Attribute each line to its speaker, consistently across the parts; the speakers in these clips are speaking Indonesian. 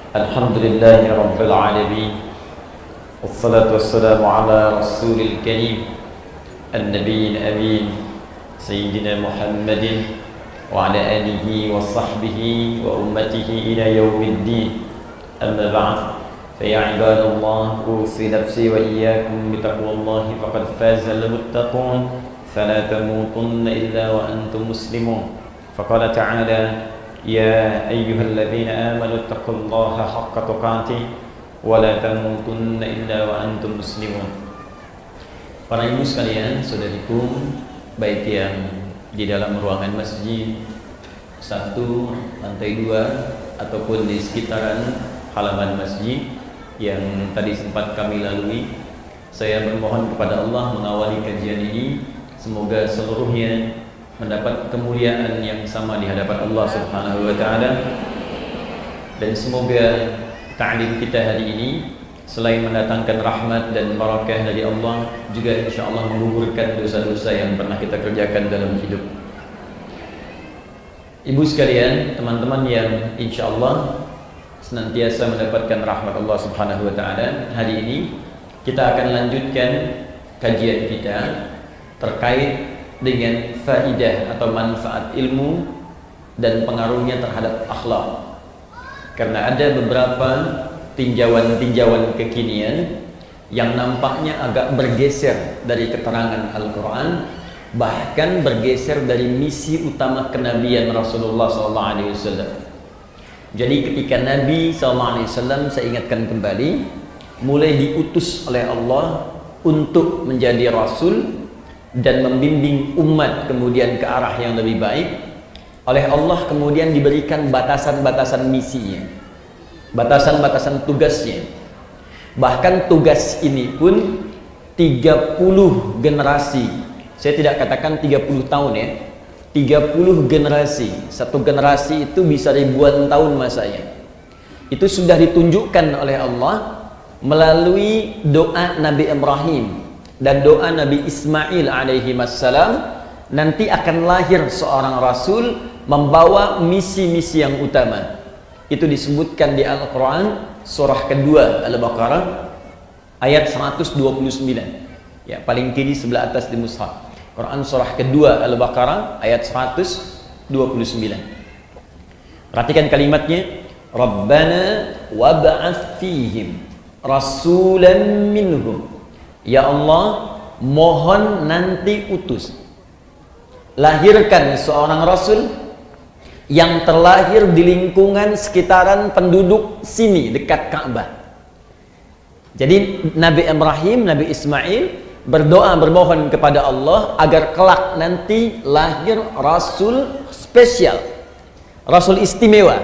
Speaker 1: Alhamdulillahi Rabbil Alamin. Wassalatu wassalamu ala Rasulil Karim An-Nabiyyin Amin Sayyidina Muhammadin wa ala alihi wa sahbihi wa ummatihi ila yawmiddin. Amma ba'd. Faya ibadallah, usi nafsi wa iyyakum bitaqwallahi faqad faza al-muttaqun. Fala tamutunna illa wa antum muslimun. Faqala ta'ala: Ya ayyuhalladzina amanu taqullaha haqqa tuqatih wa la tamutunna illa wa antum muslimun. Para ibu sekalian, saudariku, baik yang di dalam ruangan masjid 1, lantai 2 ataupun di sekitaran halaman masjid yang tadi sempat kami lalui, saya bermohon kepada Allah mengawali kajian ini, semoga seluruhnya mendapat kemuliaan yang sama di hadapan Allah Subhanahu wa taala, dan semoga ta'lim kita hari ini selain mendatangkan rahmat dan barakah dari Allah, juga insyaallah menggugurkan dosa-dosa yang pernah kita kerjakan dalam hidup. Ibu sekalian, teman-teman yang insyaallah senantiasa mendapatkan rahmat Allah Subhanahu wa taala, hari ini kita akan lanjutkan kajian kita terkait dengan faidah atau manfaat ilmu dan pengaruhnya terhadap akhlak. Karena ada beberapa tinjauan-tinjauan kekinian yang nampaknya agak bergeser dari keterangan Al-Quran, bahkan bergeser dari misi utama kenabian Rasulullah SAW. Jadi ketika Nabi SAW, saya ingatkan kembali, mulai diutus oleh Allah untuk menjadi Rasul dan membimbing umat kemudian ke arah yang lebih baik, oleh Allah kemudian diberikan batasan-batasan misinya, batasan-batasan tugasnya. Bahkan tugas ini pun 30 generasi, saya tidak katakan 30 tahun ya, 30 generasi. Satu generasi itu bisa ribuan tahun masanya. Itu sudah ditunjukkan oleh Allah melalui doa Nabi Ibrahim dan doa Nabi Ismail alaihi wassalam. Nanti akan lahir seorang Rasul membawa misi-misi yang utama. Itu disebutkan di Al-Quran surah kedua Al-Baqarah ayat 129 ya, paling kiri sebelah atas di mushaf. Quran surah kedua Al-Baqarah ayat 129. Perhatikan kalimatnya, Rabbana wab'ats fihim rasulan minhum. Ya Allah, mohon nanti utus, lahirkan seorang Rasul yang terlahir di lingkungan sekitaran penduduk sini dekat Ka'bah. Jadi Nabi Ibrahim, Nabi Ismail berdoa bermohon kepada Allah agar kelak nanti lahir Rasul spesial, Rasul istimewa.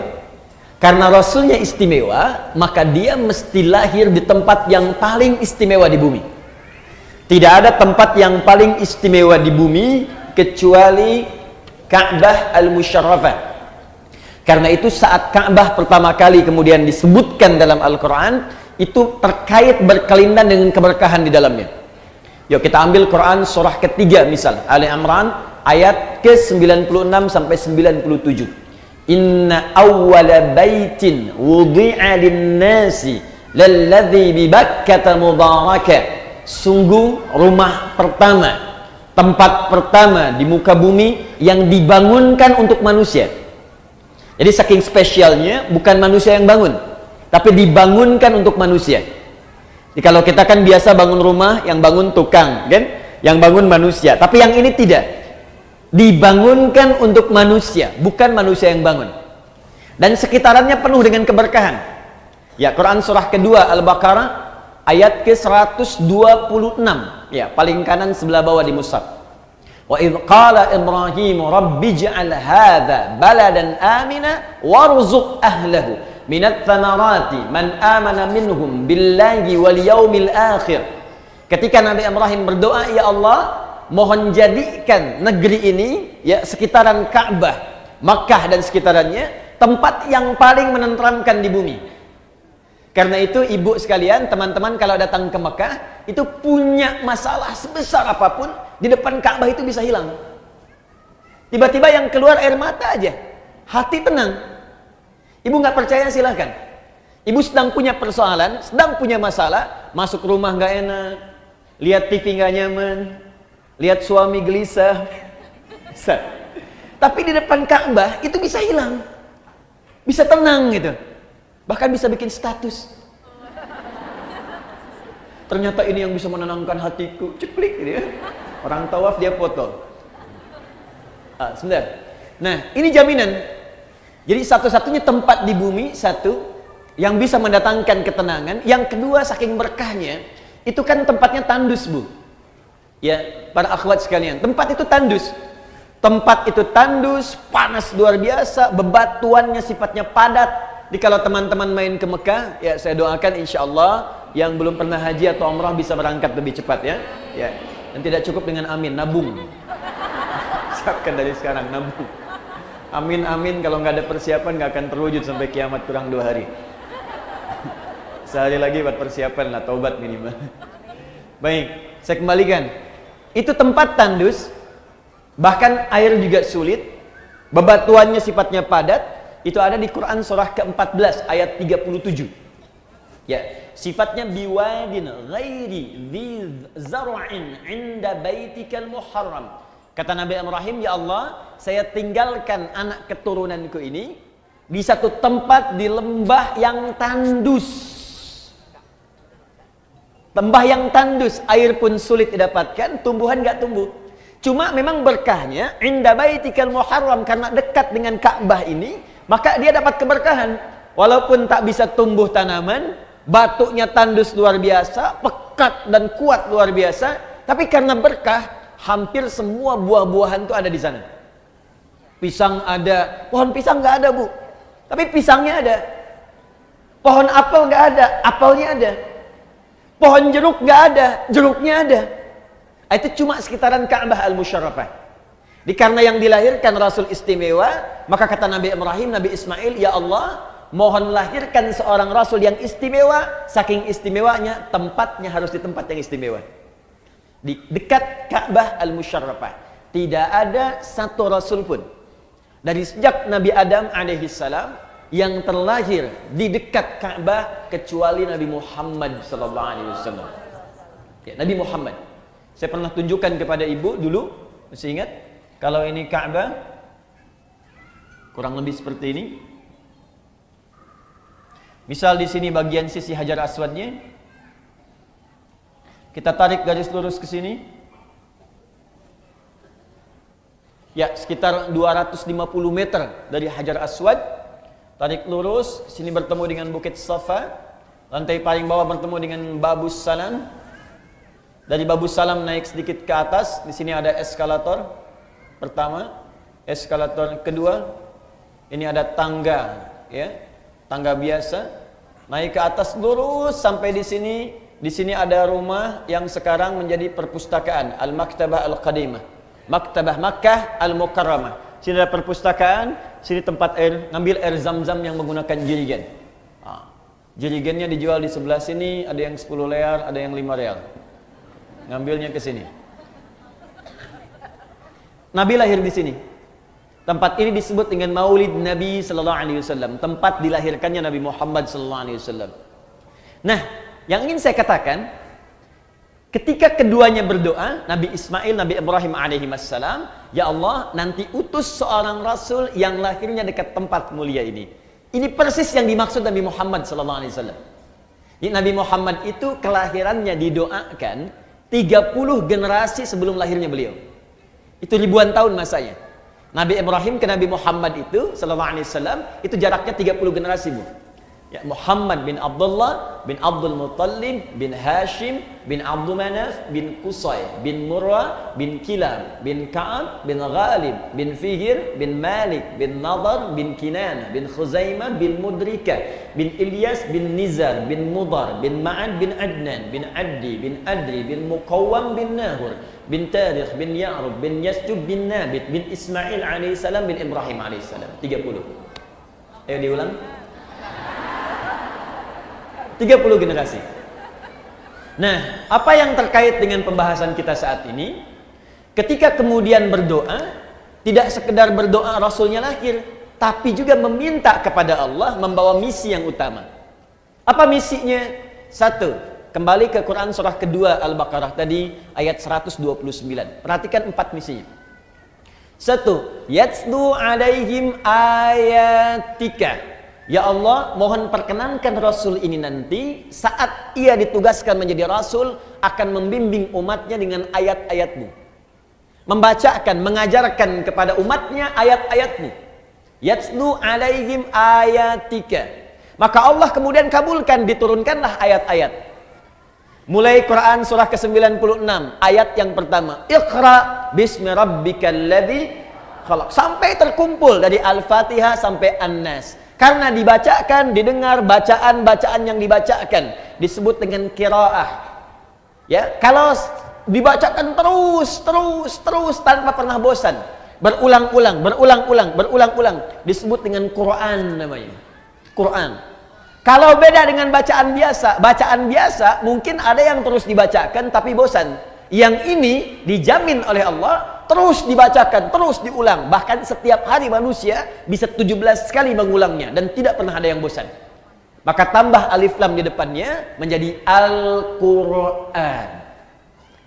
Speaker 1: Karena Rasulnya istimewa, maka dia mesti lahir di tempat yang paling istimewa di bumi. Tidak ada tempat yang paling istimewa di bumi kecuali Ka'bah Al-Musyarrafah. Karena itu saat Ka'bah pertama kali kemudian disebutkan dalam Al-Quran, itu terkait berkelindan dengan keberkahan di dalamnya. Yuk kita ambil Quran surah ketiga misal, Ali Imran ayat ke-96 sampai 97. Inna awwala baitin wudi'a lin-nasi lalladzi bi Bakkah mubarakah. Sungguh rumah pertama, tempat pertama di muka bumi yang dibangunkan untuk manusia. Jadi saking spesialnya, bukan manusia yang bangun, tapi dibangunkan untuk manusia. Jadi kalau kita kan biasa bangun rumah, yang bangun tukang, kan? Yang bangun manusia. Tapi yang ini tidak. Dibangunkan untuk manusia, bukan manusia yang bangun. Dan sekitarannya penuh dengan keberkahan. Ya, Quran surah kedua Al-Baqarah ayat ke-126 ya, paling kanan sebelah bawah di mushaf. Wa idh qala Ibrahim rabbi ij'al hadza baladan amina warzuq ahlahu minat thamarati man amana minhum billahi wal yaumil akhir. Ketika Nabi Ibrahim berdoa, ya Allah, mohon jadikan negeri ini, ya sekitaran Ka'bah, Makkah dan sekitarannya, tempat yang paling menenteramkan di bumi. Karena itu ibu sekalian, teman-teman kalau datang ke Mekah, itu punya masalah sebesar apapun, di depan Ka'bah itu bisa hilang. Tiba-tiba yang keluar air mata aja, hati tenang. Ibu nggak percaya silahkan. Ibu sedang punya persoalan, sedang punya masalah, masuk rumah nggak enak, lihat TV nggak nyaman, lihat suami gelisah. Bisa. Tapi di depan Ka'bah itu bisa hilang. Bisa tenang gitu. Bahkan bisa bikin status. Ternyata ini yang bisa menenangkan hatiku. Ceplik gitu ya. Orang tawaf dia foto. Sebentar. Nah, ini jaminan. Jadi satu-satunya tempat di bumi, satu yang bisa mendatangkan ketenangan. Yang kedua, saking berkahnya, itu kan tempatnya tandus, Bu. Ya, para akhwat sekalian, tempat itu tandus. Tempat itu tandus, panas luar biasa, bebatuannya sifatnya padat. Jadi kalau teman-teman main ke Mekah, ya saya doakan insya Allah yang belum pernah haji atau umrah bisa berangkat lebih cepat ya. Ya. Dan tidak cukup dengan amin, nabung. Siapkan dari sekarang, nabung. Amin amin, kalau nggak ada persiapan nggak akan terwujud sampai kiamat kurang 2 hari. Sehari lagi buat persiapan lah, taubat minimal. Baik, saya kembalikan. Itu tempat tandus, bahkan air juga sulit, bebatuannya sifatnya padat. Itu ada di Quran surah ke-14 ayat 37. Ya, sifatnya biwadin ghairi dzi zar'in 'inda baitikal muharram. Kata Nabi Ibrahim, ya Allah, saya tinggalkan anak keturunanku ini di satu tempat di lembah yang tandus. Lembah yang tandus, air pun sulit didapatkan, tumbuhan nggak tumbuh. Cuma memang berkahnya, inda baitikal muharram, karena dekat dengan Ka'bah ini, maka dia dapat keberkahan. Walaupun tak bisa tumbuh tanaman, batunya tandus luar biasa, pekat dan kuat luar biasa, tapi karena berkah, hampir semua buah-buahan itu ada di sana. Pisang ada, pohon pisang nggak ada, Bu, tapi pisangnya ada. Pohon apel nggak ada, apelnya ada. Pohon jeruk nggak ada, jeruknya ada. Itu cuma sekitaran Ka'bah al-Musyarrafah. Karena yang dilahirkan Rasul istimewa, maka kata Nabi Ibrahim, Nabi Ismail, ya Allah, mohon lahirkan seorang Rasul yang istimewa. Saking istimewanya, tempatnya harus di tempat yang istimewa. Di dekat Ka'bah al-Musyarrafah. Tidak ada satu Rasul pun dari sejak Nabi Adam alaihissalam yang terlahir di dekat Ka'bah kecuali Nabi Muhammad sallallahu alaihi wasallam. Ya, Nabi Muhammad. Saya pernah tunjukkan kepada ibu dulu, masih ingat? Kalau ini Ka'bah kurang lebih seperti ini. Misal di sini bagian sisi Hajar Aswadnya. Kita tarik garis lurus ke sini. Ya, sekitar 250 meter dari Hajar Aswad. Tarik lurus, sini bertemu dengan Bukit Safa. Lantai paling bawah bertemu dengan Babus Salam. Dari Babus Salam naik sedikit ke atas, di sini ada eskalator pertama, eskalator kedua. Ini ada tangga, ya. Tangga biasa. Naik ke atas lurus sampai di sini. Di sini ada rumah yang sekarang menjadi perpustakaan, Al-Maktabah Al-Qadimah. Maktabah Makkah Al-Mukarramah. Sini ada perpustakaan, sini tempat air, ngambil air zam-zam yang menggunakan jerigen. Jerigennya dijual di sebelah sini, ada yang 10 real, ada yang 5 real. Ngambilnya ke sini. Nabi lahir di sini. Tempat ini disebut dengan Maulid Nabi sallallahu alaihi wasallam, tempat dilahirkannya Nabi Muhammad sallallahu alaihi wasallam. Nah, yang ingin saya katakan, ketika keduanya berdoa, Nabi Ismail, Nabi Ibrahim alaihi wassalam, ya Allah, nanti utus seorang Rasul yang lahirnya dekat tempat mulia ini. Ini persis yang dimaksud Nabi Muhammad sallallahu alaihi wasallam. Nabi Muhammad itu kelahirannya didoakan 30 generasi sebelum lahirnya beliau. Itu ribuan tahun masanya. Nabi Ibrahim ke Nabi Muhammad itu sallallahu alaihi wasallam itu jaraknya 30 generasi, Bu. Ya, Muhammad bin Abdullah bin Abdul Muttalib bin Hashim bin Abdul Manaf bin Qusay bin Murrah bin Kilab bin Ka'ab bin Ghalib bin Fihir bin Malik bin Nadar bin Kinana bin Khuzaimah bin Mudrika bin Ilyas bin Nizar bin Mudar bin Ma'ad bin Adnan bin Addi bin Adri bin Muqawwam bin Nahur bin Tarikh bin Ya'rub bin Yasjub bin Nabit bin Ismail alaihissalam bin Ibrahim alaihissalam. 30. Ayo diulang. 30 generasi. Nah, apa yang terkait dengan pembahasan kita saat ini? Ketika kemudian berdoa, tidak sekedar berdoa Rasulnya lahir, tapi juga meminta kepada Allah membawa misi yang utama. Apa misinya? Satu, kembali ke Quran surah kedua Al-Baqarah tadi ayat 129. Perhatikan 4 misinya. Satu, yatslu alaihim ayatika. Ya Allah, mohon perkenankan Rasul ini nanti saat ia ditugaskan menjadi Rasul akan membimbing umatnya dengan ayat-ayatmu, membacakan, mengajarkan kepada umatnya ayat-ayatmu. Yatslu alaihim ayatika. Maka Allah kemudian kabulkan, diturunkanlah ayat-ayat. Mulai Quran surah ke-96 ayat yang pertama, Iqra bismi rabbikal ladzi khalaq, sampai terkumpul dari Al-Fatihah sampai An-Nas. Karena dibacakan, didengar bacaan-bacaan yang dibacakan disebut dengan qiraah. Ya, kalau dibacakan terus tanpa pernah bosan, berulang-ulang disebut dengan Quran namanya. Quran. Kalau beda dengan bacaan biasa mungkin ada yang terus dibacakan tapi bosan. Yang ini dijamin oleh Allah terus dibacakan, terus diulang. Bahkan setiap hari manusia bisa 17 kali mengulangnya dan tidak pernah ada yang bosan. Maka tambah alif lam di depannya menjadi Al-Quran.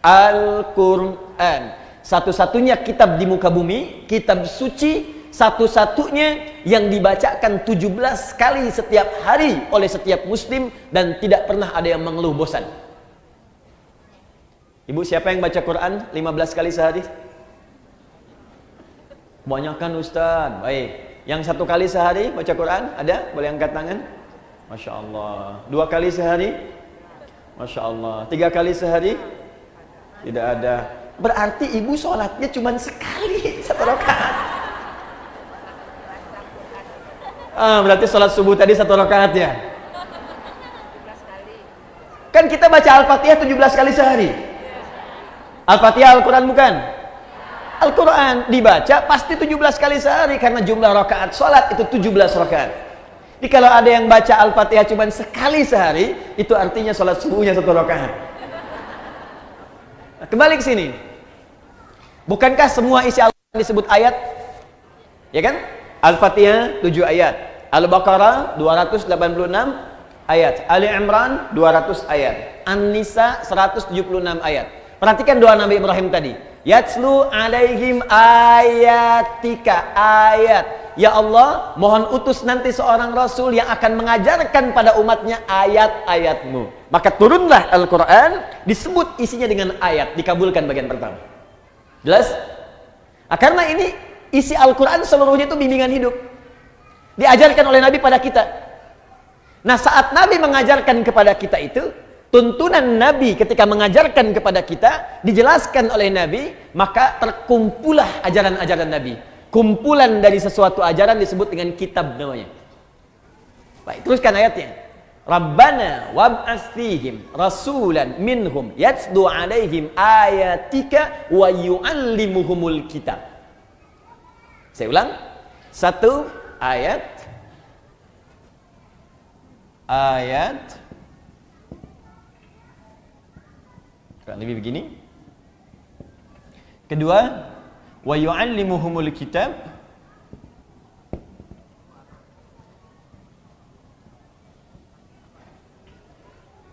Speaker 1: Al-Quran. Satu-satunya kitab di muka bumi, kitab suci, satu-satunya yang dibacakan 17 kali setiap hari oleh setiap muslim dan tidak pernah ada yang mengeluh bosan. Ibu, siapa yang baca Quran 15 kali sehari? Kebanyakan Ustaz. Baik. Yang 1 kali sehari baca Quran? Ada? Boleh angkat tangan? Masya Allah. 2 kali sehari? Masya Allah. 3 kali sehari? Tidak ada. Berarti ibu sholatnya cuma sekali, 1 rakaat. Berarti sholat subuh tadi 1 rakaat ya? Kan kita baca Al-Fatihah 17 kali sehari. Al-Fatihah Al-Quran bukan? Al-Quran dibaca pasti 17 kali sehari karena jumlah rakaat sholat itu 17 rakaat. Jadi kalau ada yang baca Al-Fatihah cuma sekali sehari, itu artinya sholat subuhnya 1 rakaat. Nah, kembali ke sini. Bukankah semua isi Al-Quran disebut ayat? Ya kan? Al-Fatihah 7 ayat, Al-Baqarah 286 ayat, Ali Imran 200 ayat, An-Nisa 176 ayat. Perhatikan doa Nabi Ibrahim tadi. Yatslu alaihim ayatika, ayat. Ya Allah, mohon utus nanti seorang Rasul yang akan mengajarkan pada umatnya ayat-ayatmu. Maka turunlah Al-Quran, disebut isinya dengan ayat, dikabulkan bagian pertama. Jelas? Nah, karena ini isi Al-Quran seluruhnya itu bimbingan hidup. Diajarkan oleh Nabi pada kita. Nah, saat Nabi mengajarkan kepada kita itu, tuntunan Nabi ketika mengajarkan kepada kita dijelaskan oleh Nabi, maka terkumpulah ajaran-ajaran Nabi. Kumpulan dari sesuatu ajaran disebut dengan kitab namanya. Baik, teruskan ayatnya. Rabbana wab'ats fihim rasulan minhum yatslu alaihim ayatika wa yu'allimuhumul kitab. Saya ulang. 1 ayat lebih begini. Kedua, wa yu'allimuhumul kitab.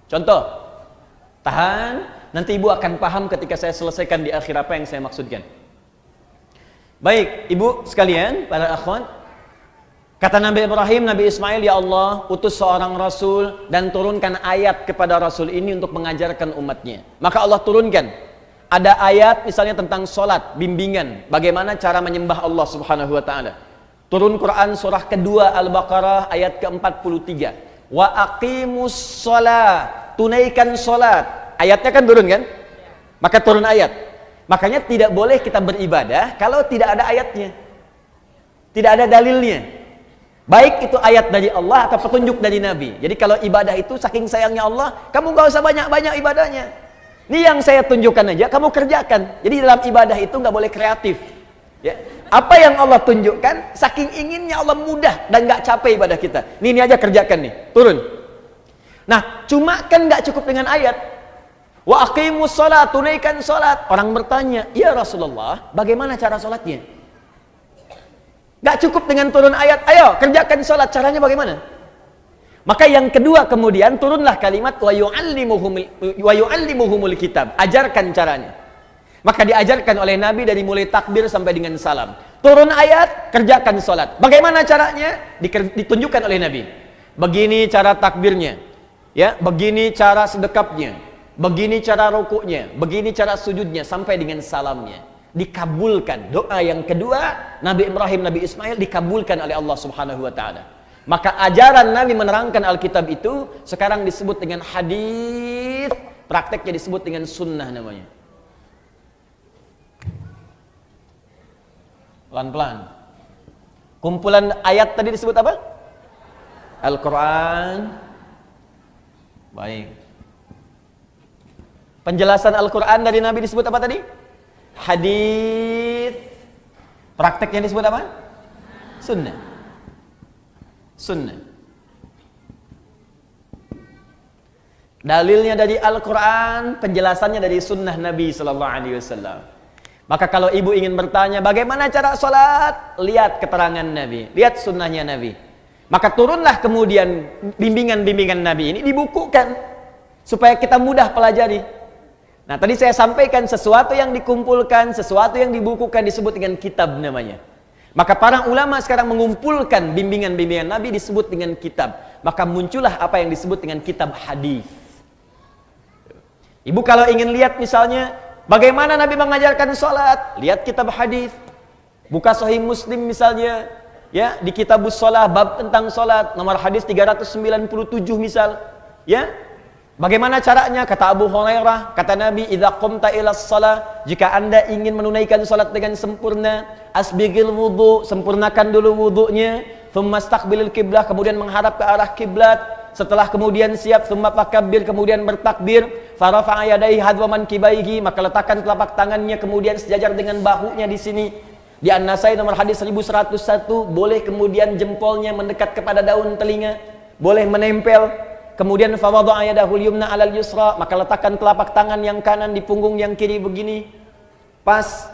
Speaker 1: Contoh. Tahan, nanti ibu akan paham ketika saya selesaikan di akhir apa yang saya maksudkan. Baik, ibu sekalian, para akhwat. Kata Nabi Ibrahim, Nabi Ismail, ya Allah, utus seorang Rasul dan turunkan ayat kepada Rasul ini untuk mengajarkan umatnya. Maka Allah turunkan. Ada ayat misalnya tentang sholat, bimbingan. Bagaimana cara menyembah Allah subhanahu wa ta'ala. Turun Quran surah kedua Al-Baqarah ayat ke-43. Wa aqimus sholat. Tunaikan sholat. Ayatnya kan turun kan? Maka turun ayat. Makanya tidak boleh kita beribadah kalau tidak ada ayatnya. Tidak ada dalilnya. Baik itu ayat dari Allah atau petunjuk dari Nabi. Jadi kalau ibadah itu saking sayangnya Allah, kamu gak usah banyak-banyak ibadahnya. Ini yang saya tunjukkan aja, kamu kerjakan. Jadi dalam ibadah itu gak boleh kreatif. Ya. Apa yang Allah tunjukkan, saking inginnya Allah mudah dan gak capek ibadah kita. Ini aja kerjakan nih, turun. Nah, cuma kan gak cukup dengan ayat. Wa aqimus sholat, tunaikan sholat. Orang bertanya, ya Rasulullah, bagaimana cara sholatnya? Gak cukup dengan turun ayat, ayo kerjakan sholat, caranya bagaimana? Maka yang kedua kemudian turunlah kalimat wa yu'allimuhumul kitab. Ajarkan caranya. Maka diajarkan oleh Nabi dari mulai takbir sampai dengan salam. Turun ayat, kerjakan sholat. Bagaimana caranya? Ditunjukkan oleh Nabi. Begini cara takbirnya, ya, begini cara sedekapnya, begini cara rukuknya, begini cara sujudnya sampai dengan salamnya. Dikabulkan. Doa yang kedua, Nabi Ibrahim, Nabi Ismail dikabulkan oleh Allah Subhanahu wa taala. Maka ajaran Nabi menerangkan Alkitab itu sekarang disebut dengan hadis, prakteknya disebut dengan sunnah namanya. Pelan-pelan. Kumpulan ayat tadi disebut apa? Al-Quran. Baik. Penjelasan Al-Quran dari Nabi disebut apa tadi? Hadis. Prakteknya disebut apa? Sunnah. Sunnah. Dalilnya dari Al-Quran, penjelasannya dari sunnah Nabi Sallallahu Alaihi Wasallam. Maka kalau ibu ingin bertanya bagaimana cara sholat, lihat keterangan Nabi, lihat sunnahnya Nabi. Maka turunlah kemudian bimbingan-bimbingan Nabi ini dibukukan supaya kita mudah pelajari. Nah tadi saya sampaikan sesuatu yang dikumpulkan, sesuatu yang dibukukan disebut dengan kitab namanya. Maka para ulama sekarang mengumpulkan bimbingan-bimbingan Nabi disebut dengan kitab. Maka muncullah apa yang disebut dengan kitab hadis. Ibu kalau ingin lihat misalnya bagaimana Nabi mengajarkan sholat, lihat kitab hadis. Buka Sahih Muslim misalnya, ya, di Kitabus Shalah bab tentang sholat, nomor hadis 397 misal, ya. Bagaimana caranya? Kata Abu Hurairah, kata Nabi, "Idza qumta ilas shalah," jika Anda ingin menunaikan salat dengan sempurna, asbigil wudu, sempurnakan dulu wudunya, thumma istaqbilil qiblah, kemudian menghadap ke arah kiblat. Setelah kemudian siap, thumma fakabbir, kemudian bertakbir, farafa'a yadayhi hadwa mankibaihi, maka letakkan telapak tangannya kemudian sejajar dengan bahunya di sini. Di An-Nasai nomor hadis 1101, boleh kemudian jempolnya mendekat kepada daun telinga, boleh menempel. Kemudian fawadha'a yadahul yumna 'alal yusra, maka letakkan telapak tangan yang kanan di punggung yang kiri begini. Pas.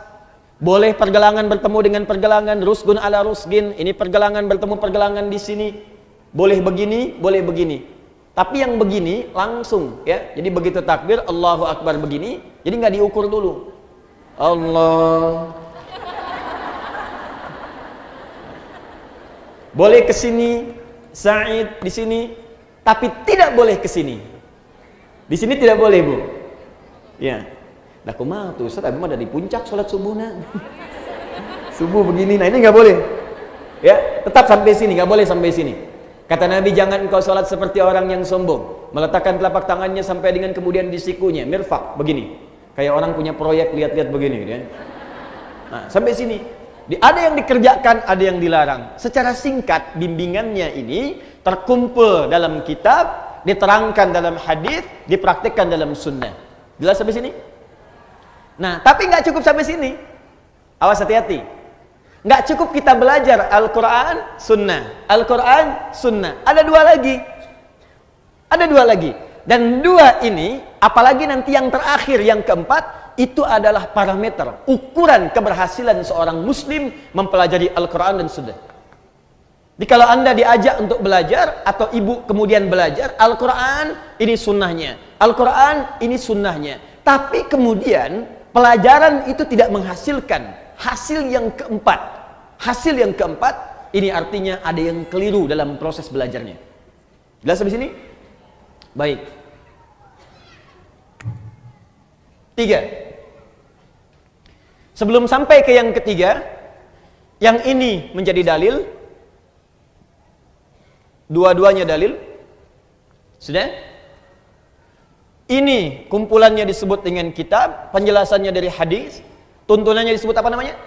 Speaker 1: Boleh pergelangan bertemu dengan pergelangan, rusgun ala rusgin. Ini pergelangan bertemu pergelangan di sini. Boleh begini, boleh begini. Tapi yang begini langsung, ya. Jadi begitu takbir Allahu Akbar begini, jadi nggak diukur dulu. Allah. Boleh ke sini, Sa'id di sini. Tapi tidak boleh ke sini. Di sini tidak boleh, Bu. Ya. Dah kumaha tuh, Ustaz, abis mah dari puncak salat subuhna. Subuh begini. Nah, ini enggak boleh. Ya, tetap sampai sini, enggak boleh sampai sini. Kata Nabi, jangan engkau salat seperti orang yang sombong, meletakkan telapak tangannya sampai dengan kemudian di sikunya, mirfaq, begini. Kayak orang punya proyek lihat-lihat begini, gitu kan. Nah, sampai sini. Ada yang dikerjakan, ada yang dilarang. Secara singkat, bimbingannya ini terkumpul dalam kitab, diterangkan dalam hadis, dipraktikkan dalam sunnah. Jelas sampai sini? Nah, tapi nggak cukup sampai sini. Awas, hati-hati. Nggak cukup kita belajar Al-Quran, sunnah. Al-Quran, sunnah. Ada dua lagi. Ada dua lagi. Dan dua ini, apalagi nanti yang terakhir, yang keempat, itu adalah parameter, ukuran keberhasilan seorang muslim mempelajari Al-Quran dan sunnah. Jadi kalau Anda diajak untuk belajar, atau ibu kemudian belajar, Al-Quran ini sunnahnya, Al-Quran ini sunnahnya. Tapi kemudian pelajaran itu tidak menghasilkan hasil yang keempat. Hasil yang keempat, ini artinya ada yang keliru dalam proses belajarnya. Jelas sampai sini? Baik. 3. Sebelum sampai ke yang ketiga, yang ini menjadi dalil, dua-duanya dalil. Sudah? Ini kumpulannya disebut dengan kitab, penjelasannya dari hadis, tuntunannya disebut apa namanya?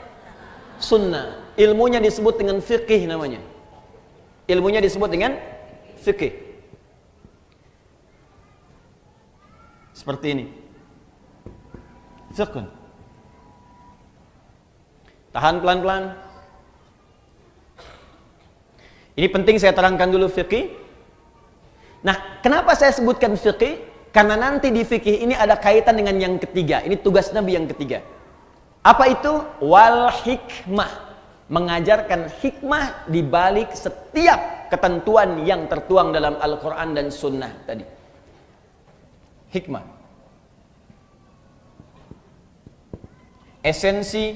Speaker 1: Sunnah. Ilmunya disebut dengan fiqih namanya. Ilmunya disebut dengan fiqih. Seperti ini. Fiqh. Tahan pelan-pelan. Ini penting saya terangkan dulu fiqih. Nah, kenapa saya sebutkan fiqih? Karena nanti di fikih ini ada kaitan dengan yang ketiga. Ini tugas Nabi yang ketiga. Apa itu? Wal hikmah. Mengajarkan hikmah di balik setiap ketentuan yang tertuang dalam Al-Quran dan Sunnah tadi. Hikmah. Esensi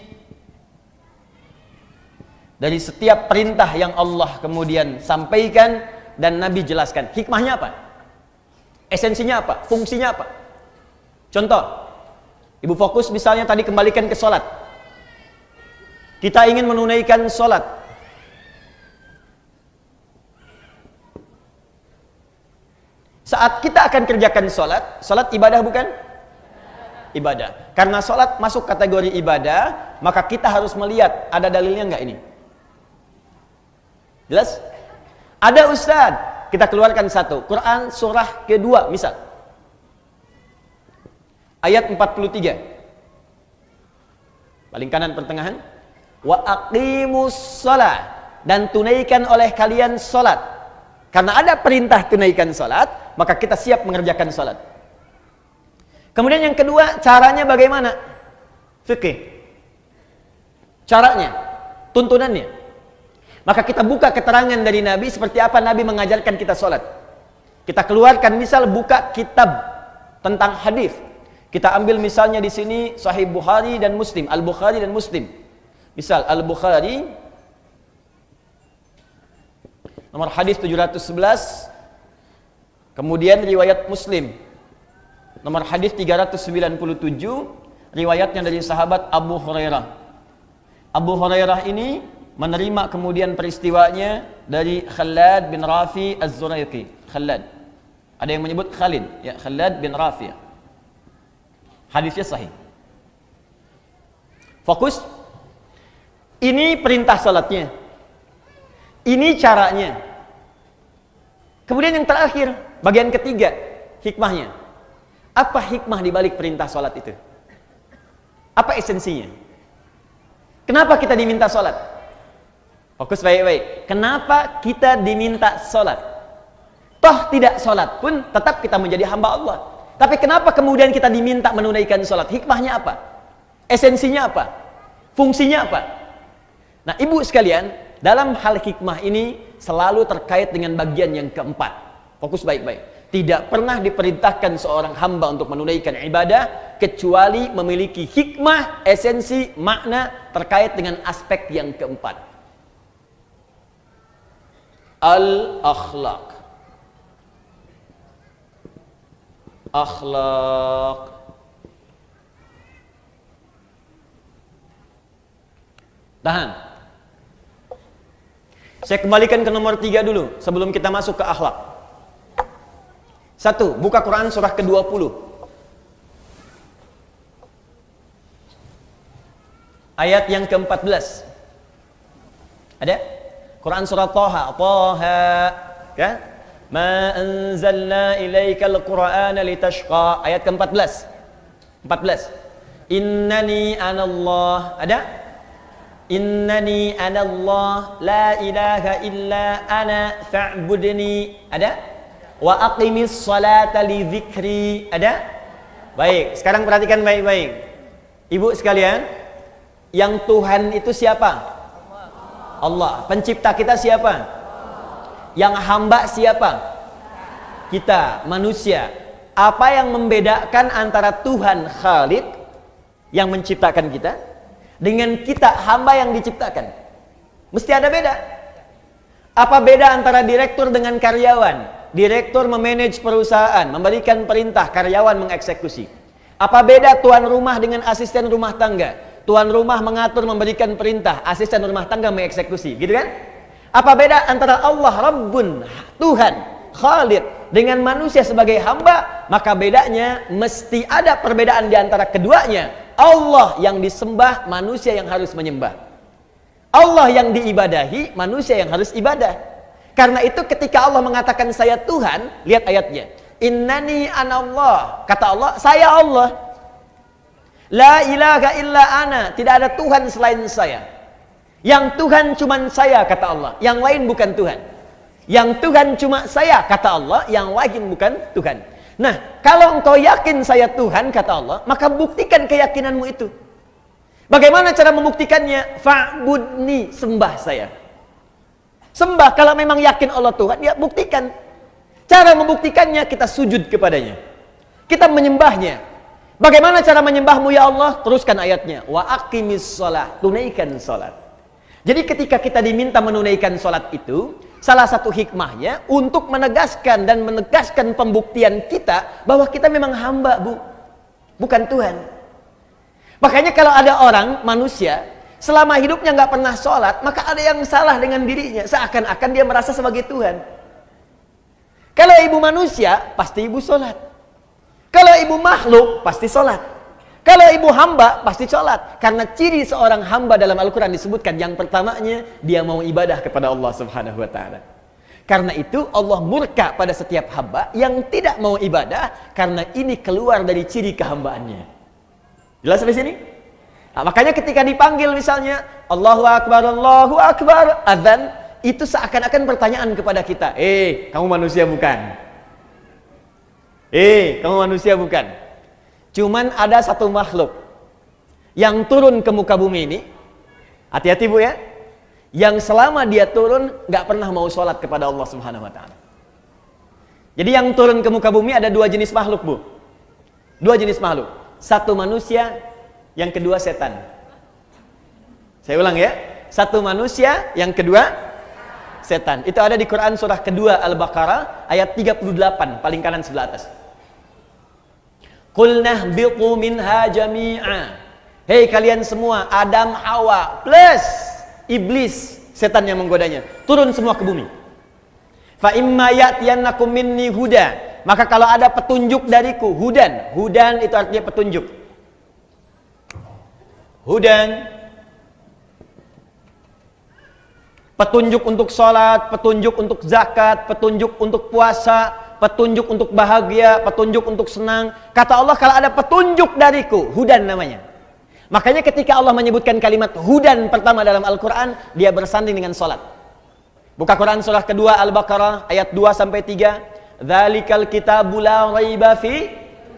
Speaker 1: dari setiap perintah yang Allah kemudian sampaikan dan Nabi jelaskan. Hikmahnya apa? Esensinya apa? Fungsinya apa? Contoh, ibu fokus misalnya tadi kembalikan ke sholat. Kita ingin menunaikan sholat. Saat kita akan kerjakan sholat, sholat ibadah bukan? Ibadah. Karena sholat masuk kategori ibadah, maka kita harus melihat ada dalilnya enggak ini. Jelas? Ada ustaz, kita keluarkan satu. Quran surah kedua misal. Ayat 43. Paling kanan pertengahan. Wa aqimus shalah, dan tunaikan oleh kalian salat. Karena ada perintah tunaikan salat, maka kita siap mengerjakan salat. Kemudian yang kedua, caranya bagaimana? Fikih. Caranya, tuntunannya. Maka kita buka keterangan dari Nabi seperti apa Nabi mengajarkan kita salat. Kita keluarkan misal buka kitab tentang hadis. Kita ambil misalnya di sini Sahih Bukhari dan Muslim, Al-Bukhari dan Muslim. Misal Al-Bukhari nomor hadis 711, kemudian riwayat Muslim nomor hadis 397, riwayatnya dari sahabat Abu Hurairah. Abu Hurairah ini menerima kemudian peristiwanya dari Khalad bin Rafi Az-Zuraiqi. Khalad. Ada yang menyebut Khalid, ya, Khalad bin Rafi. Hadisnya sahih. Fokus. Ini perintah salatnya. Ini caranya. Kemudian yang terakhir, bagian ketiga, hikmahnya. Apa hikmah di balik perintah salat itu? Apa esensinya? Kenapa kita diminta salat? Fokus baik-baik. Kenapa kita diminta salat? Toh tidak salat pun tetap kita menjadi hamba Allah. Tapi kenapa kemudian kita diminta menunaikan salat? Hikmahnya apa? Esensinya apa? Fungsinya apa? Nah, ibu sekalian, dalam hal hikmah ini selalu terkait dengan bagian yang keempat. Fokus baik-baik. Tidak pernah diperintahkan seorang hamba untuk menunaikan ibadah kecuali memiliki hikmah, esensi, makna terkait dengan aspek yang keempat. Al-akhlaq. Akhlak. Tahan. Saya kembalikan ke nomor 3 dulu sebelum kita masuk ke akhlak. 1. Buka Quran surah ke-20. Ayat yang ke-14. Ada? Quran surah Thaha. Thaha. Kan? Ma anzalna ilaikal Qur'ana litashqa. Ayat ke-14. 14. Innani anallah. Ada? Innani anallah la ilaha illa ana fa'budni. Ada? Wa aqimis salata li dzikri. Ada? Baik, sekarang perhatikan baik-baik. Ibu sekalian, yang Tuhan itu siapa? Allah. Pencipta kita siapa? Yang hamba siapa? Kita, manusia. Apa yang membedakan antara Tuhan Khalik yang menciptakan kita dengan kita hamba yang diciptakan? Mesti ada beda. Apa beda antara direktur dengan karyawan? Direktur memanage perusahaan, memberikan perintah, karyawan mengeksekusi. Apa beda tuan rumah dengan asisten rumah tangga? Tuan rumah mengatur, memberikan perintah, asisten rumah tangga mengeksekusi, gitu kan? Apa beda antara Allah Rabbun, Tuhan, Khalid, dengan manusia sebagai hamba? Maka bedanya mesti ada perbedaan di antara keduanya. Allah yang disembah, manusia yang harus menyembah. Allah yang diibadahi, manusia yang harus ibadah. Karena itu ketika Allah mengatakan saya Tuhan, lihat ayatnya. Innani anallah. Kata Allah, saya Allah. La ilaha illa ana. Tidak ada Tuhan selain saya. Yang Tuhan cuma saya, kata Allah. Yang lain bukan Tuhan. Yang Tuhan cuma saya, kata Allah. Yang lain bukan Tuhan. Nah, kalau engkau yakin saya Tuhan, kata Allah, maka buktikan keyakinanmu itu. Bagaimana cara membuktikannya? Fa'budni, sembah saya. Sembah, kalau memang yakin Allah Tuhan, ya buktikan. Cara membuktikannya, kita sujud kepadanya. Kita menyembahnya. Bagaimana cara menyembahmu ya Allah? Teruskan ayatnya. Wa aqimis sholat, tunaikan sholat. Jadi ketika kita diminta menunaikan sholat itu, salah satu hikmahnya untuk menegaskan dan menegaskan pembuktian kita bahwa kita memang hamba, bukan Tuhan. Makanya kalau ada orang, manusia, selama hidupnya nggak pernah sholat, maka ada yang salah dengan dirinya. Seakan-akan dia merasa sebagai Tuhan. Kalau ibu manusia, pasti ibu sholat. Kalau ibu makhluk, pasti sholat. Kalau ibu hamba, pasti sholat. Karena ciri seorang hamba dalam Al-Quran disebutkan, yang pertamanya, dia mau ibadah kepada Allah Subhanahu wa Ta'ala. Karena itu Allah murka pada setiap hamba yang tidak mau ibadah, karena ini keluar dari ciri kehambaannya. Jelas sampai sini? Nah, makanya ketika dipanggil misalnya Allahu Akbar, adzan, itu seakan-akan pertanyaan kepada kita, kamu manusia bukan? Kamu manusia bukan? Cuman ada satu makhluk yang turun ke muka bumi ini, hati-hati bu ya, yang selama dia turun gak pernah mau sholat kepada Allah Subhanahu wa Ta'ala. Jadi yang turun ke muka bumi ada dua jenis makhluk bu. Dua jenis makhluk. Satu manusia, yang kedua setan. Saya ulang ya, satu manusia, yang kedua setan. Itu ada di Quran surah kedua Al-Baqarah ayat 38, paling kanan sebelah atas. Qul nahbitu minha jami'a. Hei kalian semua, Adam, Hawa plus iblis, setan yang menggodanya, turun semua ke bumi. Fa imma ya'tiyannakum minni huda. Maka kalau ada petunjuk dariku, hudan itu artinya petunjuk. Hudan, petunjuk untuk sholat, petunjuk untuk zakat, petunjuk untuk puasa, petunjuk untuk bahagia, petunjuk untuk senang. Kata Allah, kalau ada petunjuk dariku, hudan namanya. Makanya ketika Allah menyebutkan kalimat hudan pertama dalam Al-Quran, dia bersanding dengan sholat. Buka Quran surah kedua Al-Baqarah ayat 2-3. Dzalikal kitabu la raiba fi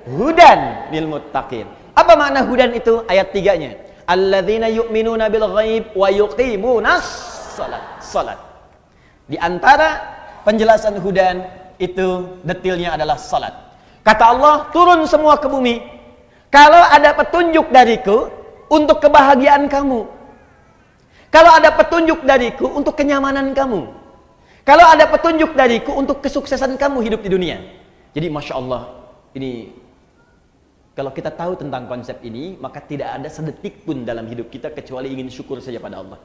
Speaker 1: hudan lil muttaqin. Apa makna hudan itu? Ayat 3-nya. Alladzina yu'minuna bil ghaib wa yuqimunas salat. Di antara penjelasan hudan itu detailnya adalah salat. Kata Allah, turun semua ke bumi. Kalau ada petunjuk dariku untuk kebahagiaan kamu. Kalau ada petunjuk dariku untuk kenyamanan kamu. Kalau ada petunjuk dariku untuk kesuksesan kamu hidup di dunia. Jadi Masya Allah, ini kalau kita tahu tentang konsep ini, maka tidak ada sedetik pun dalam hidup kita kecuali ingin syukur saja pada Allah.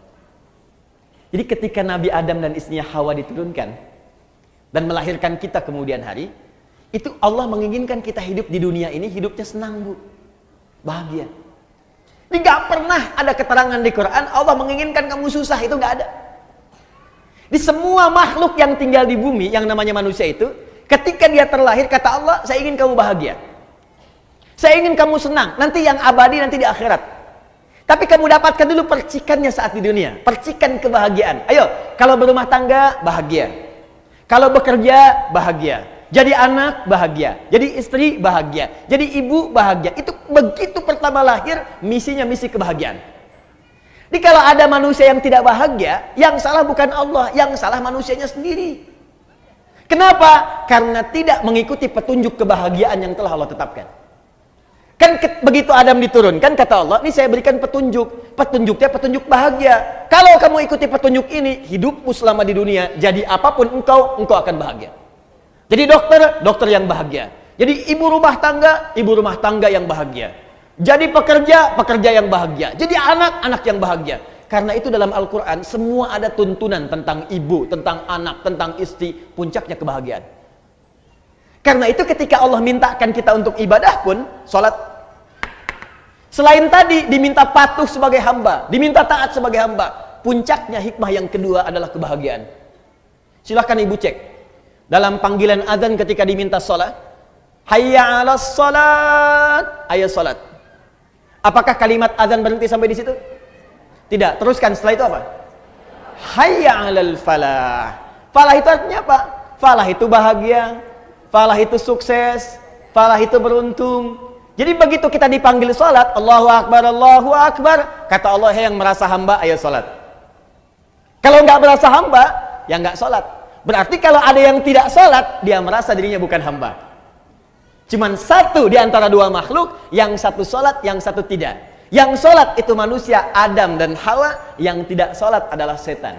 Speaker 1: Jadi ketika Nabi Adam dan istrinya Hawa diturunkan dan melahirkan kita kemudian hari, itu Allah menginginkan kita hidup di dunia ini, hidupnya senang bu, bahagia. Ini gak pernah ada keterangan di Quran Allah menginginkan kamu susah, itu gak ada. Di semua makhluk yang tinggal di bumi yang namanya manusia itu, ketika dia terlahir, kata Allah, saya ingin kamu bahagia, saya ingin kamu senang, nanti yang abadi nanti di akhirat. Tapi kamu dapatkan dulu percikannya saat di dunia, percikan kebahagiaan. Ayo, kalau berumah tangga bahagia, kalau bekerja bahagia, jadi anak bahagia, jadi istri bahagia, jadi ibu bahagia. Itu begitu pertama lahir, misinya misi kebahagiaan. Jadi kalau ada manusia yang tidak bahagia, yang salah bukan Allah, yang salah manusianya sendiri. Kenapa? Karena tidak mengikuti petunjuk kebahagiaan yang telah Allah tetapkan. Kan begitu Adam diturunkan, kata Allah, ini saya berikan petunjuk. Petunjuknya petunjuk bahagia. Kalau kamu ikuti petunjuk ini, hidupmu selama di dunia, jadi apapun engkau akan bahagia. Jadi dokter yang bahagia. Jadi ibu rumah tangga yang bahagia. Jadi pekerja yang bahagia. Jadi anak yang bahagia. Karena itu dalam Al-Quran semua ada tuntunan tentang ibu, tentang anak, tentang istri. Puncaknya kebahagiaan. Karena itu ketika Allah mintakan kita untuk ibadah pun, sholat. Selain tadi diminta patuh sebagai hamba, diminta taat sebagai hamba, puncaknya hikmah yang kedua adalah kebahagiaan. Silahkan ibu cek. Dalam panggilan azan ketika diminta sholat, hayya 'alas sholat, ayo sholat. Apakah kalimat azan berhenti sampai di situ? Tidak. Teruskan setelah itu apa? Hayya 'alal falah. Falah itu artinya apa? Falah itu bahagia, falah itu sukses, falah itu beruntung. Jadi begitu kita dipanggil sholat, Allahu Akbar, kata Allah, yang merasa hamba, ayo sholat. Kalau nggak merasa hamba, yang nggak sholat. Berarti kalau ada yang tidak sholat, dia merasa dirinya bukan hamba. Cuman satu di antara dua makhluk, yang satu sholat, yang satu tidak. Yang sholat itu manusia Adam dan Hawa, yang tidak sholat adalah setan.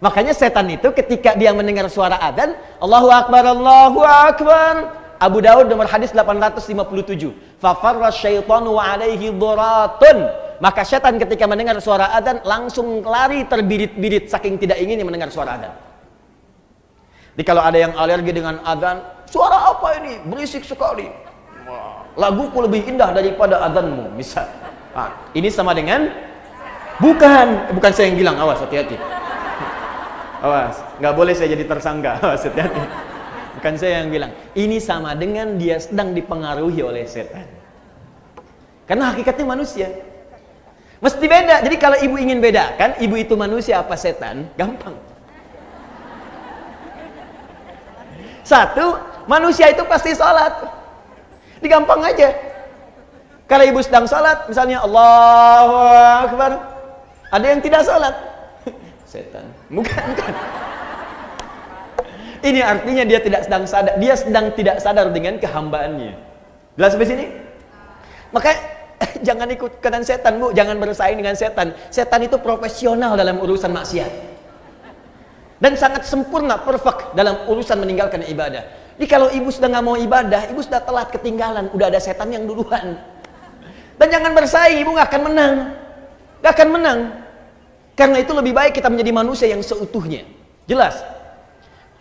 Speaker 1: Makanya setan itu ketika dia mendengar suara adzan, Allahu Akbar, Allahu Akbar. Abu Daud nomor hadis 857. Fafarra syaitanu wa alaihi dhuratun. Maka setan ketika mendengar suara adzan langsung lari terbirit-birit saking tidak inginnya mendengar suara adzan. Jadi kalau ada yang alergi dengan adzan, suara apa ini? Berisik sekali. Laguku lebih indah daripada adzanmu, misal. Nah, ini sama dengan bukan saya yang bilang, awas hati-hati. Awas, nggak boleh saya jadi tersangka. Awas hati-hati. Bukan saya yang bilang. Ini sama dengan dia sedang dipengaruhi oleh setan. Karena hakikatnya manusia. Mesti beda. Jadi kalau ibu ingin bedakan, ibu itu manusia apa setan, gampang. Satu, manusia itu pasti sholat. Ini gampang aja. Kalau ibu sedang sholat, misalnya Allahu Akbar, ada yang tidak sholat. Setan. Bukan. Ini artinya dia tidak sedang sadar, dia sedang tidak sadar dengan kehambaannya. Jelas sampai sini? Maka jangan ikut-ikutan setan, Bu, jangan bersaing dengan setan. Setan itu profesional dalam urusan maksiat. Dan sangat sempurna, perfect dalam urusan meninggalkan ibadah. Jadi kalau ibu sudah nggak mau ibadah, ibu sudah telat ketinggalan, udah ada setan yang duluan. Dan jangan bersaing, ibu nggak akan menang. Nggak akan menang. Karena itu lebih baik kita menjadi manusia yang seutuhnya. Jelas?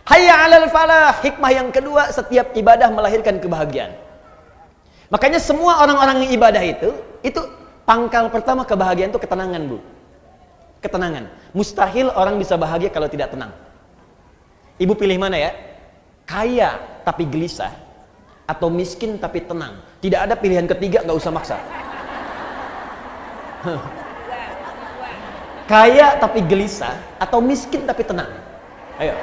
Speaker 1: Hayya 'alal falah, hikmah yang kedua, setiap ibadah melahirkan kebahagiaan. Makanya semua orang-orang yang ibadah itu pangkal pertama kebahagiaan itu ketenangan, Bu. Ketenangan. Mustahil orang bisa bahagia kalau tidak tenang. Ibu pilih mana ya? Kaya tapi gelisah atau miskin tapi tenang. Tidak ada pilihan ketiga, nggak usah maksa. Kaya tapi gelisah atau miskin tapi tenang. Ayo.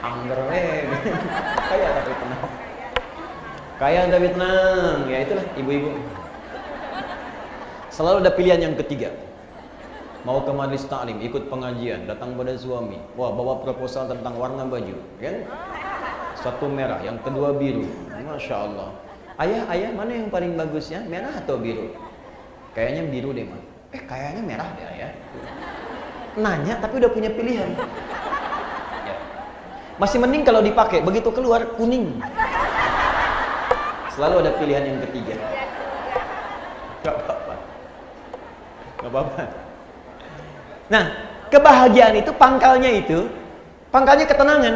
Speaker 1: Angger kaya tapi tenang. Kaya tapi tenang. Ya itulah ibu-ibu. Selalu ada pilihan yang ketiga. Mau ke majelis taklim, ikut pengajian, datang pada suami. Wah, bawa proposal tentang warna baju, kan? Satu merah, yang kedua biru. Masya Allah. Ayah, mana yang paling bagus ya? Merah atau biru? Kayaknya biru deh, Mak. Kayaknya merah deh, ya. Nanya tapi udah punya pilihan. Ya. Masih mending kalau dipakai, begitu keluar kuning. Selalu ada pilihan yang ketiga. Gak apa-apa. Gak apa-apa. Nah, kebahagiaan itu pangkalnya ketenangan.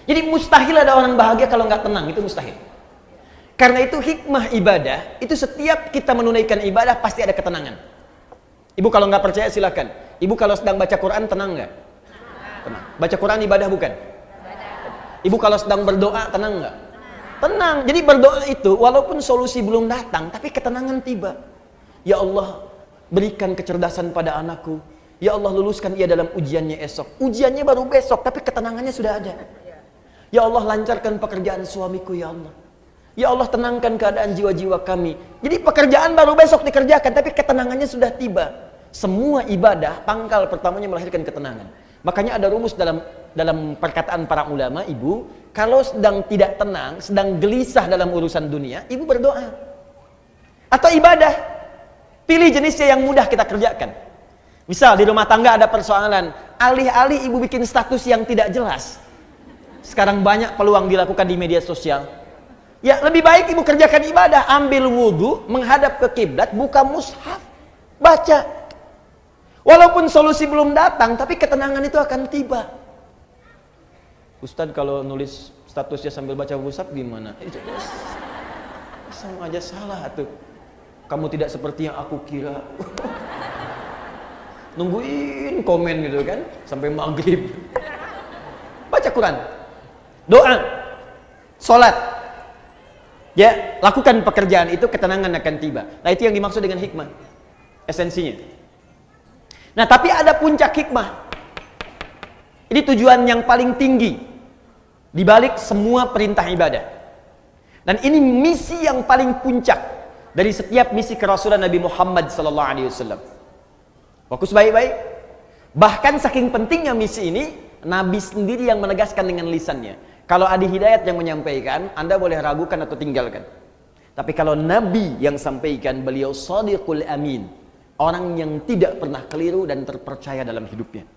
Speaker 1: Jadi mustahil ada orang bahagia kalau nggak tenang, itu mustahil. Karena itu hikmah ibadah, itu setiap kita menunaikan ibadah pasti ada ketenangan. Ibu kalau nggak percaya silakan. Ibu kalau sedang baca Quran tenang nggak? Tenang. Baca Quran ibadah bukan? Ibu kalau sedang berdoa tenang nggak? Tenang. Jadi berdoa itu walaupun solusi belum datang, tapi ketenangan tiba. Ya Allah, berikan kecerdasan pada anakku. Ya Allah, luluskan ia dalam ujiannya esok. Ujiannya baru besok, tapi ketenangannya sudah ada. Ya Allah, lancarkan pekerjaan suamiku, ya Allah. Ya Allah, tenangkan keadaan jiwa-jiwa kami. Jadi pekerjaan baru besok dikerjakan, tapi ketenangannya sudah tiba. Semua ibadah, pangkal pertamanya melahirkan ketenangan. Makanya ada rumus dalam perkataan para ulama, ibu, kalau sedang tidak tenang, sedang gelisah dalam urusan dunia, ibu berdoa. Atau ibadah. Pilih jenisnya yang mudah kita kerjakan. Misal di rumah tangga ada persoalan, alih-alih ibu bikin status yang tidak jelas. Sekarang banyak peluang dilakukan di media sosial. Ya lebih baik ibu kerjakan ibadah, ambil wudhu, menghadap ke kiblat, buka mushaf, baca. Walaupun solusi belum datang, tapi ketenangan itu akan tiba. Ustadz kalau nulis statusnya sambil baca mushaf gimana? Sama aja salah tuh. Kamu tidak seperti yang aku kira. Nungguin komen gitu kan sampai maghrib. Baca Quran, doa, sholat, ya lakukan pekerjaan itu, ketenangan akan tiba. Nah itu yang dimaksud dengan hikmah, esensinya. Nah tapi ada puncak hikmah. Ini tujuan yang paling tinggi dibalik semua perintah ibadah. Dan ini misi yang paling puncak. dari setiap misi kerasulan Nabi Muhammad sallallahu alaihi wasallam. Fokus baik-baik. Bahkan saking pentingnya misi ini, Nabi sendiri yang menegaskan dengan lisannya. Kalau ada hidayat yang menyampaikan, Anda boleh ragukan atau tinggalkan. Tapi kalau Nabi yang sampaikan, beliau shadiqul amin, orang yang tidak pernah keliru dan terpercaya dalam hidupnya.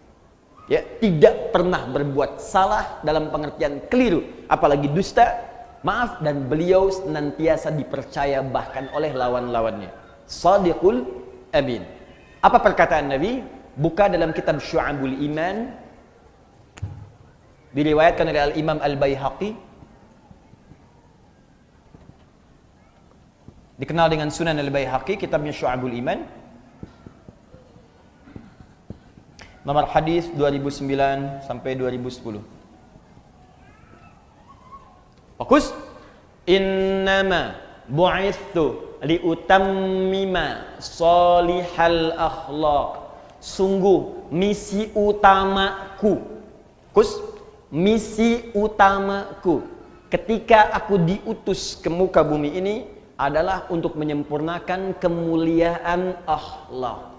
Speaker 1: Ya, tidak pernah berbuat salah dalam pengertian keliru, apalagi dusta. Maaf, dan beliau senantiasa dipercaya bahkan oleh lawan-lawannya. Shadiqul amin. Apa perkataan Nabi? Buka dalam kitab Syu'abul Iman, diriwayatkan oleh Al-Imam Al-Baihaqi, dikenal dengan Sunan Al-Baihaqi, kitabnya Syu'abul Iman, nomor hadis 2009 sampai 2010. Fokus. Innama bu'ithu liutammima salihal akhlaq. Sungguh misi utamaku. Fokus. Misi utamaku ketika aku diutus ke muka bumi ini adalah untuk menyempurnakan kemuliaan akhlak.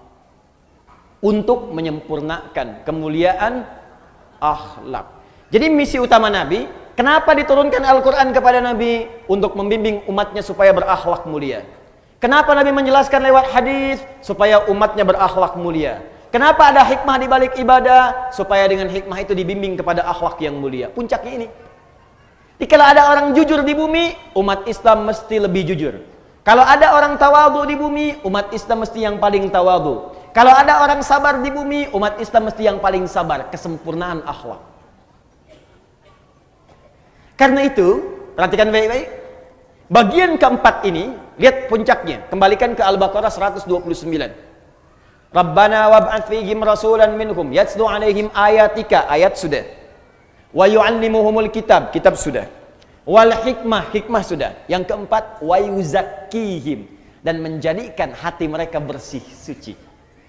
Speaker 1: Untuk menyempurnakan kemuliaan akhlak. Jadi misi utama Nabi, kenapa diturunkan Al-Quran kepada Nabi? Untuk membimbing umatnya supaya berakhlak mulia. Kenapa Nabi menjelaskan lewat hadis? Supaya umatnya berakhlak mulia. Kenapa ada hikmah di balik ibadah? Supaya dengan hikmah itu dibimbing kepada akhlak yang mulia. Puncaknya ini. Kalau ada orang jujur di bumi, umat Islam mesti lebih jujur. Kalau ada orang tawadhu di bumi, umat Islam mesti yang paling tawadhu. Kalau ada orang sabar di bumi, umat Islam mesti yang paling sabar. Kesempurnaan akhlak. Karena itu, perhatikan baik-baik. Bagian keempat ini, lihat puncaknya. Kembalikan ke Al-Baqarah 129. Rabbana wab'ats fihim rasulan minhum yatslu 'alaihim ayatika, ayat sudah. Wa yu'allimuhumul kitab, kitab sudah. Wal hikmah, hikmah sudah. Yang keempat, wa yuzakkihim, dan menjadikan hati mereka bersih, suci.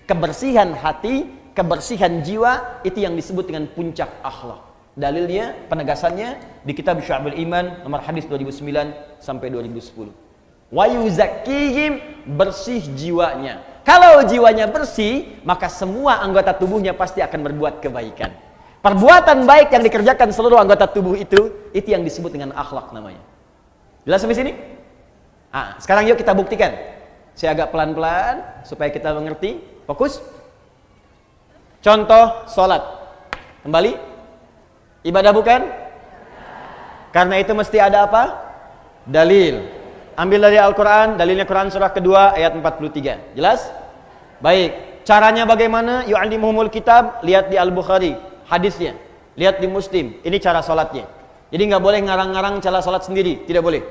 Speaker 1: Kebersihan hati, kebersihan jiwa, itu yang disebut dengan puncak akhlak. Dalilnya, penegasannya di kitab Syu'abul Iman nomor hadis 2009 sampai 2010. Wa yuzakkihim, bersih jiwanya. Kalau jiwanya bersih, maka semua anggota tubuhnya pasti akan berbuat kebaikan. Perbuatan baik yang dikerjakan seluruh anggota tubuh itu yang disebut dengan akhlak namanya. Jelas sampai sini? Sekarang yuk kita buktikan. Saya agak pelan-pelan supaya kita mengerti. Fokus. Contoh sholat. Kembali. Ibadah bukan? Karena itu mesti ada apa? Dalil. Ambil dari Al-Quran, dalilnya Quran surah kedua ayat 43. Jelas? Baik. Caranya bagaimana? Yu'allimuhumul kitab, lihat di Al-Bukhari hadisnya, lihat di Muslim. Ini cara sholatnya. Jadi nggak boleh ngarang-ngarang cara sholat sendiri, tidak boleh.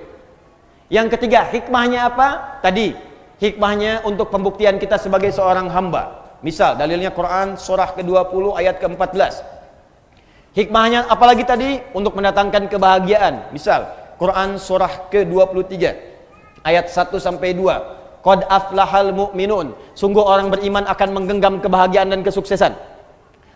Speaker 1: Yang ketiga, hikmahnya apa? Tadi hikmahnya untuk pembuktian kita sebagai seorang hamba. Misal dalilnya Quran surah ke-20 ayat ke-14. Hikmahnya apalagi tadi? Untuk mendatangkan kebahagiaan. Misal Quran surah ke-23 ayat 1 sampai 2. Qad aflahal mu'minun, sungguh orang beriman akan menggenggam kebahagiaan dan kesuksesan.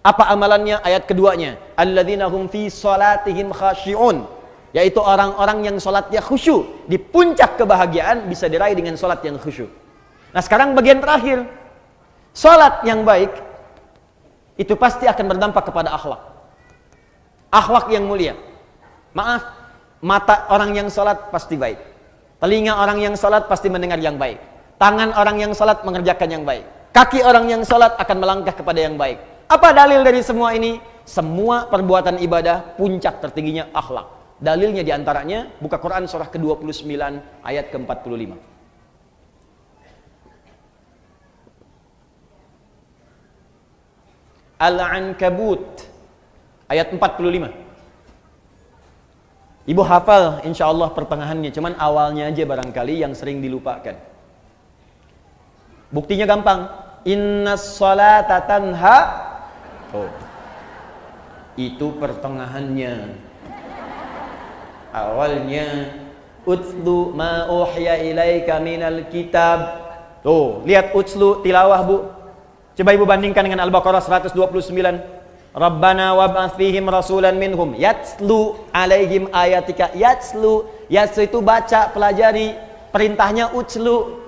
Speaker 1: Apa amalannya? Ayat keduanya, alladzina hum fi salatihim khashi'un, yaitu orang-orang yang salatnya khusyuk. Di puncak kebahagiaan bisa diraih dengan salat yang khusyuk. Nah, sekarang bagian terakhir. Salat yang baik itu pasti akan berdampak kepada akhlak. Akhlak yang mulia. Maaf, mata orang yang salat pasti baik. Telinga orang yang salat pasti mendengar yang baik. Tangan orang yang salat mengerjakan yang baik. Kaki orang yang salat akan melangkah kepada yang baik. Apa dalil dari semua ini? Semua perbuatan ibadah puncak tertingginya akhlak. Dalilnya diantaranya buka Quran surah ke-29 ayat ke-45. Al-Ankabut ayat 45. Ibu hafal insya Allah pertengahannya, cuman awalnya aja barangkali yang sering dilupakan. Buktinya gampang. Innas sholata tanha. Itu pertengahannya. Awalnya utlu ma uhya ilaika minal kitab. Lihat utslu tilawah, Bu. Coba Ibu bandingkan dengan Al-Baqarah 129. Rabbana wab'ats fihim rasulan minhum yatslu alaihim ayatika. Yatslu itu baca, pelajari. perintahnya utslu.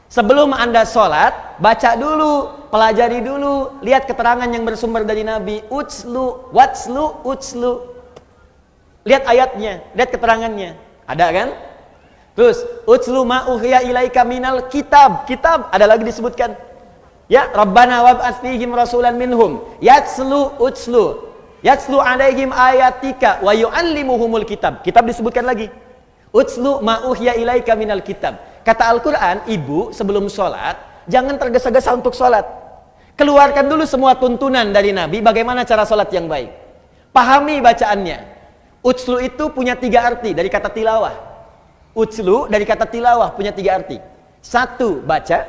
Speaker 1: Sebelum Anda sholat, baca dulu, pelajari dulu, lihat keterangan yang bersumber dari Nabi. Utslu, watslu, utslu. Lihat ayatnya, lihat keterangannya. Ada kan? Terus, utslu ma uhiya ilaika minal kitab. Kitab, ada lagi disebutkan. Ya, Rabbana wab'ats fihim rasulan minhum. Yatslu, utslu. Yatslu alaihim ayatika wa yu'allimuhumul kitab. Kitab disebutkan lagi. Utslu ma uhiya ilaika minal kitab. Kata Al-Quran, ibu sebelum sholat, jangan tergesa-gesa untuk sholat. Keluarkan dulu semua tuntunan dari Nabi, bagaimana cara sholat yang baik. Pahami bacaannya. Utslu itu punya 3 arti dari kata tilawah. Utslu dari kata tilawah punya 3 arti. 1, baca.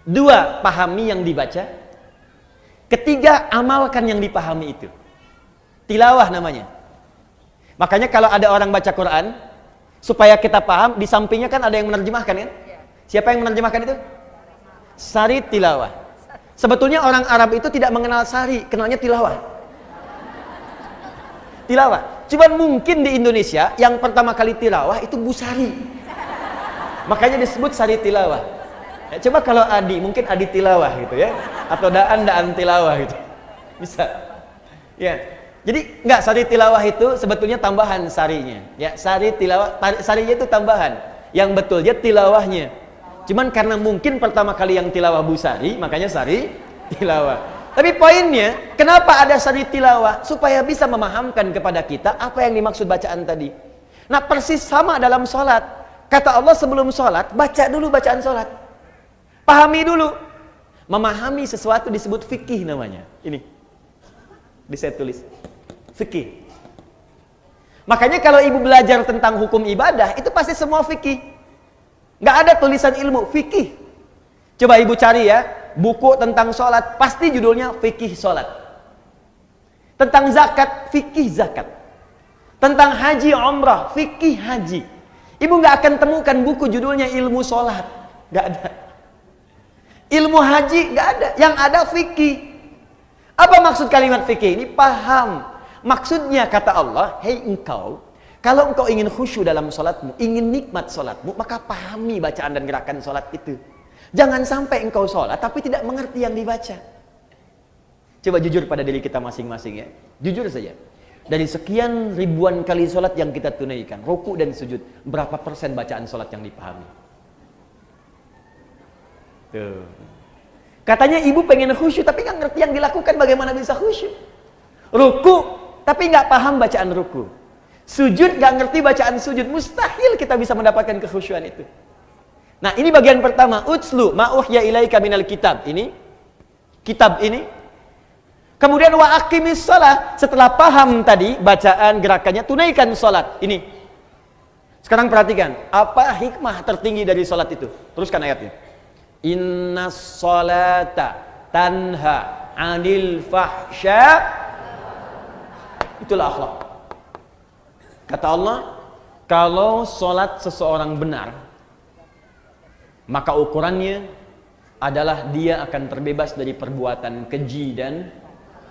Speaker 1: 2, pahami yang dibaca. 3, amalkan yang dipahami itu. Tilawah namanya. Makanya kalau ada orang baca Quran, supaya kita paham, di sampingnya kan ada yang menerjemahkan kan? Siapa yang menerjemahkan itu? Sari tilawah. Sebetulnya orang Arab itu tidak mengenal sari, kenalnya tilawah. Tilawah. Cuman mungkin di Indonesia yang pertama kali tilawah itu Bu Sari. Makanya disebut sari tilawah. Ya, coba kalau Adi, mungkin Adi tilawah gitu ya, atau Daan tilawah gitu. Bisa. Ya. Jadi enggak, sari tilawah itu sebetulnya tambahan sarinya. Ya, sari tilawah, sarinya itu tambahan. Yang betulnya tilawahnya. Cuman karena mungkin pertama kali yang tilawah Bu Sari, makanya sari tilawah. Tapi poinnya, kenapa ada sari tilawah? Supaya bisa memahamkan kepada kita apa yang dimaksud bacaan tadi. Nah, persis sama dalam sholat. Kata Allah sebelum sholat, baca dulu bacaan sholat. Pahami dulu. Memahami sesuatu disebut fikih namanya. Ini. Bisa tulis. Fikih. Makanya kalau ibu belajar tentang hukum ibadah, itu pasti semua fikih. Nggak ada tulisan ilmu, fikih. Coba ibu cari ya, buku tentang sholat, pasti judulnya fikih sholat. Tentang zakat, fikih zakat. Tentang haji umrah, fikih haji. Ibu nggak akan temukan buku judulnya ilmu sholat. Nggak ada. Ilmu haji nggak ada. Yang ada fikih. Apa maksud kalimat fikih ini? Paham. Maksudnya kata Allah, hei engkau, kalau engkau ingin khusyuk dalam sholatmu, ingin nikmat sholatmu, maka pahami bacaan dan gerakan sholat itu. Jangan sampai engkau sholat tapi tidak mengerti yang dibaca. Coba jujur pada diri kita masing-masing ya. Jujur saja. Dari sekian ribuan kali sholat yang kita tunaikan, ruku dan sujud, berapa persen bacaan sholat yang dipahami? Tuh. Katanya ibu pengen khusyuk tapi nggak ngerti yang dilakukan, bagaimana bisa khusyuk? Ruku tapi nggak paham bacaan ruku. Sujud nggak ngerti bacaan sujud. Mustahil kita bisa mendapatkan kekhusyuan itu. Nah, ini bagian pertama. Utslu ma uhya ilaika minal kitab. Ini kitab ini. Kemudian wa aqimis shalah. Setelah paham tadi bacaan gerakannya, tunaikan salat. Ini. Sekarang perhatikan, apa hikmah tertinggi dari salat itu? Teruskan ayatnya. Innas salata tanha 'anil fahsya. Itulah akhlak. Kata Allah, kalau sholat seseorang benar, maka ukurannya adalah dia akan terbebas dari perbuatan keji dan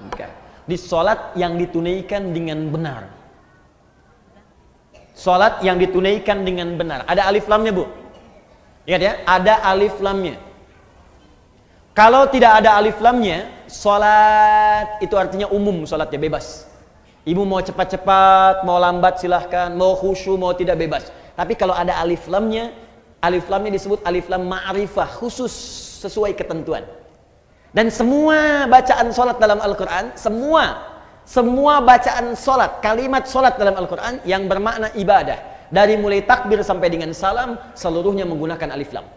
Speaker 1: mungkar. Di sholat yang ditunaikan dengan benar. Sholat yang ditunaikan dengan benar. Ada alif lamnya, Bu. Ingat ya, ada alif lamnya. Kalau tidak ada alif lamnya, sholat itu artinya umum, sholatnya bebas. Ibu mau cepat-cepat, mau lambat silahkan, mau khusyuk, mau tidak bebas. Tapi kalau ada alif lamnya disebut alif lam ma'rifah, khusus sesuai ketentuan. Dan semua bacaan sholat dalam Al-Quran, semua bacaan sholat, kalimat sholat dalam Al-Quran yang bermakna ibadah, dari mulai takbir sampai dengan salam, seluruhnya menggunakan alif lam.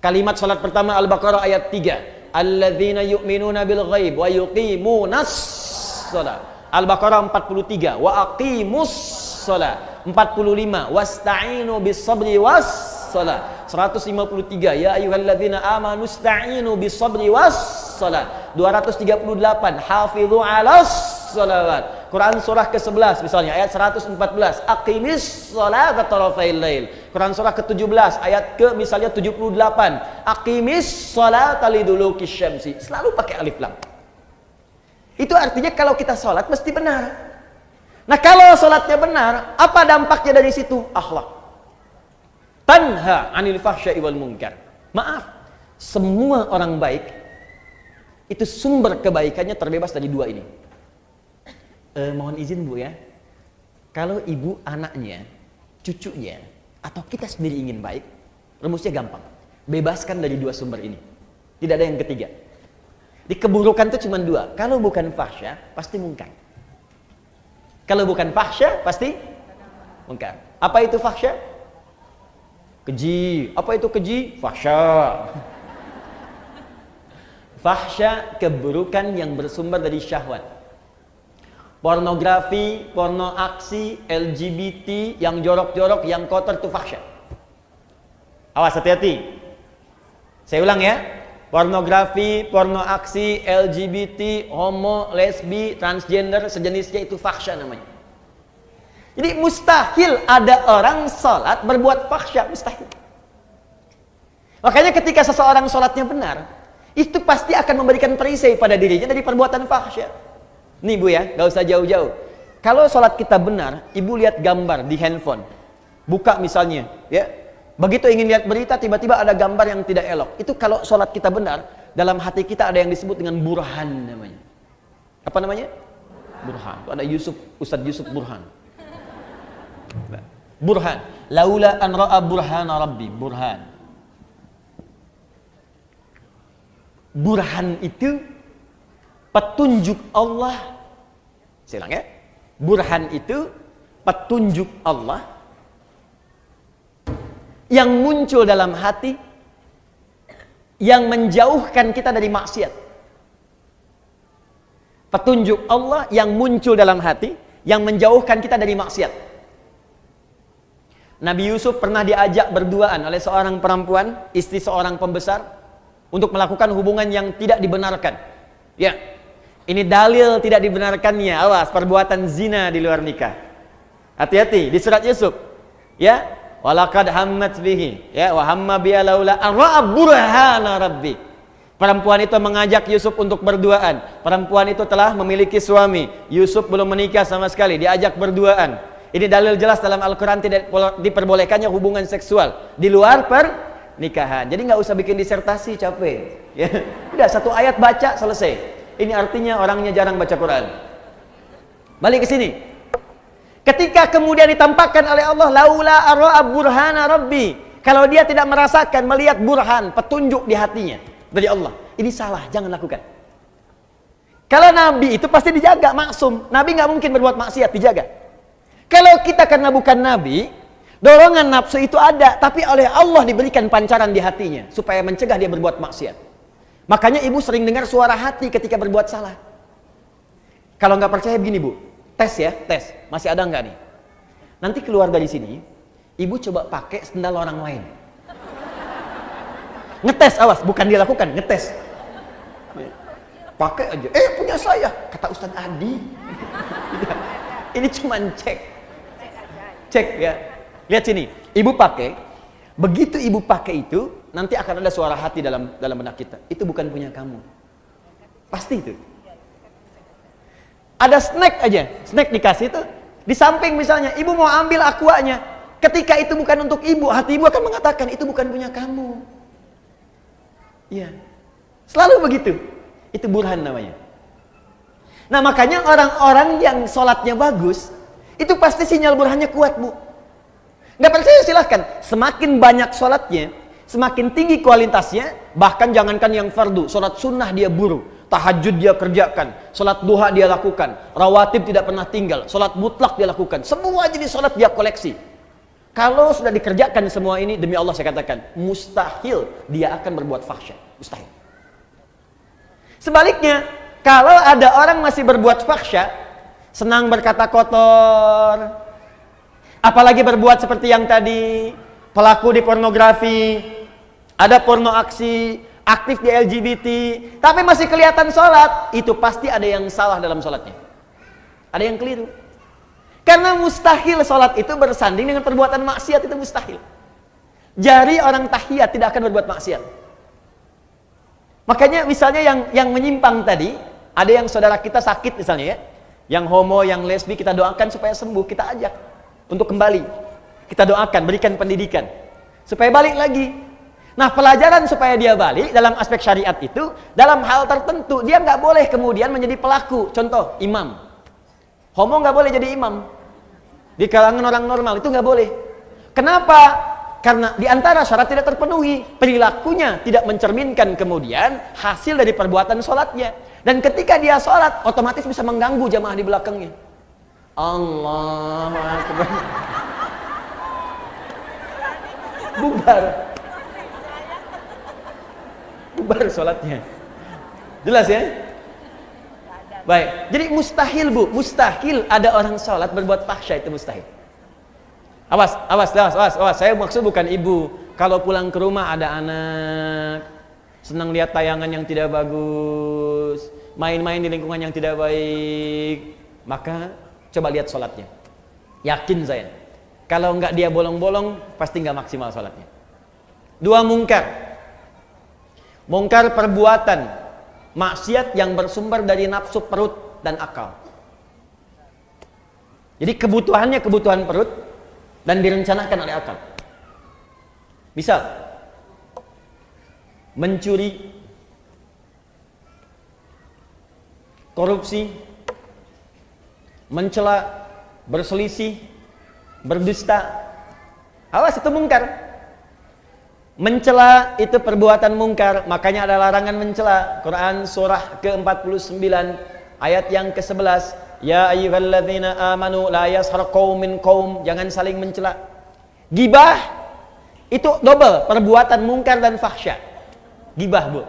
Speaker 1: Kalimat sholat pertama Al-Baqarah ayat 3. Alladzina yu'minuna bil ghaib wa yuqimunas sholat. Al-Baqarah 43, wa aqimus shalah. 45, wasta'inu bis sabri was shalah. 153, ya ayyuhalladzina amanu ista'inu bis sabri was shalah. 238, hafizu 'alas shalawat. Quran surah ke-11 misalnya ayat 114, aqimis shalata tarafail lail. Quran surah ke-17 ayat ke misalnya 78, aqimis shalata liduluki syamsi. Selalu pakai alif lam. Itu artinya kalau kita sholat mesti benar. Nah, kalau sholatnya benar, apa dampaknya dari situ? Akhlak. tanha 'anil fahsya'i wal munkar. Maaf, semua orang baik itu sumber kebaikannya terbebas dari dua ini. Mohon izin Bu ya, kalau ibu anaknya, cucunya, atau kita sendiri ingin baik, rumusnya gampang. Bebaskan dari dua sumber ini. Tidak ada yang ketiga. Di keburukan itu cuma dua. Kalau bukan fahsya, pasti munkar. Kalau bukan fahsya, pasti munkar. Apa itu fahsya? Keji. Apa itu keji? Fahsya. Fahsya, keburukan yang bersumber dari syahwat. Pornografi, porno aksi, LGBT, yang jorok-jorok, yang kotor itu fahsya. Awas, hati-hati. Saya ulang ya. Pornografi, porno aksi, LGBT, homo, lesbi, transgender, sejenisnya itu fahsya namanya. Jadi mustahil ada orang sholat berbuat fahsya, mustahil. Makanya ketika seseorang sholatnya benar, itu pasti akan memberikan perisai pada dirinya dari perbuatan fahsya. Nih Bu ya, gak usah jauh-jauh. Kalau sholat kita benar, ibu lihat gambar di handphone, buka misalnya, ya. Begitu ingin lihat berita, tiba-tiba ada gambar yang tidak elok. Itu kalau sholat kita benar, dalam hati kita ada yang disebut dengan burhan namanya. Apa namanya? Burhan. Itu ada Ustadz Yusuf Burhan. Burhan. Laula an ra'a burhana rabbi. Burhan. Burhan itu petunjuk Allah. Saya ulang ya. Burhan itu petunjuk Allah yang muncul dalam hati, yang menjauhkan kita dari maksiat. Petunjuk Allah yang muncul dalam hati, yang menjauhkan kita dari maksiat. Nabi Yusuf pernah diajak berduaan oleh seorang perempuan, istri seorang pembesar, untuk melakukan hubungan yang tidak dibenarkan. Ya, ini dalil tidak dibenarkannya. Awas, perbuatan zina di luar nikah. Hati-hati di surat Yusuf. Ya, walaqad hammat bihi, ya, wa hamma biha laula an ra'a burhana rabbi. Perempuan itu mengajak Yusuf untuk berduaan. Perempuan itu telah memiliki suami. Yusuf belum menikah sama sekali, diajak berduaan. Ini dalil jelas dalam Al-Quran tidak diperbolehkannya hubungan seksual di luar pernikahan. Jadi nggak usah bikin disertasi, capek. Ya, udah satu ayat baca selesai. Ini artinya orangnya jarang baca Quran. Balik ke sini. Ketika kemudian ditampakkan oleh Allah, laula ara'a burhana rabbi. Kalau dia tidak merasakan, melihat burhan, petunjuk di hatinya dari Allah, ini salah, jangan lakukan. Kalau Nabi itu pasti dijaga, maksum. Nabi nggak mungkin berbuat maksiat, dijaga. Kalau kita karena bukan Nabi, dorongan nafsu itu ada, tapi oleh Allah diberikan pancaran di hatinya supaya mencegah dia berbuat maksiat. Makanya ibu sering dengar suara hati ketika berbuat salah. Kalau nggak percaya begini Bu, tes ya, tes. Masih ada nggak nih? Nanti keluar dari sini, ibu coba pakai sendal orang lain. Ngetes, awas, bukan dia lakukan, ngetes. Pakai aja, punya saya, kata Ustadz Adi. Ini cuman cek ya. Lihat sini, ibu pakai, begitu ibu pakai itu, nanti akan ada suara hati dalam benak kita. Itu bukan punya kamu. Pasti itu. Ada snack aja, snack dikasih itu, di samping misalnya, ibu mau ambil aquanya. Ketika itu bukan untuk ibu, hati ibu akan mengatakan, itu bukan punya kamu. Iya. Selalu begitu. Itu burhan namanya. Nah makanya orang-orang yang sholatnya bagus, itu pasti sinyal burhannya kuat Bu. Nggak percaya silahkan. Semakin banyak sholatnya, semakin tinggi kualitasnya. Bahkan jangankan yang fardu, sholat sunnah dia buru, tahajud dia kerjakan, sholat duha dia lakukan, rawatib tidak pernah tinggal, sholat mutlak dia lakukan, semua jenis sholat dia koleksi. Kalau sudah dikerjakan semua ini, demi Allah saya katakan, mustahil dia akan berbuat fahsya, mustahil. Sebaliknya, kalau ada orang masih berbuat fahsya, senang berkata kotor, apalagi berbuat seperti yang tadi, pelaku di pornografi, ada porno aksi, aktif di LGBT, tapi masih kelihatan sholat, itu pasti ada yang salah dalam sholatnya. Ada yang keliru. Karena mustahil sholat itu bersanding dengan perbuatan maksiat, itu mustahil. Jari orang tahiyat tidak akan berbuat maksiat. Makanya misalnya yang menyimpang tadi, ada yang saudara kita sakit misalnya ya, yang homo, yang lesbi, kita doakan supaya sembuh, kita ajak untuk kembali, kita doakan, berikan pendidikan. supaya balik lagi. Nah, pelajaran supaya dia balik dalam aspek syariat itu, dalam hal tertentu dia nggak boleh kemudian menjadi pelaku. Contoh, imam. Homo nggak boleh jadi imam. Di kalangan orang normal itu nggak boleh. Kenapa? Karena di antara syarat tidak terpenuhi, perilakunya tidak mencerminkan kemudian hasil dari perbuatan sholatnya. Dan ketika dia sholat, otomatis bisa mengganggu jamaah di belakangnya. Allahu Akbar. Bubar. Bubar sholatnya. Jelas ya? Baik. Jadi mustahil Bu, mustahil ada orang sholat berbuat fahsya, itu mustahil. Awas. Saya maksud bukan ibu. Kalau pulang ke rumah ada anak, senang lihat tayangan yang tidak bagus, main-main di lingkungan yang tidak baik, maka coba lihat sholatnya. Yakin saya, kalau nggak dia bolong-bolong, pasti nggak maksimal sholatnya. 2, mungkar. Mungkar perbuatan maksiat yang bersumber dari nafsu perut dan akal. Jadi kebutuhannya kebutuhan perut dan direncanakan oleh akal. Misal, mencuri, korupsi, mencela, berselisih, berdusta. Awas, itu mungkar. Mencela itu perbuatan mungkar, makanya ada larangan mencela. Quran surah ke-49 ayat yang ke-11. Ya ayyuhalladzina amanu la yashar qaumin qaum, jangan saling mencela. Gibah itu double, perbuatan mungkar dan fahsya. Gibah, Bu.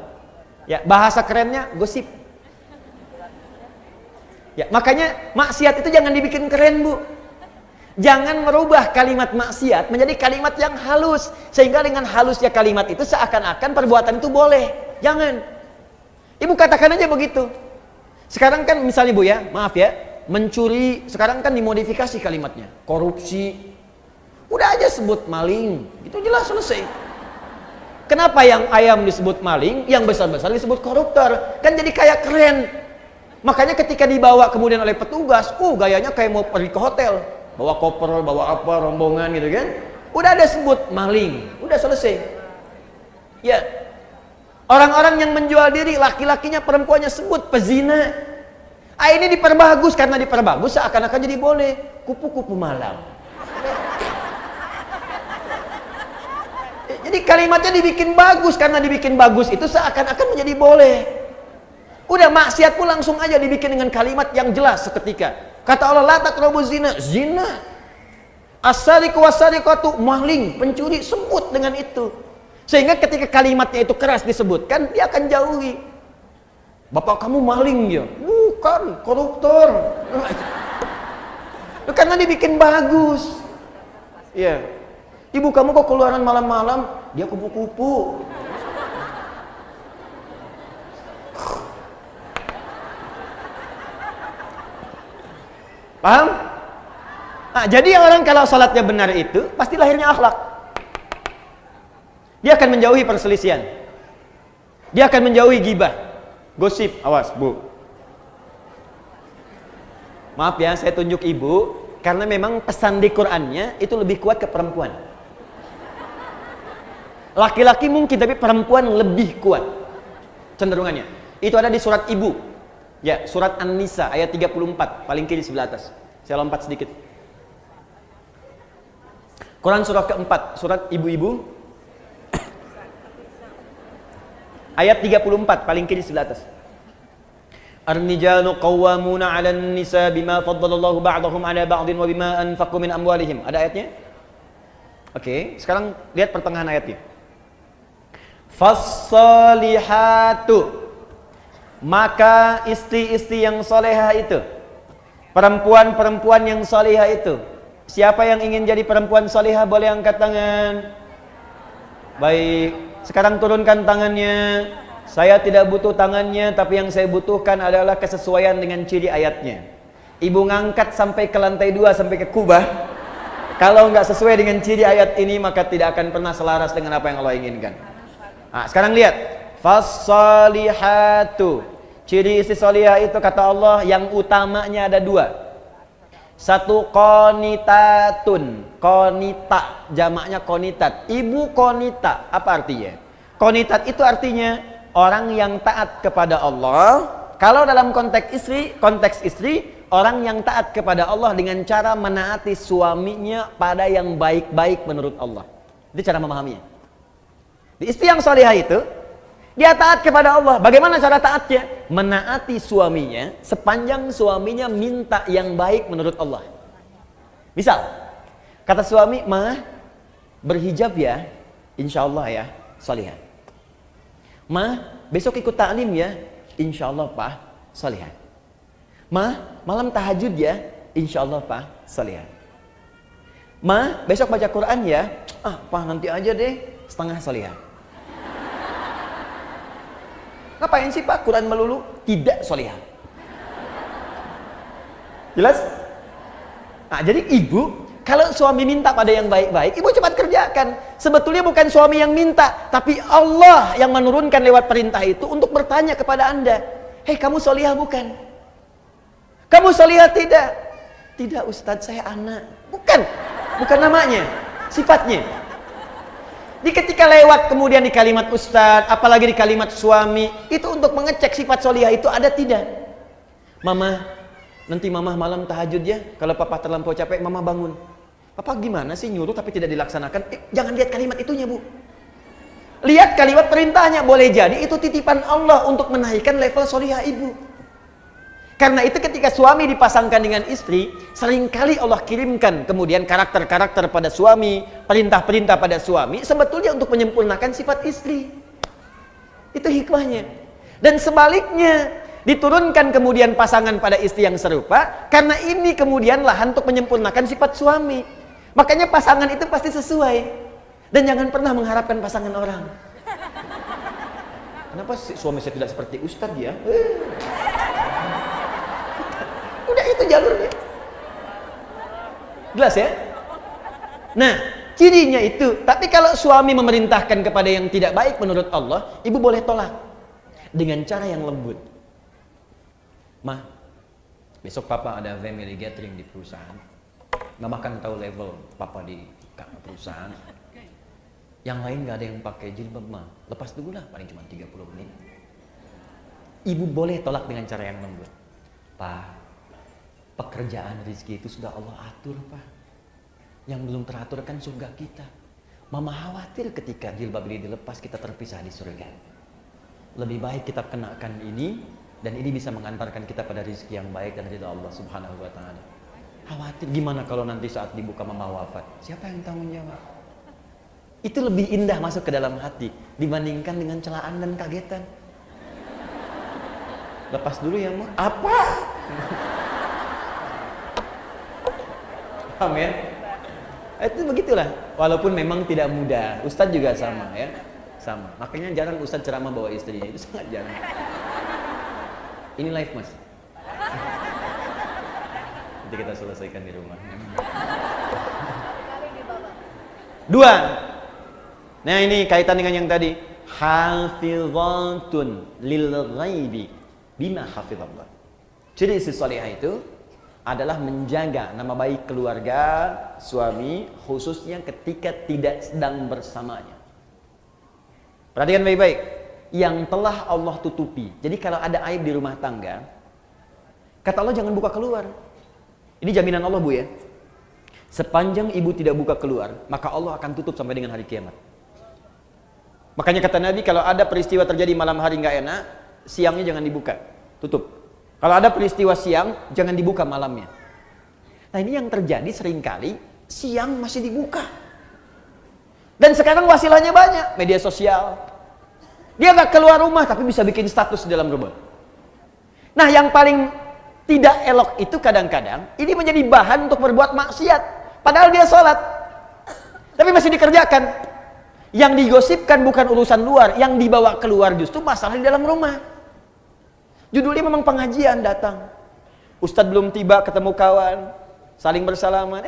Speaker 1: Ya, bahasa kerennya gosip. Ya, makanya maksiat itu jangan dibikin keren, Bu. Jangan merubah kalimat maksiat menjadi kalimat yang halus, sehingga dengan halusnya kalimat itu seakan-akan perbuatan itu boleh. Jangan. Ibu katakan aja begitu. Sekarang kan misalnya Bu ya, maaf ya, mencuri sekarang kan dimodifikasi kalimatnya. Korupsi, udah aja sebut maling, itu jelas selesai. Kenapa yang ayam disebut maling, yang besar-besar disebut koruptor? Kan jadi kayak keren. Makanya ketika dibawa kemudian oleh petugas, gayanya kayak mau pergi ke hotel. Bawa koper, bawa apa, rombongan gitu kan. Udah ada sebut maling, udah selesai. Ya. Orang-orang yang menjual diri, laki-lakinya, perempuannya sebut pezina. Ini diperbagus, karena diperbagus seakan-akan jadi boleh. Kupu-kupu malam. Jadi kalimatnya dibikin bagus, karena dibikin bagus itu seakan-akan menjadi boleh. Udah, maksiat pun langsung aja dibikin dengan kalimat yang jelas seketika. Kata Allah, la taqrabuz zina, zina. As-sariqu was-sariqatu, maling, pencuri, sebut dengan itu. Sehingga ketika kalimatnya itu keras disebutkan, dia akan jauhi. Bapak kamu maling ya? Bukan, koruptor. Karena dibikin bagus. Ya. Ibu kamu kok keluaran malam-malam? Dia kupu-kupu. Paham? Nah, jadi orang kalau salatnya benar itu pasti lahirnya akhlak. Dia akan menjauhi perselisihan. Dia akan menjauhi gibah, gosip. Awas, Bu. Maaf ya, saya tunjuk ibu karena memang pesan di Qur'annya itu lebih kuat ke perempuan. Laki-laki mungkin, tapi perempuan lebih kuat cenderungannya. Itu ada di surat Ibu. Ya, surat An-Nisa ayat 34, paling kiri sebelah atas. Saya lompat sedikit. Quran surah keempat, surat Ibu-ibu. Ayat 34, paling kiri sebelah atas. Ar-nijalu qawwamuna 'alan nisa bima faddalallahu ba'dahum 'ala ba'din wa bima anfaqu min amwalihim. Ada ayatnya? Oke, sekarang lihat pertengahan ayatnya. Fas-salihatu, maka istri-istri yang solehah itu, perempuan-perempuan yang solehah itu. Siapa yang ingin jadi perempuan solehah boleh angkat tangan. Baik, sekarang turunkan tangannya. Saya tidak butuh tangannya, tapi yang saya butuhkan adalah kesesuaian dengan ciri ayatnya. Ibu ngangkat sampai ke lantai 2, sampai ke kubah. Kalau nggak sesuai dengan ciri ayat ini, maka tidak akan pernah selaras dengan apa yang Allah inginkan. Nah, sekarang lihat. Fas-salihatu, ciri istri solihah itu kata Allah yang utamanya ada 2. Satu qonitatun. Qonita, jamaknya qonitat. Ibu qonita, apa artinya? Qonitat itu artinya orang yang taat kepada Allah. Kalau dalam konteks istri, orang yang taat kepada Allah dengan cara menaati suaminya pada yang baik-baik menurut Allah. Itu cara memahaminya. Di istri yang salihah itu, dia taat kepada Allah. Bagaimana cara taatnya? Menaati suaminya sepanjang suaminya minta yang baik menurut Allah. Misal, kata suami, "Ma, berhijab ya, insya Allah ya, salihah. Ma, besok ikut ta'lim ya, insya Allah Pak, salihah. Ma, malam tahajud ya, insya Allah Pak, salihah. Ma, besok baca Quran ya, Pak nanti aja deh, setengah salihah." Ngapain sih Pak Quran melulu? Tidak solihah. Jelas? Nah, jadi ibu, kalau suami minta pada yang baik-baik, ibu cepat kerjakan. Sebetulnya bukan suami yang minta, tapi Allah yang menurunkan lewat perintah itu untuk bertanya kepada Anda. Hei, kamu solihah bukan? Kamu solihah tidak? Tidak Ustadz, saya anak. Bukan namanya, sifatnya. Di ketika lewat kemudian di kalimat ustadz, apalagi di kalimat suami, itu untuk mengecek sifat solihah itu ada tidak. Mama, nanti mama malam tahajud ya. Kalau papa terlampau capek, mama bangun. Papa gimana sih nyuruh tapi tidak dilaksanakan? Jangan lihat kalimat itunya bu. Lihat kalimat perintahnya. Boleh jadi itu titipan Allah untuk menaikkan level solihah ibu. Karena itu ketika suami dipasangkan dengan istri, seringkali Allah kirimkan kemudian karakter-karakter pada suami, perintah-perintah pada suami, sebetulnya untuk menyempurnakan sifat istri. Itu hikmahnya. Dan sebaliknya, diturunkan kemudian pasangan pada istri yang serupa, karena ini kemudian lahan untuk menyempurnakan sifat suami. Makanya pasangan itu pasti sesuai. Dan jangan pernah mengharapkan pasangan orang. Kenapa suami saya tidak seperti ustadz ya? Udah itu jalurnya. Jelas ya? Nah, cirinya itu. Tapi kalau suami memerintahkan kepada yang tidak baik menurut Allah, ibu boleh tolak dengan cara yang lembut. Ma, besok papa ada family gathering di perusahaan. Mama kan tahu level papa di perusahaan. Yang lain gak ada yang pakai jilbab, ma. Lepas dulu lah, paling cuma 30 menit. Ibu boleh tolak dengan cara yang lembut. Pak, pekerjaan rezeki itu sudah Allah atur, Pak. Yang belum teratur kan surga kita. Mama khawatir ketika jilbab ini dilepas kita terpisah di surga. Lebih baik kita kenakan ini, dan ini bisa mengantarkan kita pada rezeki yang baik dan ridha Allah Subhanahu wa taala. Khawatir gimana kalau nanti saat dibuka mama wafat? Siapa yang tanggung jawab? Itu lebih indah masuk ke dalam hati dibandingkan dengan celaan dan kagetan. Lepas dulu ya, Ma. Apa? Paham ya? Itu begitulah. Walaupun memang tidak mudah. Ustadz juga sama ya. Sama. Makanya jarang Ustadz ceramah bawa istrinya. Itu sangat jarang. Ini live, Mas. Nanti kita selesaikan di rumah. Dua. Nah ini kaitan dengan yang tadi. Hafizatun lil ghaibi bima hafizallah. Ciri istri salihah itu adalah menjaga nama baik keluarga, suami, khususnya ketika tidak sedang bersamanya. Perhatikan baik-baik. Yang telah Allah tutupi. Jadi kalau ada aib di rumah tangga, kata Allah jangan buka keluar. Ini jaminan Allah, Bu ya. Sepanjang ibu tidak buka keluar, maka Allah akan tutup sampai dengan hari kiamat. Makanya kata Nabi, kalau ada peristiwa terjadi malam hari nggak enak, siangnya jangan dibuka, tutup. Kalau ada peristiwa siang, jangan dibuka malamnya. Nah ini yang terjadi seringkali, siang masih dibuka. Dan sekarang wasilahnya banyak, media sosial. Dia nggak keluar rumah, tapi bisa bikin status di dalam rumah. Nah yang paling tidak elok itu kadang-kadang, ini menjadi bahan untuk berbuat maksiat. Padahal dia sholat, tapi masih dikerjakan. Yang digosipkan bukan urusan luar, yang dibawa keluar justru masalah di dalam rumah. Judulnya memang pengajian datang. Ustadz belum tiba, ketemu kawan, saling bersalaman.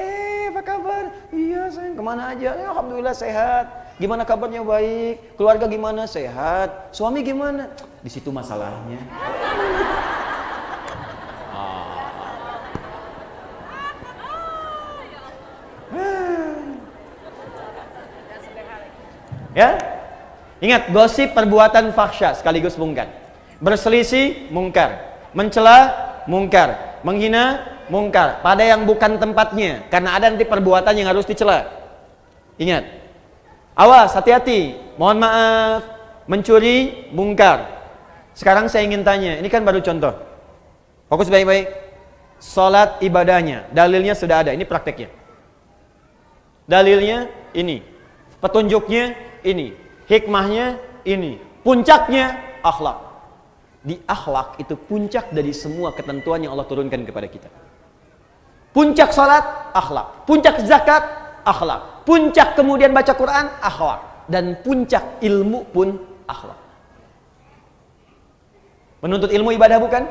Speaker 1: Apa kabar? Iya sayang, kemana aja? Alhamdulillah sehat. Gimana kabarnya? Baik. Keluarga gimana? Sehat. Suami gimana? Di situ masalahnya. Ya. Ingat, gosip perbuatan fahsya sekaligus mungkar. Berselisih mungkar, mencela mungkar, menghina mungkar pada yang bukan tempatnya, karena ada nanti perbuatan yang harus dicela. Ingat. Awas, hati-hati. Mohon maaf, mencuri mungkar. Sekarang saya ingin tanya, ini kan baru contoh. Fokus baik-baik. Salat ibadahnya, dalilnya sudah ada, ini prakteknya. Dalilnya ini, petunjuknya ini, hikmahnya ini, puncaknya akhlak. Di akhlak itu puncak dari semua ketentuan yang Allah turunkan kepada kita. Puncak salat, akhlak. Puncak zakat, akhlak. Puncak kemudian baca Quran, akhlak. Dan puncak ilmu pun akhlak. Menuntut ilmu ibadah bukan?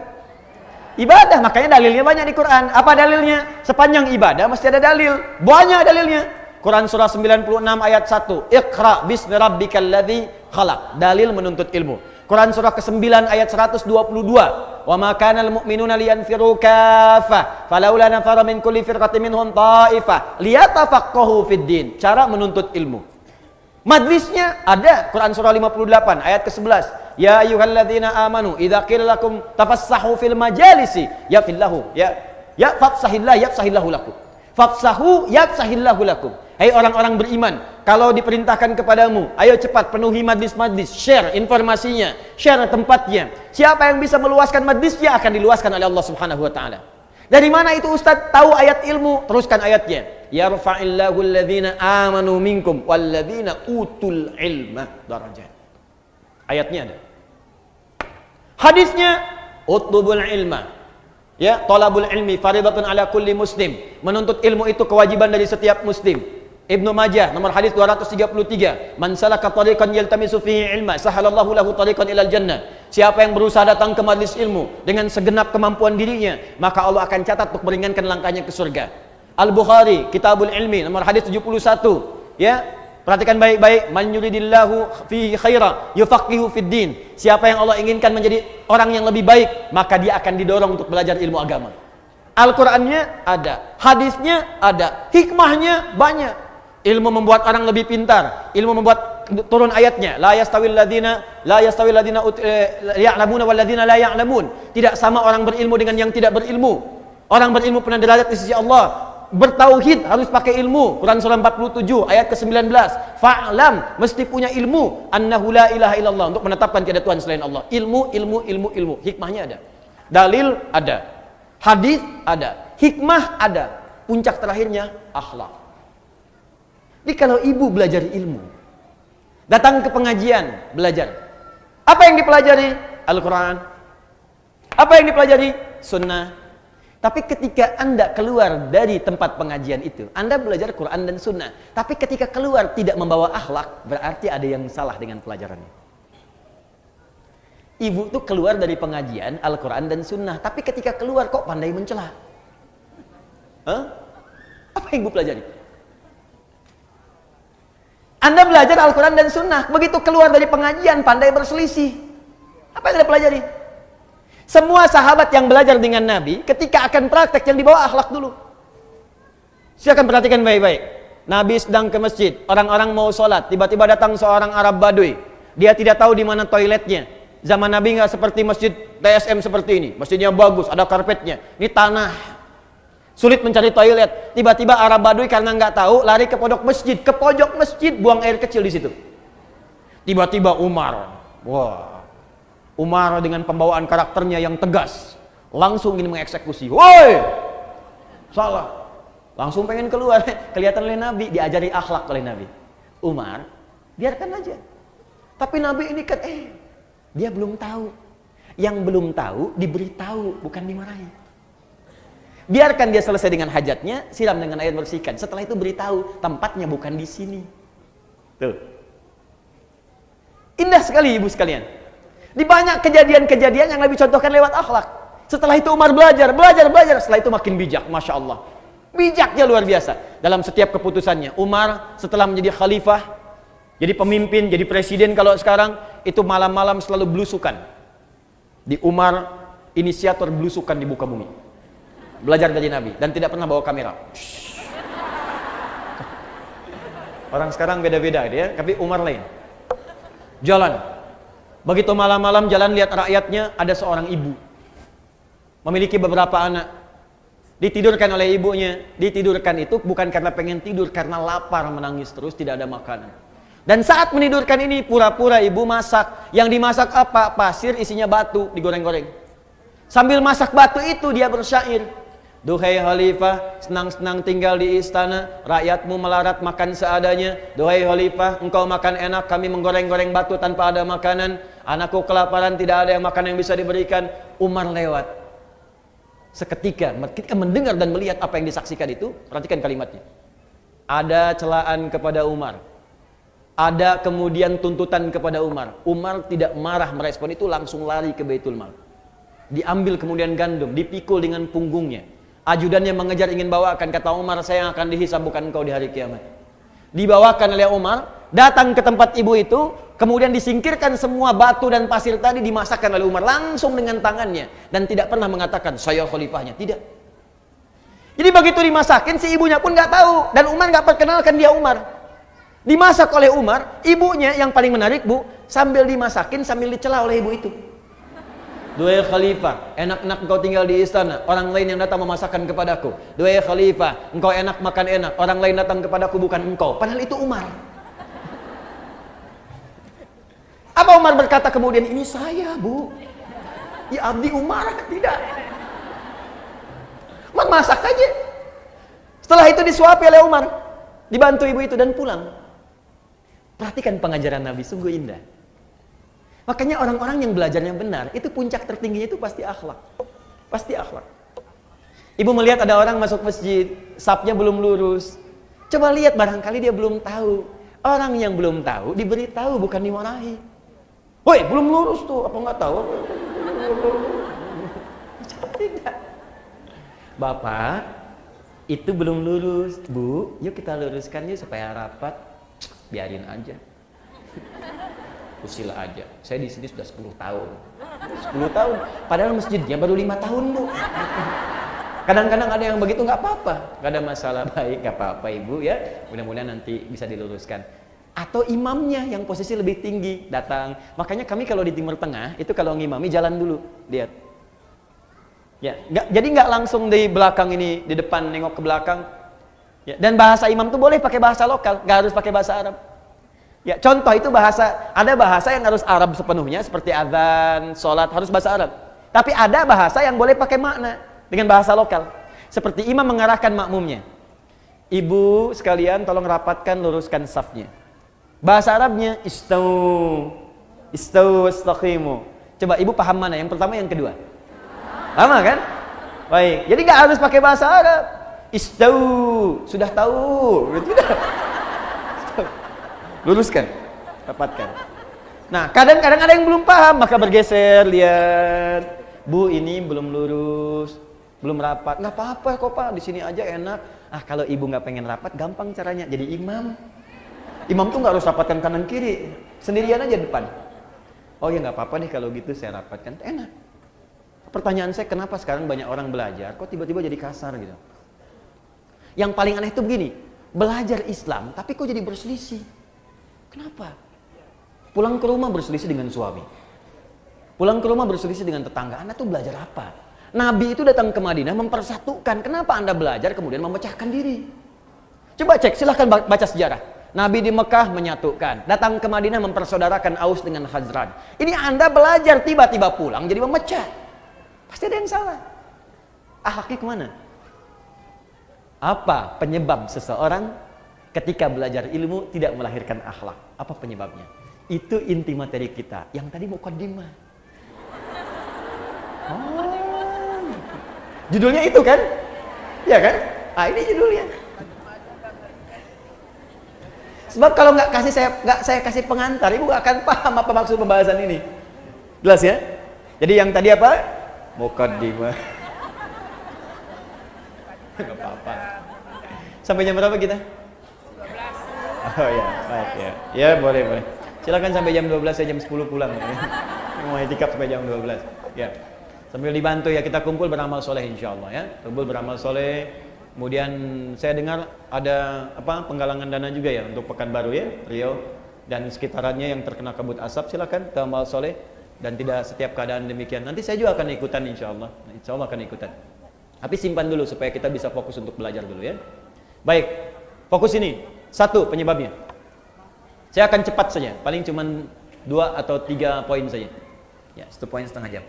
Speaker 1: Ibadah, makanya dalilnya banyak di Quran. Apa dalilnya? Sepanjang ibadah mesti ada dalil. Banyak dalilnya. Quran surah 96 ayat 1. Iqra bismi rabbikal ladzi khalaq. Dalil menuntut ilmu. Quran surah ke-9 ayat 122. Wa ma kana al-mu'minuna liyanfiru kaffah falaula nafara min kulli firqatin minhum ta'ifah liyatafaqahu fid din. Cara menuntut ilmu. Majlisnya ada. Quran surah 58 ayat ke-11. Ya ayyuhalladzina amanu idza qila lakum tafassahu fil majalisi yafillahu fafsahillah yafsahillahu lakum. Fafsahu yafsahillahu lakum. Hai orang-orang beriman, kalau diperintahkan kepadamu, ayo cepat penuhi majlis-majlis, share informasinya, share tempatnya. Siapa yang bisa meluaskan majlisnya akan diluaskan oleh Allah Subhanahu wa taala. Dari mana itu Ustaz tahu ayat ilmu? Teruskan ayatnya. Yarfa'illahu alladhina amanu minkum walladhina utul ilma darajat. Ayatnya ada. Hadisnya utlubul ilma. Ya, talabul ilmi faridatun ala kulli muslim. Menuntut ilmu itu kewajiban dari setiap muslim. Ibnu Majah nomor hadis 233. Man salaka tariqan yaltamisu fihi ilma sahalallahu lahu tariqan ilal jannah. Siapa yang berusaha datang ke majelis ilmu dengan segenap kemampuan dirinya, maka Allah akan catat untuk meringankan langkahnya ke surga. Al-Bukhari Kitabul Ilmi nomor hadis 71. Ya, perhatikan baik-baik. Man yuridillahu fihi khaira yufaqihu fid din. Siapa yang Allah inginkan menjadi orang yang lebih baik, maka dia akan didorong untuk belajar ilmu agama. Al-Qur'annya ada, hadisnya ada, hikmahnya banyak. Ilmu membuat orang lebih pintar, ilmu membuat turun ayatnya la yastawil ladzina ya'lamuna wal ladzina la ya'lamun. Tidak sama orang berilmu dengan yang tidak berilmu. Orang berilmu pernah derajat di sisi Allah. Bertauhid harus pakai ilmu. Quran surah 47 ayat ke-19. Fa'lam, mesti punya ilmu. Annahu la ilaha illallah, untuk menetapkan tiada Tuhan selain Allah. Ilmu. Hikmahnya ada. Dalil ada. Hadis ada. Hikmah ada. Puncak terakhirnya akhlak. Jadi kalau ibu belajar ilmu, datang ke pengajian, belajar. Apa yang dipelajari? Al-Quran. Apa yang dipelajari? Sunnah. Tapi ketika Anda keluar dari tempat pengajian itu, Anda belajar Quran dan Sunnah. Tapi ketika keluar tidak membawa akhlak, berarti ada yang salah dengan pelajarannya. Ibu tuh keluar dari pengajian Al-Quran dan Sunnah, tapi ketika keluar kok pandai mencela. Apa yang ibu pelajari? Anda belajar Al-Quran dan Sunnah, begitu keluar dari pengajian pandai berselisih. Apa yang Anda pelajari? Semua sahabat yang belajar dengan Nabi, ketika akan praktek yang dibawa akhlak dulu. Silakan perhatikan baik-baik. Nabi sedang ke masjid, orang-orang mau sholat, tiba-tiba datang seorang Arab Badui. Dia tidak tahu di mana toiletnya. Zaman Nabi nggak seperti masjid TSM seperti ini. Masjidnya bagus, ada karpetnya. Ini tanah. Sulit mencari toilet. Tiba-tiba Arab Badui karena nggak tahu lari ke pojok masjid. Ke pojok masjid buang air kecil di situ. Tiba-tiba Umar. Wah. Umar dengan pembawaan karakternya yang tegas langsung ingin mengeksekusi. Woi, salah. Langsung pengen keluar. Kelihatan oleh Nabi, diajari akhlak oleh Nabi. Umar, biarkan aja. Tapi Nabi ini kan dia belum tahu. Yang belum tahu diberitahu, bukan dimarahi. Biarkan dia selesai dengan hajatnya, siram dengan air bersihkan. Setelah itu beritahu, tempatnya bukan di sini. Tuh. Indah sekali ibu sekalian. Di banyak kejadian-kejadian yang Nabi contohkan lewat akhlak. Setelah itu Umar belajar. Setelah itu makin bijak, Masya Allah. Bijaknya luar biasa. Dalam setiap keputusannya. Umar setelah menjadi khalifah, jadi pemimpin, jadi presiden kalau sekarang, itu malam-malam selalu belusukan. Di Umar, inisiator belusukan di muka bumi. Belajar dari Nabi dan tidak pernah bawa kamera. Orang sekarang beda-beda dia, tapi Umar lain. Jalan. Begitu malam-malam jalan lihat rakyatnya, ada seorang ibu. Memiliki beberapa anak. Ditidurkan oleh ibunya. Ditidurkan itu bukan karena pengen tidur, karena lapar, menangis terus, tidak ada makanan. Dan saat menidurkan ini, pura-pura ibu masak. Yang dimasak apa? Pasir isinya batu, digoreng-goreng. Sambil masak batu itu dia bersyair. Duhai khalifah, senang-senang tinggal di istana, rakyatmu melarat makan seadanya. Duhai khalifah, engkau makan enak, kami menggoreng-goreng batu tanpa ada makanan. Anakku kelaparan, tidak ada yang makan yang bisa diberikan. Umar lewat. Seketika, ketika mendengar dan melihat apa yang disaksikan itu, perhatikan kalimatnya. Ada celaan kepada Umar. Ada kemudian tuntutan kepada Umar. Umar tidak marah merespon itu, langsung lari ke Baitul Mal. Diambil kemudian gandum, dipikul dengan punggungnya. Ajudannya mengejar ingin bawakan, kata Umar, saya yang akan dihisab bukan engkau di hari kiamat. Dibawakan oleh Umar, datang ke tempat ibu itu, kemudian disingkirkan semua batu dan pasir tadi, dimasakkan oleh Umar langsung dengan tangannya, dan tidak pernah mengatakan saya khalifahnya, tidak. Jadi begitu dimasakin, si ibunya pun nggak tahu, dan Umar nggak perkenalkan dia Umar. Dimasak oleh Umar, ibunya yang paling menarik bu, sambil dimasakin sambil dicela oleh ibu itu. Duhai khalifah, enak-enak engkau tinggal di istana, orang lain yang datang memasakkan kepadaku. Duhai khalifah, engkau enak makan enak, orang lain datang kepadaku bukan engkau. Padahal itu Umar. Apa Umar berkata kemudian, ini saya bu, ya abdi Umar. Tidak, Umar masak aja. Setelah itu disuapi oleh Umar, dibantu ibu itu dan pulang. Perhatikan pengajaran Nabi, sungguh indah. Makanya orang-orang yang belajarnya benar, itu puncak tertingginya itu pasti akhlak. Pasti akhlak. Ibu melihat ada orang masuk masjid, safnya belum lurus. Coba lihat, barangkali dia belum tahu. Orang yang belum tahu, diberitahu bukan dimarahi. Woi, belum lurus tuh, apa nggak tahu? Tidak. Bapak, itu belum lurus. Bu, yuk kita luruskan yuk supaya rapat. Biarin aja. Usil aja. Saya di sini sudah 10 tahun. 10 tahun. Padahal masjidnya baru 5 tahun, Bu. Kadang-kadang ada yang begitu, nggak apa-apa. Nggak ada masalah, baik, nggak apa-apa Ibu ya. Mudah-mudahan nanti bisa diluruskan. Atau imamnya yang posisi lebih tinggi datang. Makanya kami kalau di Timur Tengah, itu kalau ngimami jalan dulu. Lihat. Ya, jadi nggak langsung di belakang ini, di depan nengok ke belakang. Ya, dan bahasa imam tuh boleh pakai bahasa lokal, nggak harus pakai bahasa Arab. Ya, contoh itu bahasa, ada bahasa yang harus Arab sepenuhnya seperti azan, sholat harus bahasa Arab. Tapi ada bahasa yang boleh pakai makna dengan bahasa lokal. Seperti imam mengarahkan makmumnya. Ibu sekalian tolong rapatkan, luruskan safnya. Bahasa Arabnya istau, istau istaqimu. Coba ibu paham mana? Yang pertama, yang kedua? Lama kan? Baik. Jadi nggak harus pakai bahasa Arab. Istau, sudah tahu, tidak. Luruskan, rapatkan. Nah, kadang-kadang ada yang belum paham, maka bergeser, lihat, Bu ini belum lurus, belum rapat. Nggak apa-apa kok Pak, di sini aja enak. Ah, kalau ibu nggak pengen rapat, gampang caranya. Jadi imam. Imam tuh nggak harus rapatkan kanan kiri, sendirian aja depan. Oh ya nggak apa-apa nih kalau gitu saya rapatkan, enak. Pertanyaan saya, kenapa sekarang banyak orang belajar, kok tiba-tiba jadi kasar gitu? Yang paling aneh itu begini, belajar Islam, tapi kok jadi berselisih? Kenapa? Pulang ke rumah berselisih dengan suami. Pulang ke rumah berselisih dengan tetangga. Anda tuh belajar apa? Nabi itu datang ke Madinah mempersatukan. Kenapa Anda belajar kemudian memecahkan diri? Coba cek, silahkan baca sejarah. Nabi di Mekah menyatukan. Datang ke Madinah mempersaudarakan Aus dengan Khazraj. Ini Anda belajar, tiba-tiba pulang jadi memecah. Pasti ada yang salah. Akhlaknya kemana? Apa penyebab seseorang ketika belajar ilmu tidak melahirkan akhlak? Apa penyebabnya? Itu inti materi kita. Yang tadi muqaddimah. Oh, judulnya itu kan? Ya kan? Ah, ini judulnya. Sebab kalau nggak saya kasih pengantar, ibu nggak akan paham apa maksud pembahasan ini. Jelas ya? Jadi yang tadi apa? Muqaddimah. Nggak apa-apa. Sampai jam berapa kita? Oh ya, baik ya. Ya, boleh. Silakan sampai jam 12, saya jam 10 pulang. Mau itikaf sampai jam 12. Ya. Sambil dibantu ya, kita kumpul beramal soleh insyaallah ya. Kumpul beramal soleh. Kemudian saya dengar ada penggalangan dana juga ya untuk Pekanbaru ya, Riau dan sekitarannya yang terkena kabut asap. Silakan ke amal soleh, dan tidak setiap keadaan demikian. Nanti saya juga akan ikutan insya Allah akan ikutan. Tapi simpan dulu supaya kita bisa fokus untuk belajar dulu ya. Baik, fokus ini. Satu penyebabnya. Saya akan cepat saja, paling cuma 2 atau 3 poin saja. Ya, 1 poin setengah jam.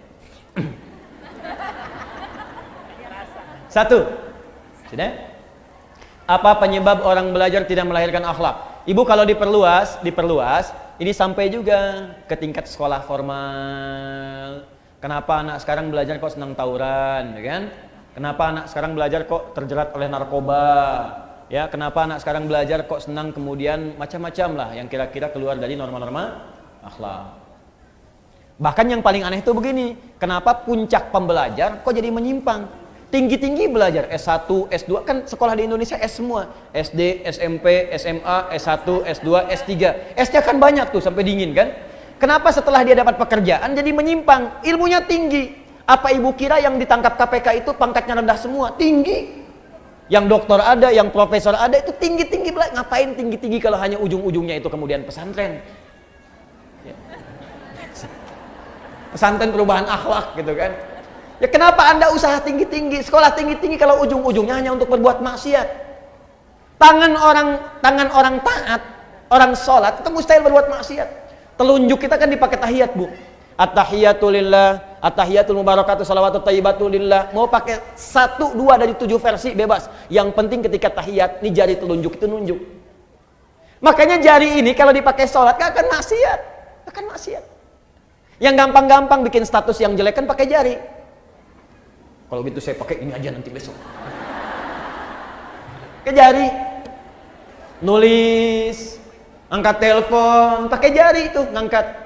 Speaker 1: Satu, sudah? Apa penyebab orang belajar tidak melahirkan akhlak? Ibu kalau diperluas, ini sampai juga ke tingkat sekolah formal. Kenapa anak sekarang belajar kok senang tawuran, ya kan? Kenapa anak sekarang belajar kok terjerat oleh narkoba? Ya, kenapa anak sekarang belajar kok senang kemudian macam-macam lah yang kira-kira keluar dari norma-norma akhlak. Bahkan yang paling aneh itu begini, kenapa puncak pembelajar kok jadi menyimpang? Tinggi-tinggi belajar S1, S2, kan sekolah di Indonesia S semua. SD, SMP, SMA, S1, S2, S3. S-nya kan banyak tuh sampai dingin kan? Kenapa setelah dia dapat pekerjaan jadi menyimpang? Ilmunya tinggi. Apa ibu kira yang ditangkap KPK itu pangkatnya rendah semua? Tinggi. Yang doktor ada, yang profesor ada, itu tinggi-tinggi belajar. Ngapain tinggi-tinggi kalau hanya ujung-ujungnya itu kemudian pesantren? Ya. Pesantren perubahan akhlak gitu kan? Ya kenapa Anda usaha tinggi-tinggi, sekolah tinggi-tinggi kalau ujung-ujungnya hanya untuk berbuat maksiat? Tangan orang taat, orang sholat itu mustahil berbuat maksiat. Telunjuk kita kan dipakai tahiyat, Bu. At-tahiyatu lillah, at-tahiyatul mubarakatuh, salawatu thayyibatu lillah. Mau pakai 1, 2 dari 7 versi bebas. Yang penting ketika tahiyat, ini jari telunjuk itu nunjuk. Makanya jari ini kalau dipakai sholat gak akan maksiat. Akan maksiat. Yang gampang-gampang bikin status yang jelek kan pakai jari. Kalau gitu saya pakai ini aja nanti besok. Ke jari. Nulis, angkat telepon, pakai jari itu ngangkat.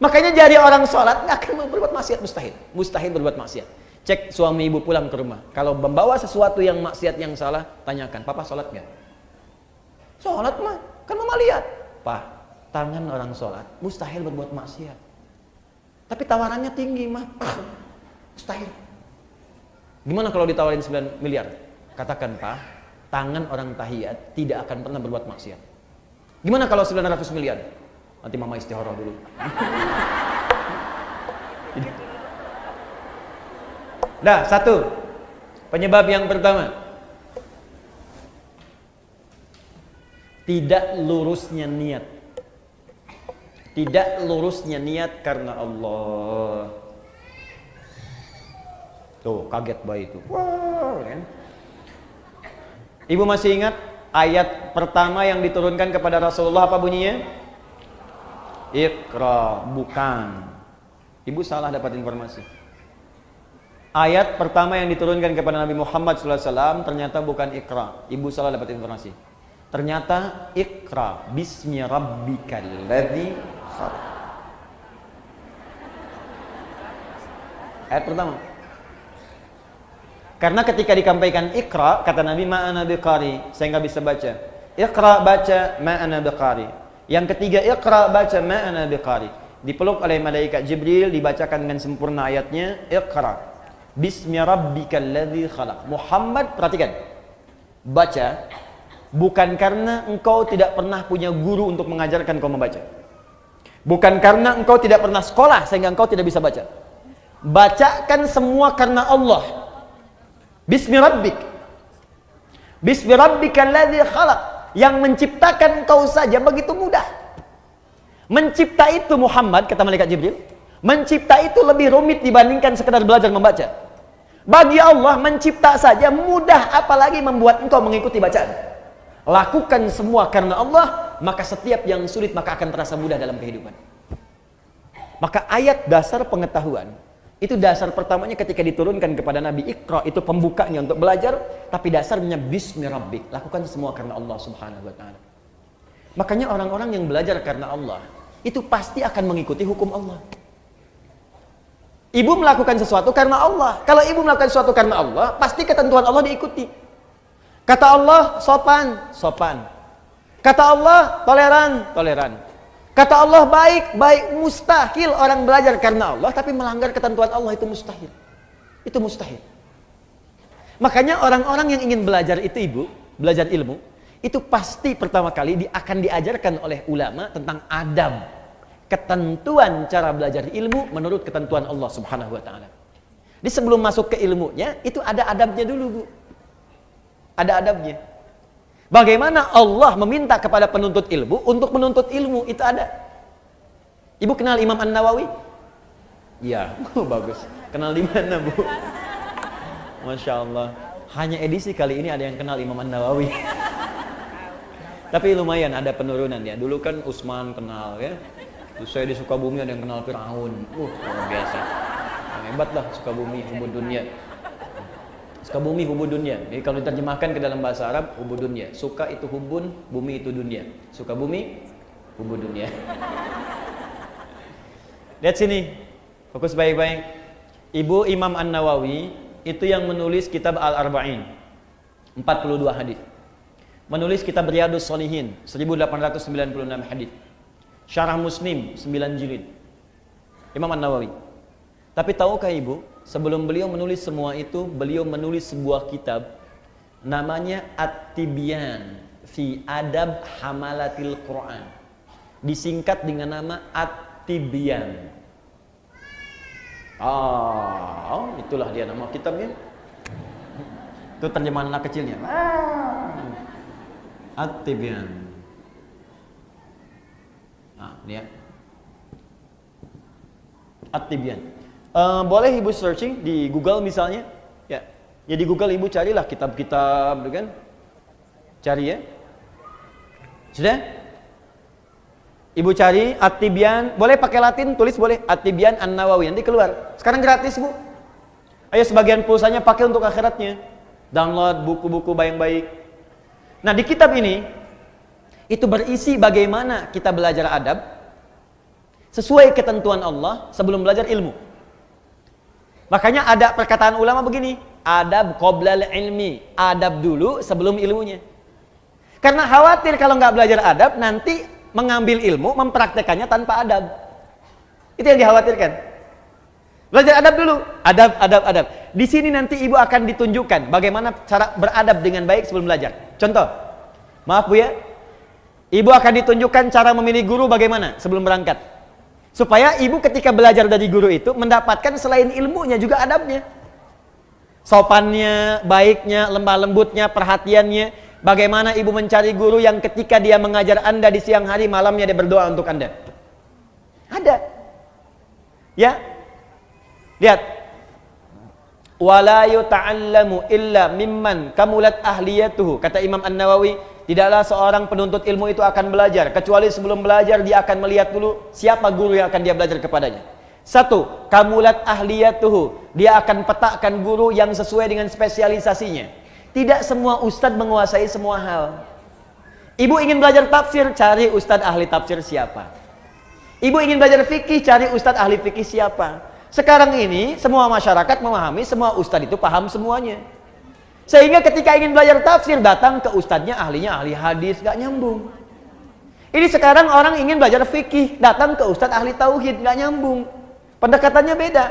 Speaker 1: Makanya jari orang sholat nggak akan berbuat maksiat, mustahil berbuat maksiat. Cek suami ibu pulang ke rumah, kalau membawa sesuatu yang maksiat yang salah, tanyakan, papa sholat nggak? Sholat mah, kan mama lihat. Pak, tangan orang sholat mustahil berbuat maksiat. Tapi tawarannya tinggi mah, mustahil. Gimana kalau ditawarin 9 miliar? Katakan, Pak, tangan orang tahiyat tidak akan pernah berbuat maksiat. Gimana kalau 900 miliar? Nanti mama istihara dulu. Dah, 1. Penyebab yang pertama. Tidak lurusnya niat. Tidak lurusnya niat karena Allah. Tuh, kaget bayi itu. Wow, kan? Ibu masih ingat ayat pertama yang diturunkan kepada Rasulullah apa bunyinya? Iqra, bukan. Ibu salah dapat informasi. Ayat pertama yang diturunkan kepada Nabi Muhammad SAW ternyata bukan Iqra. Ibu salah dapat informasi. Ternyata Iqra, bismi rabbikal ladzi khalaq. Ayat pertama. Karena ketika dikampaikan Iqra, kata Nabi, ma'ana biqari, saya nggak bisa baca. Iqra baca, ma'ana biqari. Yang ketiga, Iqra baca, ma'ana biqari. Dipeluk oleh malaikat Jibril, dibacakan dengan sempurna ayatnya, Iqra, bismi rabbikal ladzi khalaq. Muhammad, perhatikan, baca, bukan karena engkau tidak pernah punya guru untuk mengajarkan kau membaca. Bukan karena engkau tidak pernah sekolah sehingga engkau tidak bisa baca. Bacakan semua karena Allah. Bismi rabbik. Bismi rabbikal ladzi khalaq. Yang menciptakan engkau saja begitu mudah. Mencipta itu Muhammad, kata malaikat Jibril, mencipta itu lebih rumit dibandingkan sekedar belajar membaca. Bagi Allah mencipta saja mudah, apalagi membuat engkau mengikuti bacaan. Lakukan semua karena Allah, maka setiap yang sulit maka akan terasa mudah dalam kehidupan. Maka ayat dasar pengetahuan itu dasar pertamanya ketika diturunkan kepada Nabi. Iqra itu pembukanya untuk belajar, tapi dasarnya bismi rabbik, lakukan semua karena Allah Subhanahu wa taala. Makanya orang-orang yang belajar karena Allah itu pasti akan mengikuti hukum Allah. Ibu melakukan sesuatu karena Allah. Kalau ibu melakukan sesuatu karena Allah, pasti ketentuan Allah diikuti. Kata Allah sopan, sopan. Kata Allah toleran, toleran. Kata Allah baik, baik. Mustahil orang belajar karena Allah tapi melanggar ketentuan Allah, itu mustahil. Itu mustahil. Makanya orang-orang yang ingin belajar itu Ibu, belajar ilmu, itu pasti pertama kali akan diajarkan oleh ulama tentang adab, ketentuan cara belajar ilmu menurut ketentuan Allah Subhanahu wa taala. Di sebelum masuk ke ilmunya, itu ada adabnya dulu, Bu. Ada adabnya. Bagaimana Allah meminta kepada penuntut ilmu untuk menuntut ilmu, itu ada. Ibu kenal Imam An-Nawawi? Ya, bagus. Kenal di mana, Bu? Masya Allah. Hanya edisi kali ini ada yang kenal Imam An-Nawawi. Tapi lumayan ada penurunan ya. Dulu kan Utsman kenal ya. Terus saya di Sukabumi ada yang kenal Firaun. Luar biasa. Hebat lah Sukabumi, hubud dunia. Sukabumi hubud dunia. Jadi kalau diterjemahkan ke dalam bahasa Arab, hubud dunia. Suka itu hubun, bumi itu dunia. Sukabumi, hubud dunia. Lihat sini. Fokus baik-baik. Ibu Imam An-Nawawi itu yang menulis kitab Al-Arba'in 42 hadis. Menulis kitab Riyadhus Shalihin 1896 hadis. Syarah Muslim 9 jilid. Imam An-Nawawi. Tapi tahukah Ibu, sebelum beliau menulis semua itu, beliau menulis sebuah kitab namanya At-Tibyan fi Adab Hamalatil Quran. Disingkat dengan nama At-Tibyan. Itulah dia nama kitabnya. Itu terjemahan anak kecilnya. At-Tibyan. Lihat. At-Tibyan. Boleh Ibu searching di Google misalnya. Ya. Ya di Google Ibu carilah kitab-kitab, kan? Cari ya. Sudah? Ibu cari At-Tibyan, boleh pakai Latin, tulis boleh At-Tibyan An-Nawawi, nanti keluar. Sekarang gratis, Bu. Ayo sebagian pulsanya pakai untuk akhiratnya. Download buku-buku baik-baik. Nah, di kitab ini itu berisi bagaimana kita belajar adab sesuai ketentuan Allah sebelum belajar ilmu. Makanya ada perkataan ulama begini, adab qoblal ilmi, adab dulu sebelum ilmunya. Karena khawatir kalau nggak belajar adab nanti mengambil ilmu, mempraktekannya tanpa adab. Itu yang dikhawatirkan. Belajar adab dulu. Adab. Di sini nanti Ibu akan ditunjukkan bagaimana cara beradab dengan baik sebelum belajar. Contoh. Maaf Bu ya. Ibu akan ditunjukkan cara memilih guru bagaimana sebelum berangkat. Supaya Ibu ketika belajar dari guru itu mendapatkan selain ilmunya juga adabnya. Sopannya, baiknya, lembah lembutnya, perhatiannya. Bagaimana Ibu mencari guru yang ketika dia mengajar Anda di siang hari, malamnya dia berdoa untuk Anda? Ada. Ya. Lihat. Wala yuta'allamu illa mimman kamulat ahliyatuhu. Kata Imam An-Nawawi, tidaklah seorang penuntut ilmu itu akan belajar kecuali sebelum belajar dia akan melihat dulu siapa guru yang akan dia belajar kepadanya. Satu, kamulat ahliyatuhu. Dia akan petakkan guru yang sesuai dengan spesialisasinya. Tidak semua ustadz menguasai semua hal. Ibu ingin belajar tafsir, cari ustadz ahli tafsir siapa. Ibu ingin belajar fikih, cari ustadz ahli fikih siapa. Sekarang ini semua masyarakat memahami semua ustadz itu paham semuanya. Sehingga ketika ingin belajar tafsir, datang ke ustadznya ahlinya ahli hadis, gak nyambung. Ini sekarang orang ingin belajar fikih, datang ke ustadz ahli tauhid, gak nyambung. Pendekatannya beda.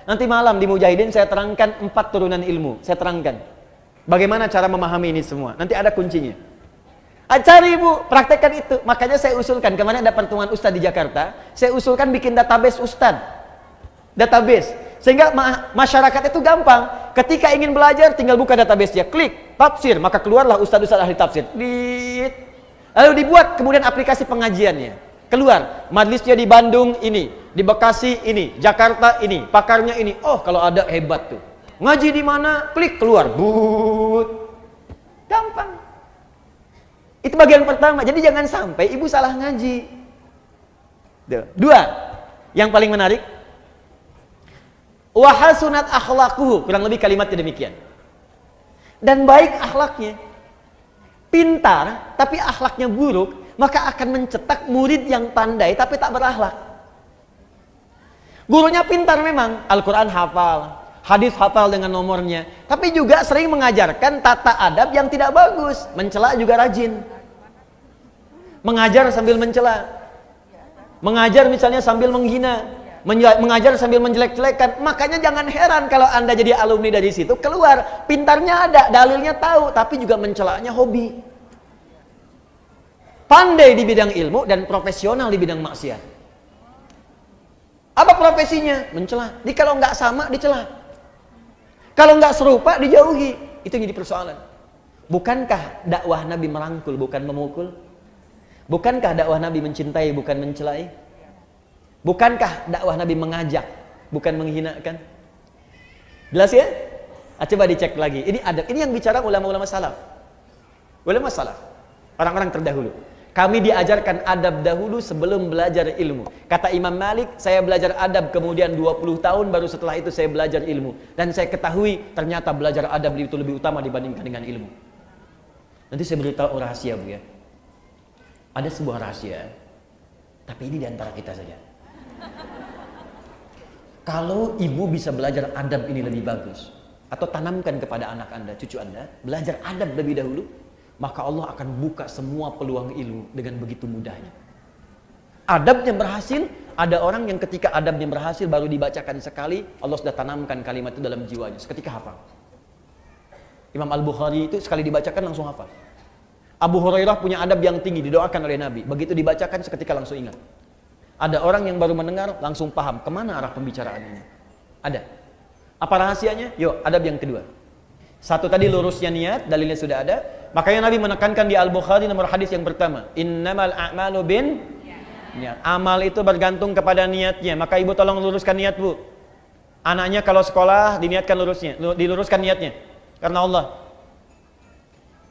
Speaker 1: Nanti malam di Mujahidin saya terangkan 4 turunan ilmu. Saya terangkan bagaimana cara memahami ini semua. Nanti ada kuncinya. Cari Ibu, praktekkan itu. Makanya saya usulkan, kemarin ada pertemuan Ustadz di Jakarta, saya usulkan bikin database Ustadz. Database. Sehingga masyarakat itu gampang. Ketika ingin belajar, tinggal buka database-nya, klik, tafsir, maka keluarlah Ustadz-Ustadz ahli tafsir. Lalu dibuat kemudian aplikasi pengajiannya. Keluar, majlisnya di Bandung ini, di Bekasi ini, Jakarta ini, pakarnya ini. Oh, kalau ada hebat tuh. Ngaji di mana? Klik keluar. Gampang. Itu bagian pertama. Jadi jangan sampai Ibu salah ngaji. 2. Yang paling menarik. Wa hasunat akhlaquhu. Kurang lebih kalimatnya demikian. Dan baik akhlaknya. Pintar tapi akhlaknya buruk, maka akan mencetak murid yang pandai tapi tak berakhlak. Gurunya pintar memang, Al-Qur'an hafal, hadis hafal dengan nomornya, tapi juga sering mengajarkan tata adab yang tidak bagus, mencela juga rajin, mengajar sambil mencela, mengajar misalnya sambil menghina, mengajar sambil menjelek-jelekan. Makanya jangan heran kalau Anda jadi alumni dari situ, keluar pintarnya ada, dalilnya tahu, tapi juga mencelanya hobi. Pandai di bidang ilmu dan profesional di bidang maksiat. Apa profesinya? Mencela. Kalau nggak sama, dicela. Kalau nggak serupa, dijauhi. Itu yang jadi persoalan. Bukankah dakwah Nabi merangkul, bukan memukul? Bukankah dakwah Nabi mencintai, bukan mencelai? Bukankah dakwah Nabi mengajak, bukan menghinakan? Jelas ya? Coba dicek lagi. Ini adab. Ini yang bicara ulama-ulama salaf. Ulama salaf. Orang-orang terdahulu. Kami diajarkan adab dahulu sebelum belajar ilmu. Kata Imam Malik, saya belajar adab kemudian 20 tahun baru setelah itu saya belajar ilmu. Dan saya ketahui ternyata belajar adab itu lebih utama dibandingkan dengan ilmu. Nanti saya beritahu rahasia, Bu ya. Ada sebuah rahasia, tapi ini diantara kita saja. Kalau ibu bisa belajar adab ini lebih bagus, atau tanamkan kepada anak Anda, cucu Anda, belajar adab lebih dahulu, maka Allah akan buka semua peluang ilmu dengan begitu mudahnya. Adabnya berhasil, ada orang yang ketika adabnya berhasil baru dibacakan sekali, Allah sudah tanamkan kalimat itu dalam jiwanya, seketika hafal. Imam Al-Bukhari itu sekali dibacakan langsung hafal. Abu Hurairah punya adab yang tinggi, didoakan oleh Nabi. Begitu dibacakan seketika langsung ingat. Ada orang yang baru mendengar langsung paham kemana arah pembicaraan ini. Ada. Apa rahasianya? Yuk, adab yang kedua. Satu tadi lurusnya niat, dalilnya sudah ada. Makanya Nabi menekankan di Al-Bukhari nomor hadis yang pertama, innamal a'malu bin niat. Amal itu bergantung kepada niatnya. Maka ibu tolong luruskan niat, Bu. Anaknya kalau sekolah diniatkan diluruskan niatnya. Karena Allah.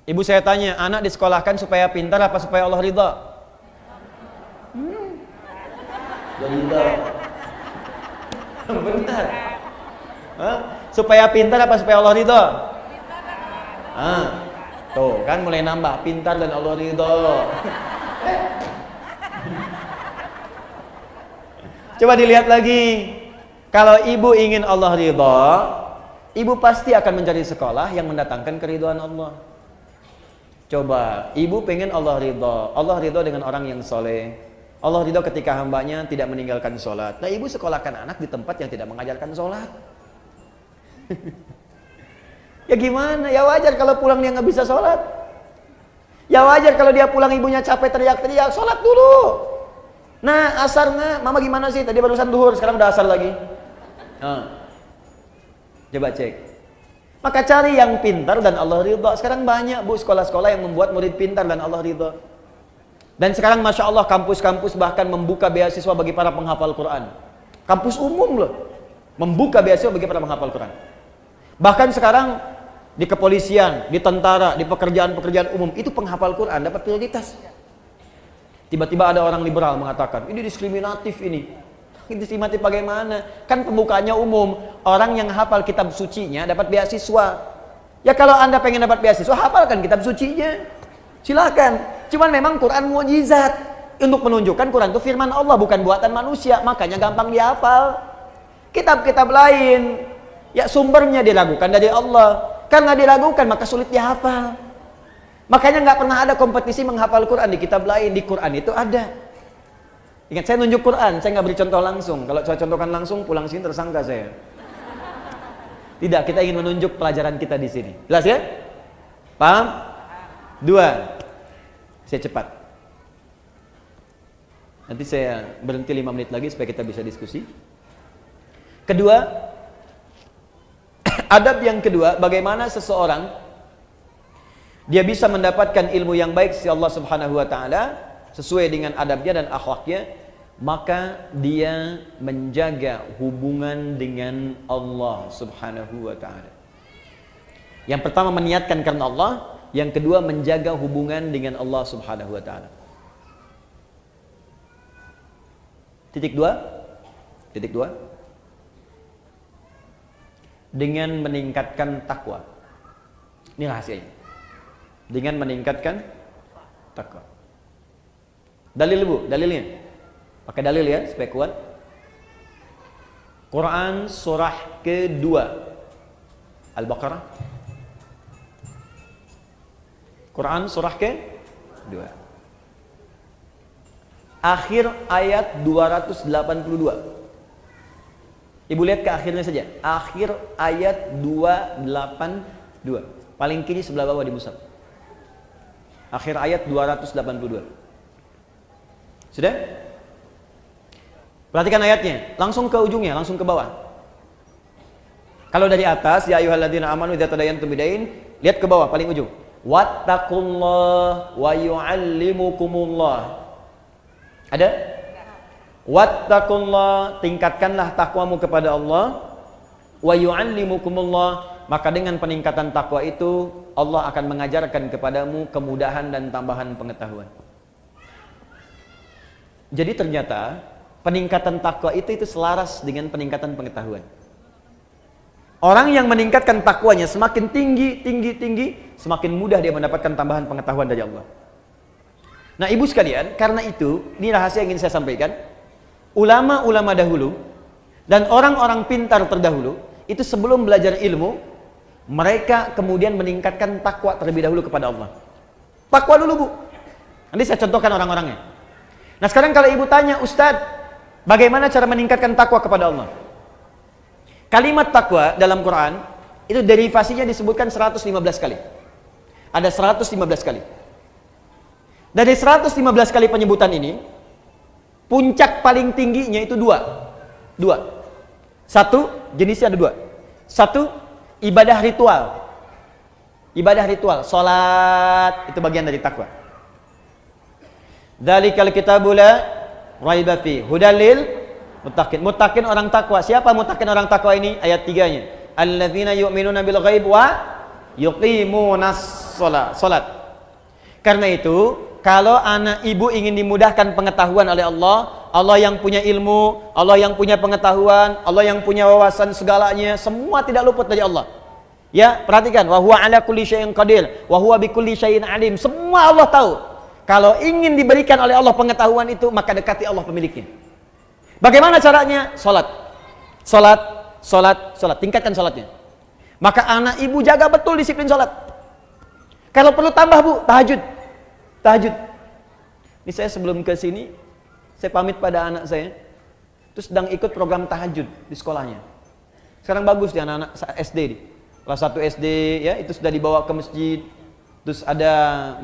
Speaker 1: Ibu saya tanya, anak disekolahkan supaya pintar apa supaya Allah ridha? Ridha. Benar. Supaya pintar apa supaya Allah ridha? Tuh kan mulai nambah, pintar dan Allah ridha. Coba dilihat lagi. Kalau ibu ingin Allah ridha, ibu pasti akan mencari sekolah yang mendatangkan keridhaan Allah. Coba, ibu pengen Allah ridha. Allah ridha dengan orang yang soleh. Allah ridha ketika hambanya tidak meninggalkan sholat. Nah, ibu sekolahkan anak di tempat yang tidak mengajarkan sholat. Ya gimana? Ya wajar kalau pulang dia nggak bisa sholat. Ya wajar kalau dia pulang ibunya capek teriak-teriak, sholat dulu. Nah, asarnya, mama gimana sih? Tadi barusan duhur, sekarang udah asar lagi. Coba cek. Maka cari yang pintar dan Allah ridha. Sekarang banyak, Bu, sekolah-sekolah yang membuat murid pintar dan Allah ridha. Dan sekarang Masya Allah kampus-kampus bahkan membuka beasiswa bagi para penghafal Quran. Kampus umum loh, membuka beasiswa bagi para penghafal Quran. Bahkan sekarang di kepolisian, di tentara, di pekerjaan-pekerjaan umum, itu penghafal Quran dapat prioritas. Tiba-tiba ada orang liberal mengatakan, ini diskriminatif ini. Diskriminatif bagaimana? Kan pembukaannya umum. Orang yang hafal kitab sucinya dapat beasiswa. Ya kalau Anda pengen dapat beasiswa, hafalkan kitab sucinya. Silakan. Cuman memang Quran mukjizat. Untuk menunjukkan Quran itu firman Allah, bukan buatan manusia. Makanya gampang dihafal. Kitab-kitab lain, ya sumbernya diragukan dari Allah. Karena diragukan, maka sulit dihafal. Makanya nggak pernah ada kompetisi menghafal Quran di kitab lain. Di Quran itu ada. Ingat, saya nunjuk Quran, saya nggak beri contoh langsung. Kalau saya contohkan langsung, pulang sini tersangka saya. Tidak, kita ingin menunjuk pelajaran kita di sini. Jelas ya? Paham? 2. Saya cepat. Nanti saya berhenti 5 menit lagi supaya kita bisa diskusi. Kedua, adab yang kedua, bagaimana seseorang dia bisa mendapatkan ilmu yang baik dari Allah Subhanahu wa taala sesuai dengan adabnya dan akhlaknya, maka dia menjaga hubungan dengan Allah Subhanahu wa taala. Yang pertama meniatkan karena Allah, yang kedua menjaga hubungan dengan Allah Subhanahu wa taala. Titik 2. Dengan meningkatkan takwa. Ini rahasianya. Dengan meningkatkan takwa. Dalil, Bu, dalilnya. Pakai dalil ya supaya kuat. Quran surah kedua Al-Baqarah. Quran surah kedua. Akhir ayat 282. Ibu lihat ke akhirnya saja. Akhir ayat 282. Paling kiri sebelah bawah di mushaf. Akhir ayat 282. Sudah? Perhatikan ayatnya. Langsung ke ujungnya, langsung ke bawah. Kalau dari atas, ya ayyuhalladzina amanu idza tadayantum bidain, lihat ke bawah paling ujung. Wattaqullah wa yu'allimukumullah. Ada? Wattaqullah, tingkatkanlah takwamu kepada Allah. Wa yu'allimukumullah, maka dengan peningkatan takwa itu Allah akan mengajarkan kepadamu kemudahan dan tambahan pengetahuan. Jadi ternyata peningkatan takwa itu selaras dengan peningkatan pengetahuan. Orang yang meningkatkan takwanya semakin tinggi, semakin mudah dia mendapatkan tambahan pengetahuan dari Allah. Nah ibu sekalian, karena itu, ini rahasia yang ingin saya sampaikan. Ulama-ulama dahulu dan orang-orang pintar terdahulu, itu sebelum belajar ilmu, mereka kemudian meningkatkan takwa terlebih dahulu kepada Allah. Takwa dulu bu. Nanti saya contohkan orang-orangnya. Nah sekarang kalau ibu tanya, Ustadz, bagaimana cara meningkatkan takwa kepada Allah? Kalimat takwa dalam Quran itu derivasinya disebutkan 115 kali. Ada 115 kali. Dari 115 kali penyebutan ini, puncak paling tingginya itu dua. Satu, jenisnya ada dua. Satu, ibadah ritual. Ibadah ritual, salat itu bagian dari takwa. Dzalikal kitabu la raiba fi hudal lil muttaqin. Muttaqin orang takwa. Siapa muttaqin orang takwa ini? Ayat 3-nya. Alladzina yu'minuna bil ghaib wa yuqimunas shalat. Karena itu, kalau anak ibu ingin dimudahkan pengetahuan oleh Allah, Allah yang punya ilmu, Allah yang punya pengetahuan, Allah yang punya wawasan segalanya, semua tidak luput dari Allah. Ya, perhatikan, wa huwa ala kulli syai'in qadir, wa huwa bikulli syai'in alim. Semua Allah tahu. Kalau ingin diberikan oleh Allah pengetahuan itu, maka dekati Allah pemiliknya. Bagaimana caranya? Salat. Tingkatkan salatnya. Maka anak ibu jaga betul disiplin salat. Kalau perlu tambah bu, tahajud. Ini saya sebelum ke sini, saya pamit pada anak saya, terus sedang ikut program tahajud di sekolahnya. Sekarang bagus di anak-anak SD nih. Kelas 1 SD ya, itu sudah dibawa ke masjid. Terus ada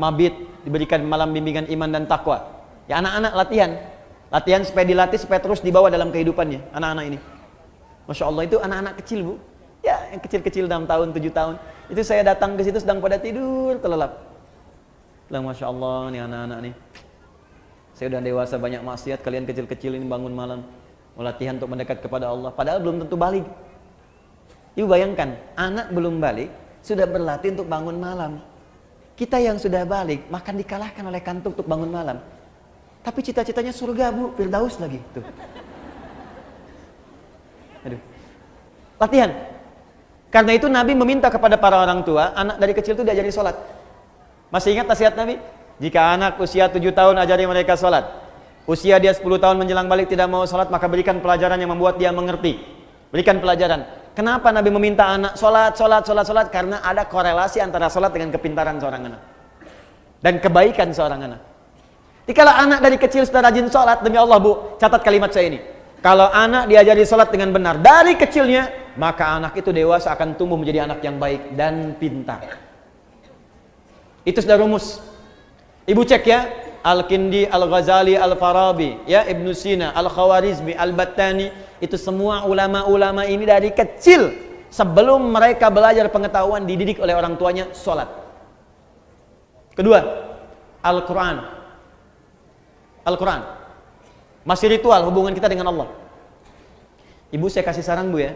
Speaker 1: mabit, diberikan malam bimbingan iman dan takwa. Ya anak-anak latihan supaya dilatih, supaya terus dibawa dalam kehidupannya, anak-anak ini. Masya Allah, itu anak-anak kecil bu. Ya, yang kecil-kecil 6 tahun, 7 tahun. Itu saya datang ke situ sedang pada tidur, terlelap. Bilang, Masya Allah, nih anak-anak nih. Saya udah dewasa banyak maksiat, kalian kecil-kecil ini bangun malam. Mau latihan untuk mendekat kepada Allah, padahal belum tentu balik. Ibu bayangkan, anak belum balik, sudah berlatih untuk bangun malam. Kita yang sudah balik, makan dikalahkan oleh kantuk untuk bangun malam. Tapi cita-citanya surga bu, Firdaus lagi tuh. Aduh. Latihan. Karena itu Nabi meminta kepada para orang tua, anak dari kecil itu diajari sholat. Masih ingat nasihat Nabi? Jika anak usia 7 tahun ajari mereka sholat. Usia dia 10 tahun menjelang balik tidak mau sholat, maka berikan pelajaran yang membuat dia mengerti. Berikan pelajaran. Kenapa Nabi meminta anak sholat? Karena ada korelasi antara sholat dengan kepintaran seorang anak. Dan kebaikan seorang anak. Kalau anak dari kecil sudah rajin sholat, demi Allah bu, catat kalimat saya ini. Kalau anak diajari sholat dengan benar dari kecilnya, maka anak itu dewasa akan tumbuh menjadi anak yang baik dan pintar. Itu sudah rumus. Ibu cek ya, Al-Kindi, Al-Ghazali, Al-Farabi, ya Ibnu Sina, Al-Khawarizmi, Al-Battani, itu semua ulama-ulama ini dari kecil sebelum mereka belajar pengetahuan dididik oleh orang tuanya sholat. Kedua, Al-Quran. Masih ritual hubungan kita dengan Allah. Ibu saya kasih saran bu ya,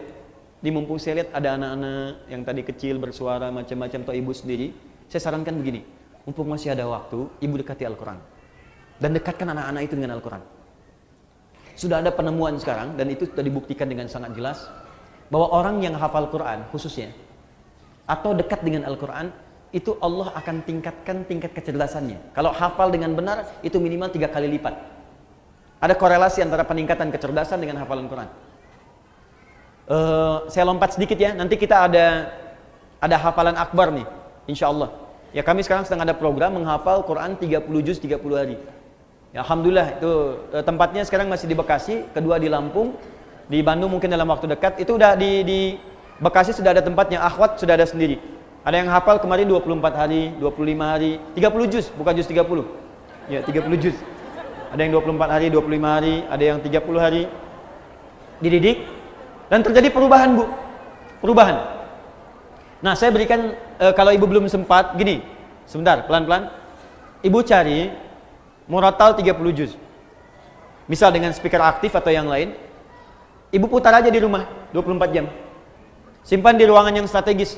Speaker 1: di mumpung saya lihat ada anak-anak yang tadi kecil bersuara macam-macam atau ibu sendiri, saya sarankan begini, mumpung masih ada waktu, ibu dekati Al-Quran dan dekatkan anak-anak itu dengan Al-Quran. Sudah ada penemuan sekarang dan itu sudah dibuktikan dengan sangat jelas bahwa orang yang hafal Quran khususnya atau dekat dengan Al-Quran, itu Allah akan tingkatkan tingkat kecerdasannya. Kalau hafal dengan benar, itu minimal 3 kali lipat. Ada korelasi antara peningkatan kecerdasan dengan hafalan Quran. Saya lompat sedikit ya, nanti kita ada hafalan akbar nih, insya Allah. Ya kami sekarang sedang ada program menghafal Quran 30 juz 30 hari. Ya, Alhamdulillah itu tempatnya sekarang masih di Bekasi, kedua di Lampung, Di Bandung mungkin dalam waktu dekat. Itu udah di Bekasi sudah ada tempatnya, akhwat sudah ada sendiri. Ada yang hafal kemarin 24 hari, 25 hari, 30 juz, bukan juz 30. Ya, 30 juz. Ada yang 24 hari, 25 hari, ada yang 30 hari. Dididik dan terjadi perubahan, Bu. Perubahan. Nah, saya berikan kalau Ibu belum sempat, gini. Sebentar, pelan-pelan. Ibu cari murattal 30 juz. Misal dengan speaker aktif atau yang lain. Ibu putar aja di rumah 24 jam. Simpan di ruangan yang strategis.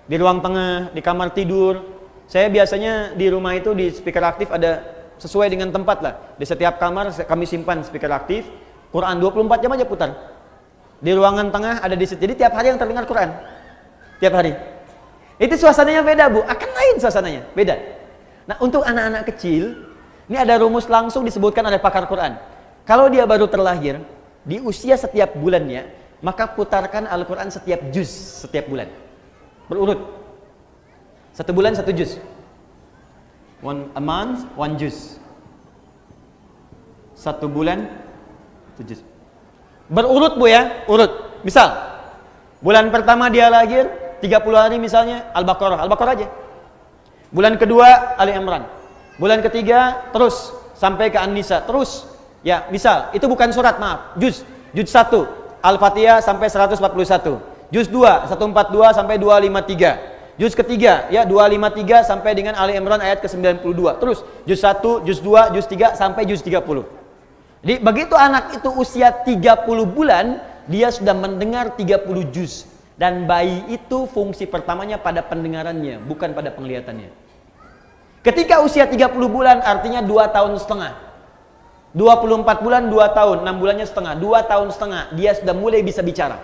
Speaker 1: Di ruang tengah, di kamar tidur. Saya biasanya di rumah itu di speaker aktif ada sesuai dengan tempat lah. Di setiap kamar kami simpan speaker aktif. Quran 24 jam aja putar. Di ruangan tengah ada di situ. Jadi tiap hari yang terdengar Quran. Tiap hari. Itu suasananya beda, Bu. Akan lain suasananya, beda. Nah, untuk anak-anak kecil, ini ada rumus langsung disebutkan oleh pakar Quran. Kalau dia baru terlahir, di usia setiap bulannya, maka putarkan Al-Quran setiap juz setiap bulan. Berurut. 1 bulan 1 juz. A month, 1 juz. 1 bulan 1 juz. Berurut, Bu ya, urut. Misal, bulan pertama dia lahir 30 hari misalnya Al-Baqarah aja. Bulan kedua Ali Imran. Bulan ketiga terus sampai ke An-Nisa terus. Ya, misal itu bukan surat, maaf, juz 1 Al-Fatihah sampai 141, juz 2 142 sampai 253, juz ketiga ya 253 sampai dengan Ali Imran ayat ke-92, terus juz 1, juz 2, juz 3 sampai juz 30. Jadi begitu anak itu usia 30 bulan, dia sudah mendengar 30 juz. Dan bayi itu fungsi pertamanya pada pendengarannya, bukan pada penglihatannya. Ketika usia 30 bulan artinya 2 tahun setengah. 24 bulan 2 tahun, 6 bulannya setengah, 2 tahun setengah dia sudah mulai bisa bicara.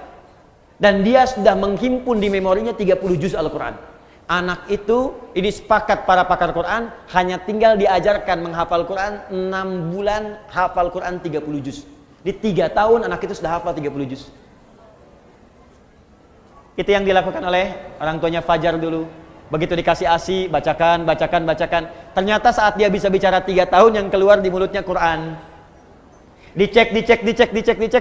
Speaker 1: Dan dia sudah menghimpun di memorinya 30 juz Al-Quran. Anak itu, ini sepakat para pakar Quran, hanya tinggal diajarkan menghafal Quran 6 bulan, hafal Quran 30 juz. Di 3 tahun anak itu sudah hafal 30 juz. Itu yang dilakukan oleh orang tuanya Fajar dulu. Begitu dikasih ASI, bacakan. Ternyata saat dia bisa bicara 3 tahun yang keluar di mulutnya Quran. Dicek,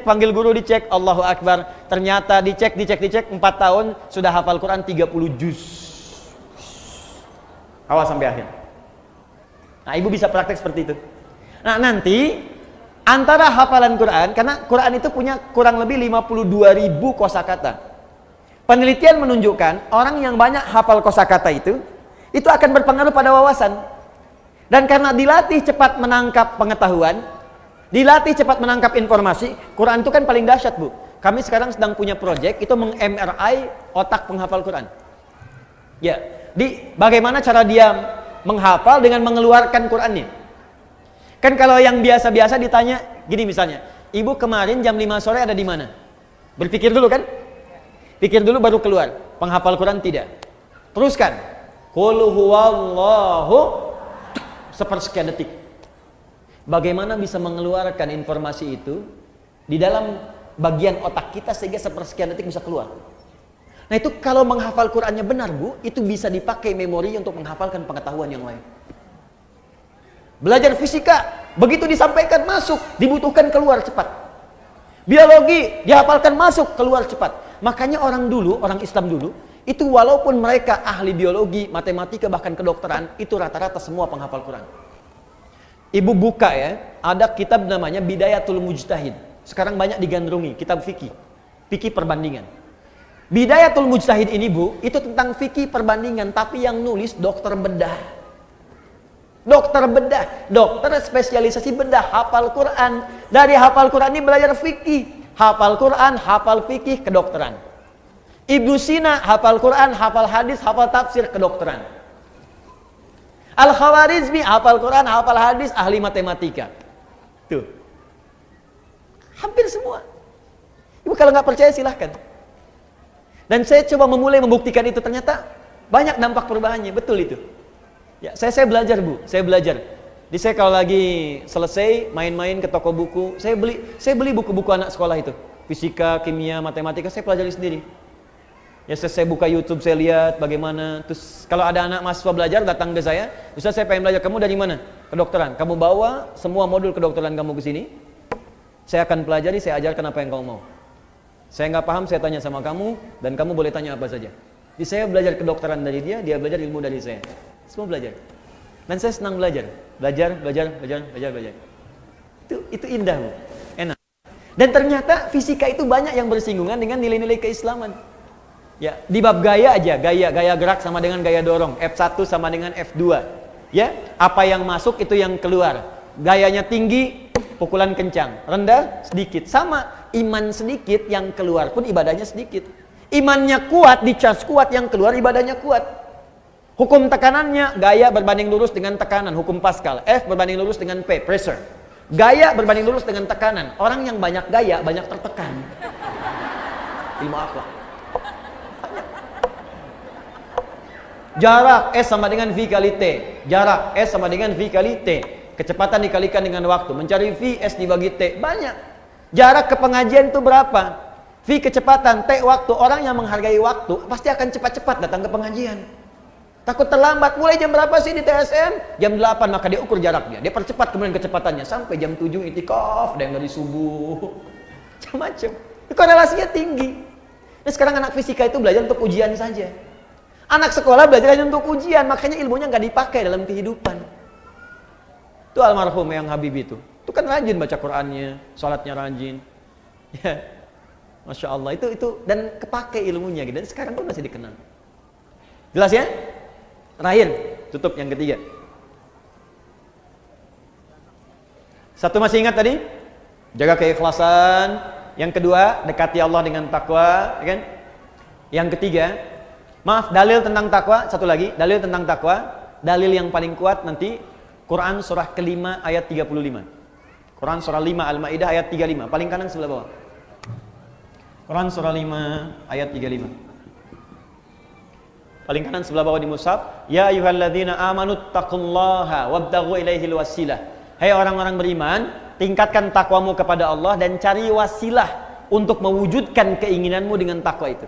Speaker 1: panggil guru dicek, Allahu Akbar. Ternyata dicek, 4 tahun sudah hafal Quran 30 juz. Awal sampai akhir. Nah, Ibu bisa praktek seperti itu. Nah, nanti antara hafalan Quran, karena Quran itu punya kurang lebih 52.000 kosakata. Penelitian menunjukkan orang yang banyak hafal kosakata itu akan berpengaruh pada wawasan. Dan karena dilatih cepat menangkap pengetahuan, dilatih cepat menangkap informasi, Quran itu kan paling dahsyat, Bu. Kami sekarang sedang punya proyek itu meng-MRI otak penghafal Quran. Ya, bagaimana cara dia menghafal dengan mengeluarkan Qurannya. Kan kalau yang biasa-biasa ditanya gini misalnya, Ibu kemarin jam 5 sore ada di mana? Berpikir dulu kan? Pikir dulu baru keluar. Penghafal Quran tidak. Teruskan. Qul huwallahu sepersekian detik. Bagaimana bisa mengeluarkan informasi itu di dalam bagian otak kita sehingga sepersekian detik bisa keluar. Nah, itu kalau menghafal Qurannya benar, Bu, itu bisa dipakai memori untuk menghafalkan pengetahuan yang lain. Belajar fisika, begitu disampaikan masuk, dibutuhkan keluar cepat. Biologi, dihafalkan masuk, keluar cepat. Makanya orang Islam dulu, itu walaupun mereka ahli biologi, matematika, bahkan kedokteran, itu rata-rata semua penghafal Quran. Ibu buka ya, ada kitab namanya Bidayatul Mujtahid. Sekarang banyak digandrungi, kitab fikih perbandingan. Bidayatul Mujtahid ini, Bu, itu tentang fikih perbandingan, tapi yang nulis dokter bedah. Dokter spesialisasi bedah, hafal Quran. Dari hafal Quran ini belajar fikih. Hafal Quran, hafal fikih, kedokteran. Ibnu Sina hafal Quran, hafal hadis, hafal tafsir, kedokteran. Al-Khawarizmi hafal Quran, hafal hadis, ahli matematika. Tuh. Hampir semua. Ibu kalau nggak percaya silahkan. Dan saya coba memulai membuktikan itu, ternyata banyak dampak perubahannya, betul itu. Ya, saya belajar, Bu, saya belajar. Jadi saya kalau lagi selesai main-main ke toko buku, saya beli buku-buku anak sekolah itu. Fisika, kimia, matematika, saya pelajari sendiri. Ya, saya buka YouTube, saya lihat bagaimana. Terus kalau ada anak mahasiswa belajar datang ke saya, Ustaz saya pengen belajar, kamu dari mana? Kedokteran. Kamu bawa semua modul kedokteran kamu ke sini. Saya akan pelajari, saya ajarkan apa yang kamu mau. Saya nggak paham, saya tanya sama kamu, dan kamu boleh tanya apa saja. Jadi saya belajar kedokteran dari dia, dia belajar ilmu dari saya. Semua belajar. Dan saya senang belajar. Belajar. Itu indah, Bu. Enak. Dan ternyata fisika itu banyak yang bersinggungan dengan nilai-nilai keislaman. Ya, di bab gaya aja, gaya gerak sama dengan gaya dorong, F1 sama dengan F2. Ya, apa yang masuk itu yang keluar. Gayanya tinggi, pukulan kencang. Rendah, sedikit. Sama, iman sedikit, yang keluar pun ibadahnya sedikit. Imannya kuat, dicas kuat, yang keluar ibadahnya kuat. Hukum tekanannya, gaya berbanding lurus dengan tekanan, hukum Pascal. F berbanding lurus dengan P, pressure. Gaya berbanding lurus dengan tekanan. Orang yang banyak gaya, banyak tertekan. Ilmu akhlak. Jarak S sama dengan V kali T. Jarak S sama dengan V kali T. Kecepatan dikalikan dengan waktu. Mencari V, S dibagi T. Banyak. Jarak ke pengajian itu berapa? V kecepatan, T waktu. Orang yang menghargai waktu pasti akan cepat-cepat datang ke pengajian. Takut terlambat. Mulai jam berapa sih di TSM? Jam 8, maka dia ukur jaraknya. Dia percepat kemudian kecepatannya. Sampai jam 7 itikaf. Ada yang dari subuh. Macam-macam. Korelasinya tinggi. Nah, sekarang anak fisika itu belajar untuk ujian saja. Anak sekolah belajar hanya untuk ujian, makanya ilmunya nggak dipakai dalam kehidupan. Itu almarhum yang Habib itu kan rajin baca Qur'annya, sholatnya rajin, ya, masya Allah itu dan kepake ilmunya gitu. Dan sekarang pun masih dikenal. Jelas ya? Terakhir, tutup yang ketiga. Satu masih ingat tadi? Jaga keikhlasan. Yang kedua, dekati Allah dengan takwa, ya kan? Yang ketiga, maaf, dalil tentang takwa, satu lagi, dalil tentang takwa, dalil yang paling kuat nanti Quran surah ke-5 ayat 35. Quran surah 5 Al-Maidah ayat 35, paling kanan sebelah bawah. Quran surah 5 ayat 35. Paling kanan sebelah bawah di mushaf, ya ayyuhalladzina amanu taqullaha wabtaghu ilaihil wasilah. Hai orang-orang beriman, tingkatkan takwamu kepada Allah dan cari wasilah untuk mewujudkan keinginanmu dengan takwa itu.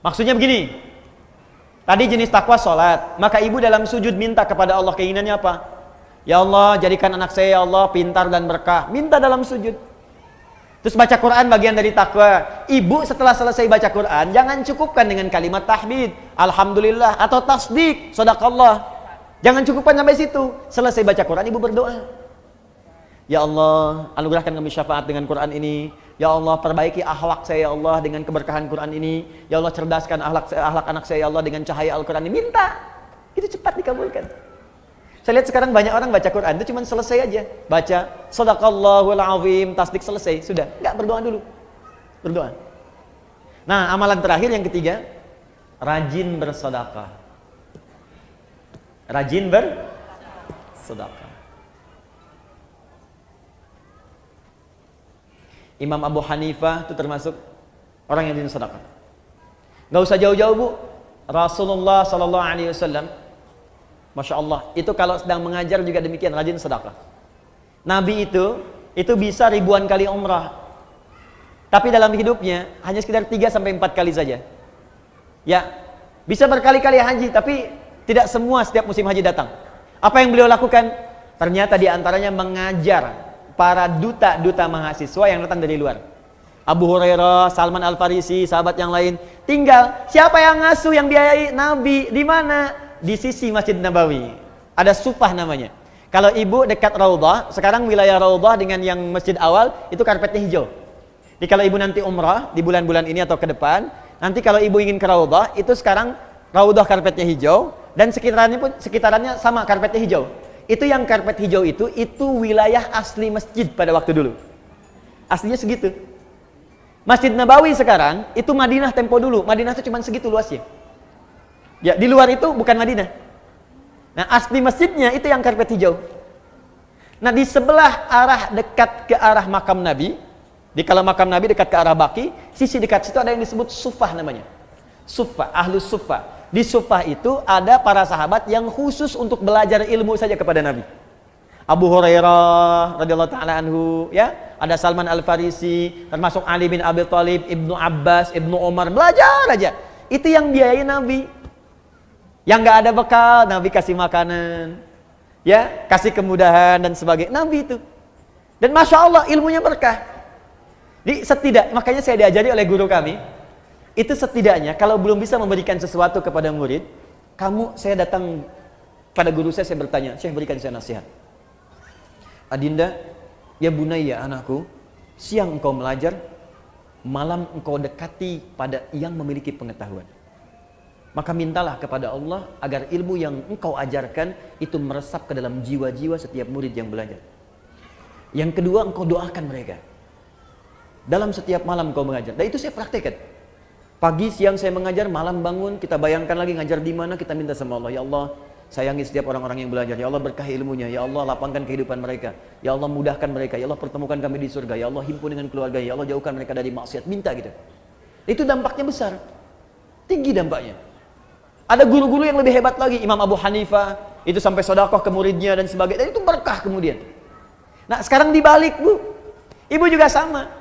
Speaker 1: Maksudnya begini, tadi jenis takwa sholat, maka ibu dalam sujud minta kepada Allah keinginannya apa? Ya Allah, jadikan anak saya ya Allah pintar dan berkah. Minta dalam sujud. Terus baca Quran bagian dari takwa. Ibu setelah selesai baca Quran, jangan cukupkan dengan kalimat tahmid, alhamdulillah, atau tasdik, shadaqallah. Jangan cukupkan sampai situ. Selesai baca Quran, ibu berdoa. Ya Allah, anugerahkan kami syafaat dengan Quran ini. Ya Allah, perbaiki akhlak saya ya Allah dengan keberkahan Quran ini. Ya Allah, cerdaskan akhlak anak saya ya Allah dengan cahaya Al-Quran ini. Minta. Itu cepat dikabulkan. Saya lihat sekarang banyak orang baca Quran itu cuma selesai aja. Baca shadaqallahul azim, tasdik, selesai, sudah. Enggak, berdoa dulu. Berdoa. Nah, amalan terakhir yang ketiga, rajin bersedekah. Rajin bersedekah. Imam Abu Hanifah itu termasuk orang yang rajin sedekah. Gak usah jauh-jauh, Bu. Rasulullah sallallahu alaihi wasallam, masya Allah, itu kalau sedang mengajar juga demikian, rajin sedekah. Nabi itu bisa ribuan kali umrah, tapi dalam hidupnya hanya sekitar 3-4 kali saja. Ya, bisa berkali-kali haji, tapi tidak semua setiap musim haji datang. Apa yang beliau lakukan? Ternyata diantaranya mengajar para duta-duta mahasiswa yang datang dari luar. Abu Hurairah, Salman Al-Farisi, sahabat yang lain. Tinggal siapa yang ngasuh, yang biayai? Nabi. Di mana? Di sisi Masjid Nabawi. Ada Sufah namanya. Kalau ibu dekat Raudhah, sekarang wilayah Raudhah dengan yang masjid awal itu karpetnya hijau. Jadi kalau ibu nanti umrah di bulan-bulan ini atau ke depan, nanti kalau ibu ingin ke Raudhah, itu sekarang Raudhah karpetnya hijau dan sekitarannya sama karpetnya hijau. Itu yang karpet hijau itu wilayah asli masjid pada waktu dulu. Aslinya segitu. Masjid Nabawi sekarang itu Madinah tempo dulu. Madinah itu cuma segitu luasnya. Ya, di luar itu bukan Madinah. Nah, asli masjidnya itu yang karpet hijau. Nah, di sebelah arah dekat ke arah makam Nabi, kalau makam Nabi dekat ke arah Baqi, sisi dekat situ ada yang disebut Sufah namanya. Sufah, Ahlus Sufah. Di Sufah itu ada para sahabat yang khusus untuk belajar ilmu saja kepada Nabi. Abu Hurairah radhiyallahu taala anhu, ya, ada Salman Al-Farisi, termasuk Ali bin Abi Thalib, Ibnu Abbas, Ibnu Umar, belajar aja. Itu yang biayai Nabi. Yang enggak ada bekal, Nabi kasih makanan. Ya, kasih kemudahan dan sebagainya. Nabi itu. Dan Masya Allah ilmunya berkah. Makanya saya diajari oleh guru kami, itu setidaknya kalau belum bisa memberikan sesuatu kepada murid, saya datang pada guru saya bertanya, Syekh berikan saya nasihat. Adinda, ya bunayya anakku, siang engkau belajar, malam engkau dekati pada yang memiliki pengetahuan. Maka mintalah kepada Allah agar ilmu yang engkau ajarkan itu meresap ke dalam jiwa-jiwa setiap murid yang belajar. Yang kedua, engkau doakan mereka. Dalam setiap malam engkau mengajar. Dan itu saya praktekkan. Pagi, siang saya mengajar, malam bangun, kita bayangkan lagi ngajar di mana, kita minta sama Allah, ya Allah, sayangi setiap orang-orang yang belajar. Ya Allah, berkahi ilmunya. Ya Allah, lapangkan kehidupan mereka. Ya Allah, mudahkan mereka. Ya Allah, pertemukan kami di surga. Ya Allah, himpun dengan keluarga. Ya Allah, jauhkan mereka dari maksiat. Minta gitu. Itu dampaknya besar. Tinggi dampaknya. Ada guru-guru yang lebih hebat lagi. Imam Abu Hanifah, itu sampai sedekah ke muridnya dan sebagainya. Dan itu berkah kemudian. Nah, sekarang dibalik, Bu. Ibu juga sama.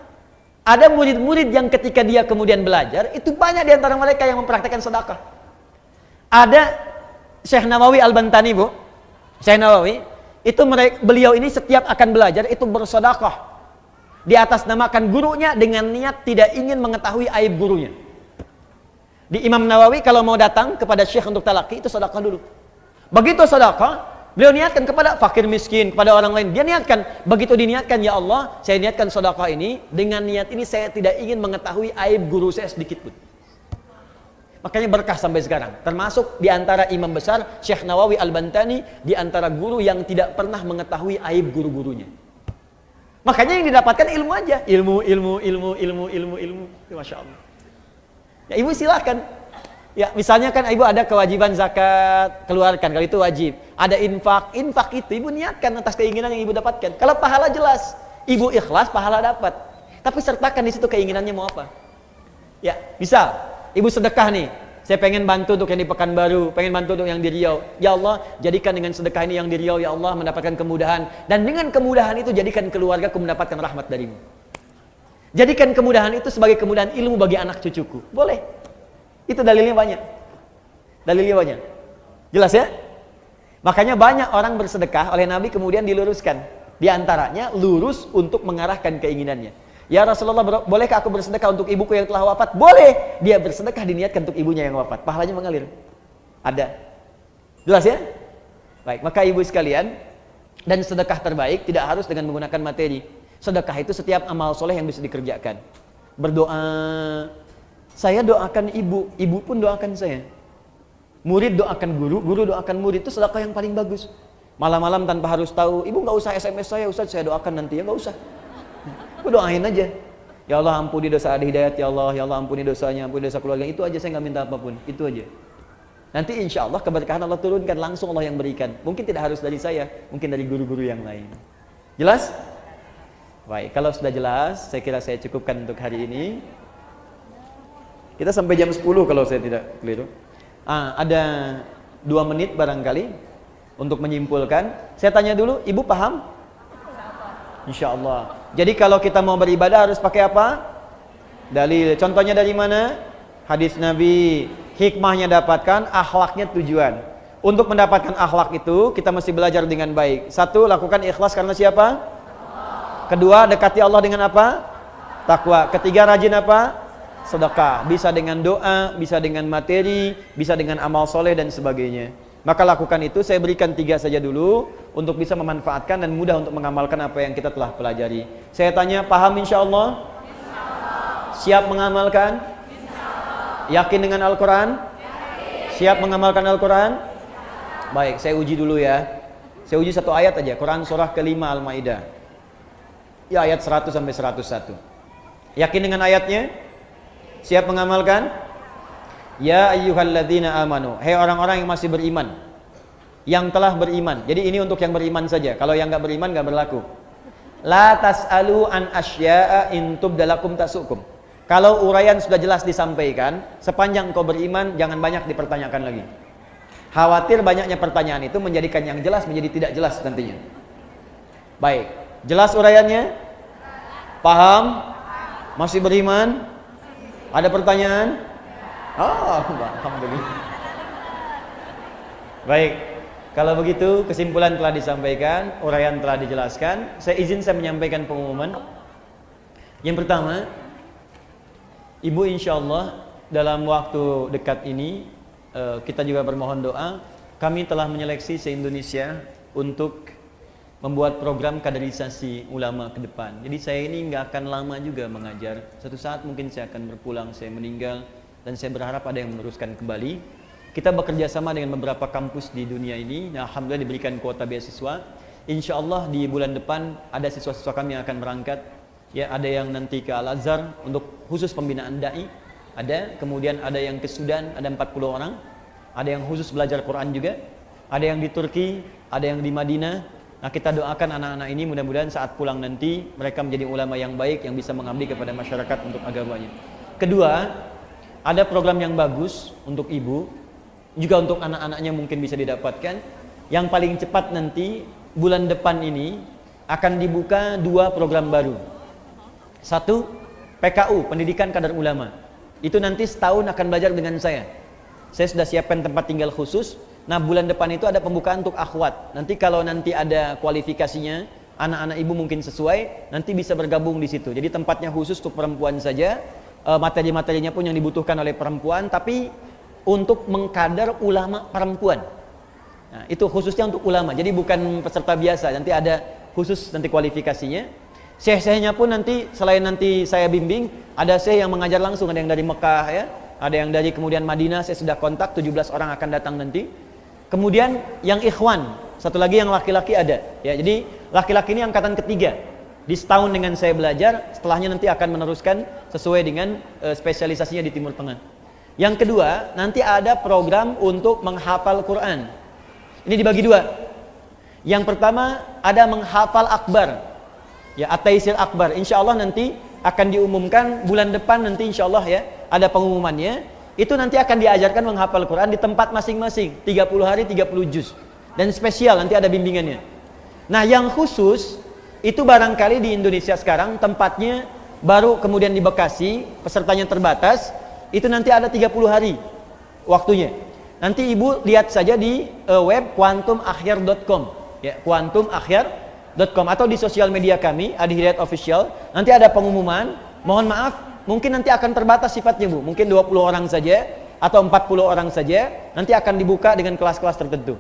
Speaker 1: Ada murid-murid yang ketika dia kemudian belajar, itu banyak di antara mereka yang mempraktekkan sedekah. Ada Syekh Nawawi Al-Bantani, Bu. Syekh Nawawi, beliau ini setiap akan belajar itu bersedekah. Di atas namakan gurunya dengan niat tidak ingin mengetahui aib gurunya. Di Imam Nawawi kalau mau datang kepada Syekh untuk talaqi itu sedekah dulu. Begitu sedekah, beliau niatkan kepada fakir miskin, kepada orang lain. Dia niatkan, begitu diniatkan, ya Allah, saya niatkan sedekah ini, dengan niat ini saya tidak ingin mengetahui aib guru saya sedikit pun. Makanya berkah sampai sekarang. Termasuk di antara imam besar Syekh Nawawi Al-Bantani, di antara guru yang tidak pernah mengetahui aib guru-gurunya. Makanya yang didapatkan ilmu aja, ilmu. Masya Allah. Ya ibu silakan. Ya, misalnya kan ibu ada kewajiban zakat, keluarkan, kalau itu wajib. Ada infak itu ibu niatkan atas keinginan yang ibu dapatkan. Kalau pahala jelas, ibu ikhlas, pahala dapat. Tapi sertakan di situ keinginannya mau apa. Ya, misal ibu sedekah nih, saya pengen bantu untuk yang di Pekanbaru, pengen bantu untuk yang di Riau. Ya Allah, jadikan dengan sedekah ini yang di Riau, ya Allah, mendapatkan kemudahan. Dan dengan kemudahan itu jadikan keluargaku mendapatkan rahmat darimu. Jadikan kemudahan itu sebagai kemudahan ilmu bagi anak cucuku. Boleh. Itu dalilnya banyak. Jelas ya? Makanya banyak orang bersedekah oleh Nabi kemudian diluruskan. Di antaranya lurus untuk mengarahkan keinginannya. Ya Rasulullah, bolehkah aku bersedekah untuk ibuku yang telah wafat? Boleh. Dia bersedekah diniatkan untuk ibunya yang wafat. Pahalanya mengalir. Ada. Jelas ya? Baik, maka ibu sekalian, dan sedekah terbaik tidak harus dengan menggunakan materi. Sedekah itu setiap amal soleh yang bisa dikerjakan. Berdoa. Saya doakan ibu, ibu pun doakan saya. Murid doakan guru, guru doakan murid. Itu sedekah yang paling bagus. Malam-malam tanpa harus tahu, ibu nggak usah SMS saya, Ustaz, saya doakan nanti. Ya nggak usah. Aku doain aja. Ya Allah, ampuni dosa Adi Hidayat, ya Allah ampuni dosanya, ampuni dosa keluarga. Itu aja, saya nggak minta apapun. Itu aja. Nanti insya Allah keberkahan Allah turunkan, langsung Allah yang berikan. Mungkin tidak harus dari saya, mungkin dari guru-guru yang lain. Jelas? Baik, kalau sudah jelas, saya kira saya cukupkan untuk hari ini. Kita sampai jam 10 kalau saya tidak keliru. Ada 2 menit barangkali untuk menyimpulkan. Saya tanya dulu, ibu paham? Insya Allah. Jadi kalau kita mau beribadah harus pakai apa? Dalil. Contohnya dari mana? Hadis Nabi. Hikmahnya dapatkan, akhlaknya tujuan. Untuk mendapatkan akhlak itu kita mesti belajar dengan baik. 1, lakukan ikhlas karena siapa? Kedua, dekati Allah dengan apa? Takwa. Ketiga, rajin apa? Sedekah. Bisa dengan doa, bisa dengan materi, bisa dengan amal soleh dan sebagainya. Maka lakukan itu. Saya berikan 3 saja dulu untuk bisa memanfaatkan dan mudah untuk mengamalkan apa yang kita telah pelajari. Saya tanya, paham insya Allah? Siap mengamalkan? Yakin dengan Al-Quran? Siap mengamalkan Al-Quran? Baik, saya uji dulu ya. Saya uji 1 ayat aja. Quran surah ke-5 Al-Maidah. Ya, ayat 100 sampai 101. Yakin dengan ayatnya? Siap mengamalkan? Ya ayyuhalladzina amanu. Hei orang-orang yang masih beriman, yang telah beriman. Jadi ini untuk yang beriman saja. Kalau yang enggak beriman enggak berlaku. La tas'alu an asya'a in tubdalakum tasukum. Kalau uraian sudah jelas disampaikan, sepanjang kau beriman jangan banyak dipertanyakan lagi. Khawatir banyaknya pertanyaan itu menjadikan yang jelas menjadi tidak jelas nantinya. Baik, jelas uraiannya? Paham? Masih beriman? Ada pertanyaan? Oh, alhamdulillah. Baik. Kalau begitu kesimpulan telah disampaikan, uraian telah dijelaskan. Saya menyampaikan pengumuman. Yang pertama, Ibu insya Allah dalam waktu dekat ini kita juga bermohon doa. Kami telah menyeleksi se-Indonesia untuk membuat program kaderisasi ulama ke depan. Jadi saya ini nggak akan lama juga mengajar. Suatu saat mungkin saya akan berpulang, saya meninggal, dan saya berharap ada yang meneruskan kembali. Kita bekerja sama dengan beberapa kampus di dunia ini. Nah, alhamdulillah diberikan kuota beasiswa. Insya Allah di bulan depan ada siswa-siswa kami yang akan berangkat. Ya, ada yang nanti ke Al-Azhar untuk khusus pembinaan dai. Ada, kemudian ada yang ke Sudan, ada 40 orang. Ada yang khusus belajar Quran juga. Ada yang di Turki, ada yang di Madinah. Nah, kita doakan anak-anak ini mudah-mudahan saat pulang nanti mereka menjadi ulama yang baik yang bisa mengabdi kepada masyarakat untuk agamanya. Kedua, ada program yang bagus untuk ibu. Juga untuk anak-anaknya mungkin bisa didapatkan. Yang paling cepat nanti bulan depan ini akan dibuka 2 program baru. 1, PKU, Pendidikan Kadar Ulama. Itu nanti setahun akan belajar dengan saya. Saya sudah siapkan tempat tinggal khusus. Nah, bulan depan itu ada pembukaan untuk akhwat. Nanti kalau nanti ada kualifikasinya, anak-anak ibu mungkin sesuai, nanti bisa bergabung di situ. Jadi tempatnya khusus untuk perempuan saja. Materi-materinya pun yang dibutuhkan oleh perempuan, tapi untuk mengkader ulama perempuan. Nah, itu khususnya untuk ulama. Jadi bukan peserta biasa. Nanti ada khusus nanti kualifikasinya. Syekh-syekhnya pun nanti selain nanti saya bimbing, ada syekh yang mengajar langsung, ada yang dari Mekah ya, ada yang dari kemudian Madinah. Saya sudah kontak 17 orang akan datang nanti. Kemudian yang ikhwan, satu lagi yang laki-laki ada. Ya, jadi laki-laki ini angkatan ketiga. Di setahun dengan saya belajar, setelahnya nanti akan meneruskan sesuai dengan spesialisasinya di Timur Tengah. Yang kedua, nanti ada program untuk menghafal Quran. Ini dibagi 2. Yang pertama ada menghafal akbar, ya, at-taisir akbar. Insya Allah nanti akan diumumkan bulan depan nanti insya Allah ya, ada pengumumannya. Itu nanti akan diajarkan menghafal Quran di tempat masing-masing, 30 hari 30 juz. Dan spesial nanti ada bimbingannya. Nah, yang khusus itu barangkali di Indonesia sekarang tempatnya baru, kemudian di Bekasi pesertanya terbatas. Itu nanti ada 30 hari waktunya. Nanti ibu lihat saja di web quantumakhir.com ya, quantumakhir.com, atau di sosial media kami Adi Hidayat Official. Nanti ada pengumuman. Mohon maaf, mungkin nanti akan terbatas sifatnya Bu. Mungkin 20 orang saja atau 40 orang saja. Nanti akan dibuka dengan kelas-kelas tertentu.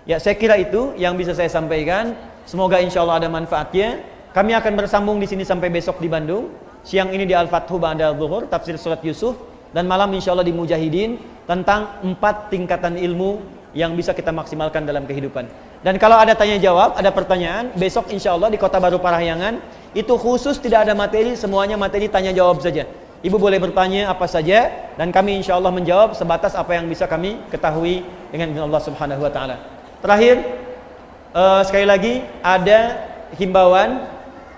Speaker 1: Ya, saya kira itu yang bisa saya sampaikan. Semoga insya Allah ada manfaatnya. Kami akan bersambung di sini sampai besok di Bandung. Siang ini di Al-Fathu Ba'da Zuhur, tafsir surat Yusuf, dan malam insya Allah di Mujahidin tentang 4 tingkatan ilmu yang bisa kita maksimalkan dalam kehidupan. Dan kalau ada tanya jawab, ada pertanyaan, besok insya Allah di Kota Baru Parahyangan itu khusus tidak ada materi, semuanya materi tanya jawab saja. Ibu boleh bertanya apa saja dan kami insya Allah menjawab sebatas apa yang bisa kami ketahui dengan izin Allah Subhanahu Wa Taala. Terakhir, sekali lagi ada himbauan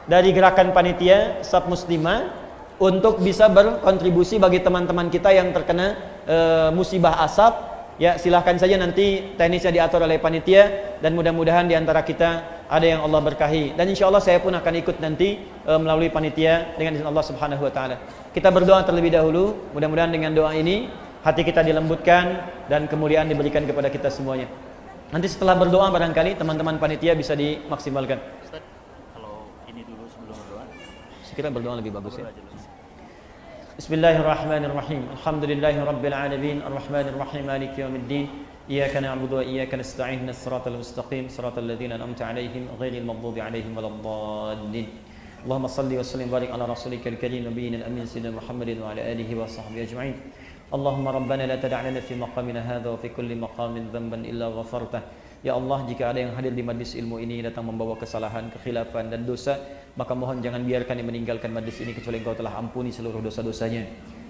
Speaker 1: dari gerakan panitia Sab Muslimah untuk bisa berkontribusi bagi teman-teman kita yang terkena musibah asap. Ya, silahkan saja nanti teknisnya diatur oleh panitia dan mudah-mudahan di antara kita ada yang Allah berkahi. Dan insya Allah saya pun akan ikut nanti melalui panitia dengan izin Allah Subhanahu Wa Taala. Kita berdoa terlebih dahulu. Mudah-mudahan dengan doa ini hati kita dilembutkan dan kemuliaan diberikan kepada kita semuanya. Nanti setelah berdoa barangkali teman-teman panitia bisa dimaksimalkan. Kira berdoa lebih bagus ya. Bismillahirrahmanirrahim. Alhamdulillahirabbil alamin, arrahmanir rahim, maliki yaumiddin. Iyyaka na'budu wa iyyaka nasta'in. Shiratal mustaqim, shiratal ladzina an'amta 'alaihim ghairil maghdubi 'alaihim waladdallin. Allahumma shalli wa sallim barik ala rasulikal karim nabiyina al-amin sayyidina Muhammadin wa ala alihi wa sahbihi ajma'in. Allahumma rabbana la tada' lana fi maqamina hadha wa fi kulli maqamin dhanban illa ghafartah. Ya Allah, jika ada yang hadir di majlis ilmu ini datang membawa kesalahan, kekhilafan dan dosa, maka mohon jangan biarkan yang meninggalkan majlis ini kecuali Engkau telah ampuni seluruh dosa-dosanya.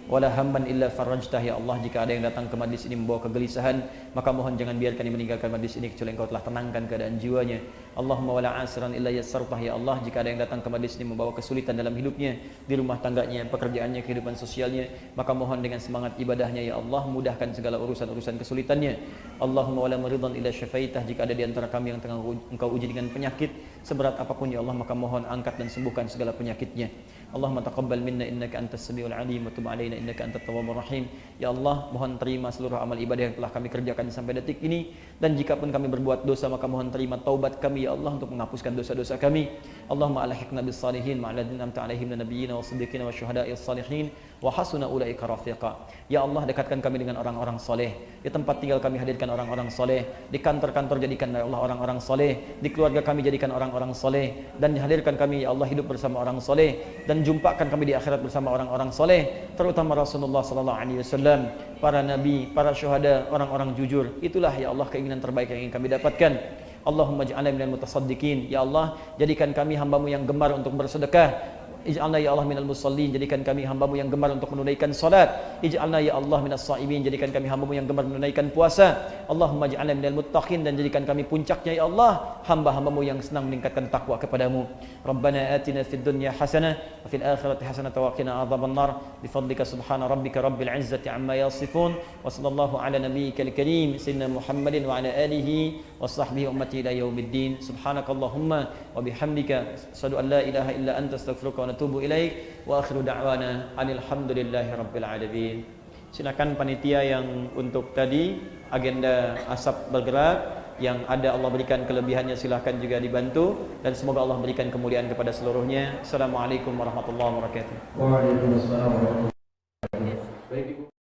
Speaker 1: Wala hamban illa farajtah, ya Allah, jika ada yang datang ke majlis ini membawa kegelisahan, maka mohon jangan biarkan dia meninggalkan majlis ini kecuali Engkau telah tenangkan keadaan jiwanya. Allahumma wala asiran illa yassartah, ya Allah, jika ada yang datang ke majlis ini membawa kesulitan dalam hidupnya, di rumah tangganya, pekerjaannya, kehidupan sosialnya, maka mohon dengan semangat ibadahnya, ya Allah, mudahkan segala urusan-urusan kesulitannya. Allahumma wala maridan illa syafaitah, jika ada di antara kami yang tengah Engkau uji dengan penyakit seberat apapun, ya Allah, maka mohon angkat dan sembuhkan segala penyakitnya. Allahumma taqabbal minna innaka antas samiul alim wa tub alaina innaka antat tawwabur rahim. Ya Allah, mohon terima seluruh amal ibadah yang telah kami kerjakan sampai detik ini, dan jika pun kami berbuat dosa maka mohon terima taubat kami ya Allah untuk menghapuskan dosa-dosa kami. Allahumma alhiqna bis salihin ma'alladina amta alaihim nabiyina wa siddiqina wa syuhada'i salihin wa hasuna ulaika rafiqa. Ya Allah, dekatkan kami dengan orang-orang soleh. Di tempat tinggal kami hadirkan orang-orang soleh. Di kantor-kantor jadikan ya Allah orang-orang soleh. Di keluarga kami jadikan orang-orang soleh. Dan hadirkan kami ya Allah hidup bersama orang soleh. Dan jumpakan kami di akhirat bersama orang-orang soleh. Terutama Rasulullah sallallahu alaihi wasallam, para nabi, para syuhada, orang-orang jujur. Itulah ya Allah keinginan terbaik yang ingin kami dapatkan. Allahumma ij'alna minal mutasaddiqin. Ya Allah, jadikan kami hamba-Mu yang gemar untuk bersedekah. Ij'alna ya Allah minal musallin, jadikan kami hamba-Mu yang gemar untuk menunaikan salat. Ij'alna ya Allah minas shaimin, jadikan kami hamba-Mu yang gemar menunaikan puasa. Allahumma ij'alna minal muttaqin, dan jadikan kami puncaknya ya Allah hamba-hamba-Mu yang senang meningkatkan takwa kepada-Mu. Rabbana atina fid dunya hasanah wa fil akhirati hasanah wa qina adzabannar. Bifadlika subhana rabbika rabbil izzati amma yasifun. Wa sallallahu ala nabiyyikal karim sayyidina Muhammadin wa ala alihi wa sahbihi ummati ila yaumiddin. Subhanakallahumma wa bihamdika asyhadu an la ilaha illa anta astaghfiruka wa natubu ilaik wa akhiru da'wana alhamdulillahi rabbil alamin. Silakan panitia yang untuk tadi agenda asap bergerak yang ada Allah berikan kelebihannya, silahkan juga dibantu, dan semoga Allah berikan kemuliaan kepada seluruhnya. Assalamualaikum warahmatullahi wabarakatuh.
Speaker 2: Waalaikumsalam warahmatullahi wabarakatuh.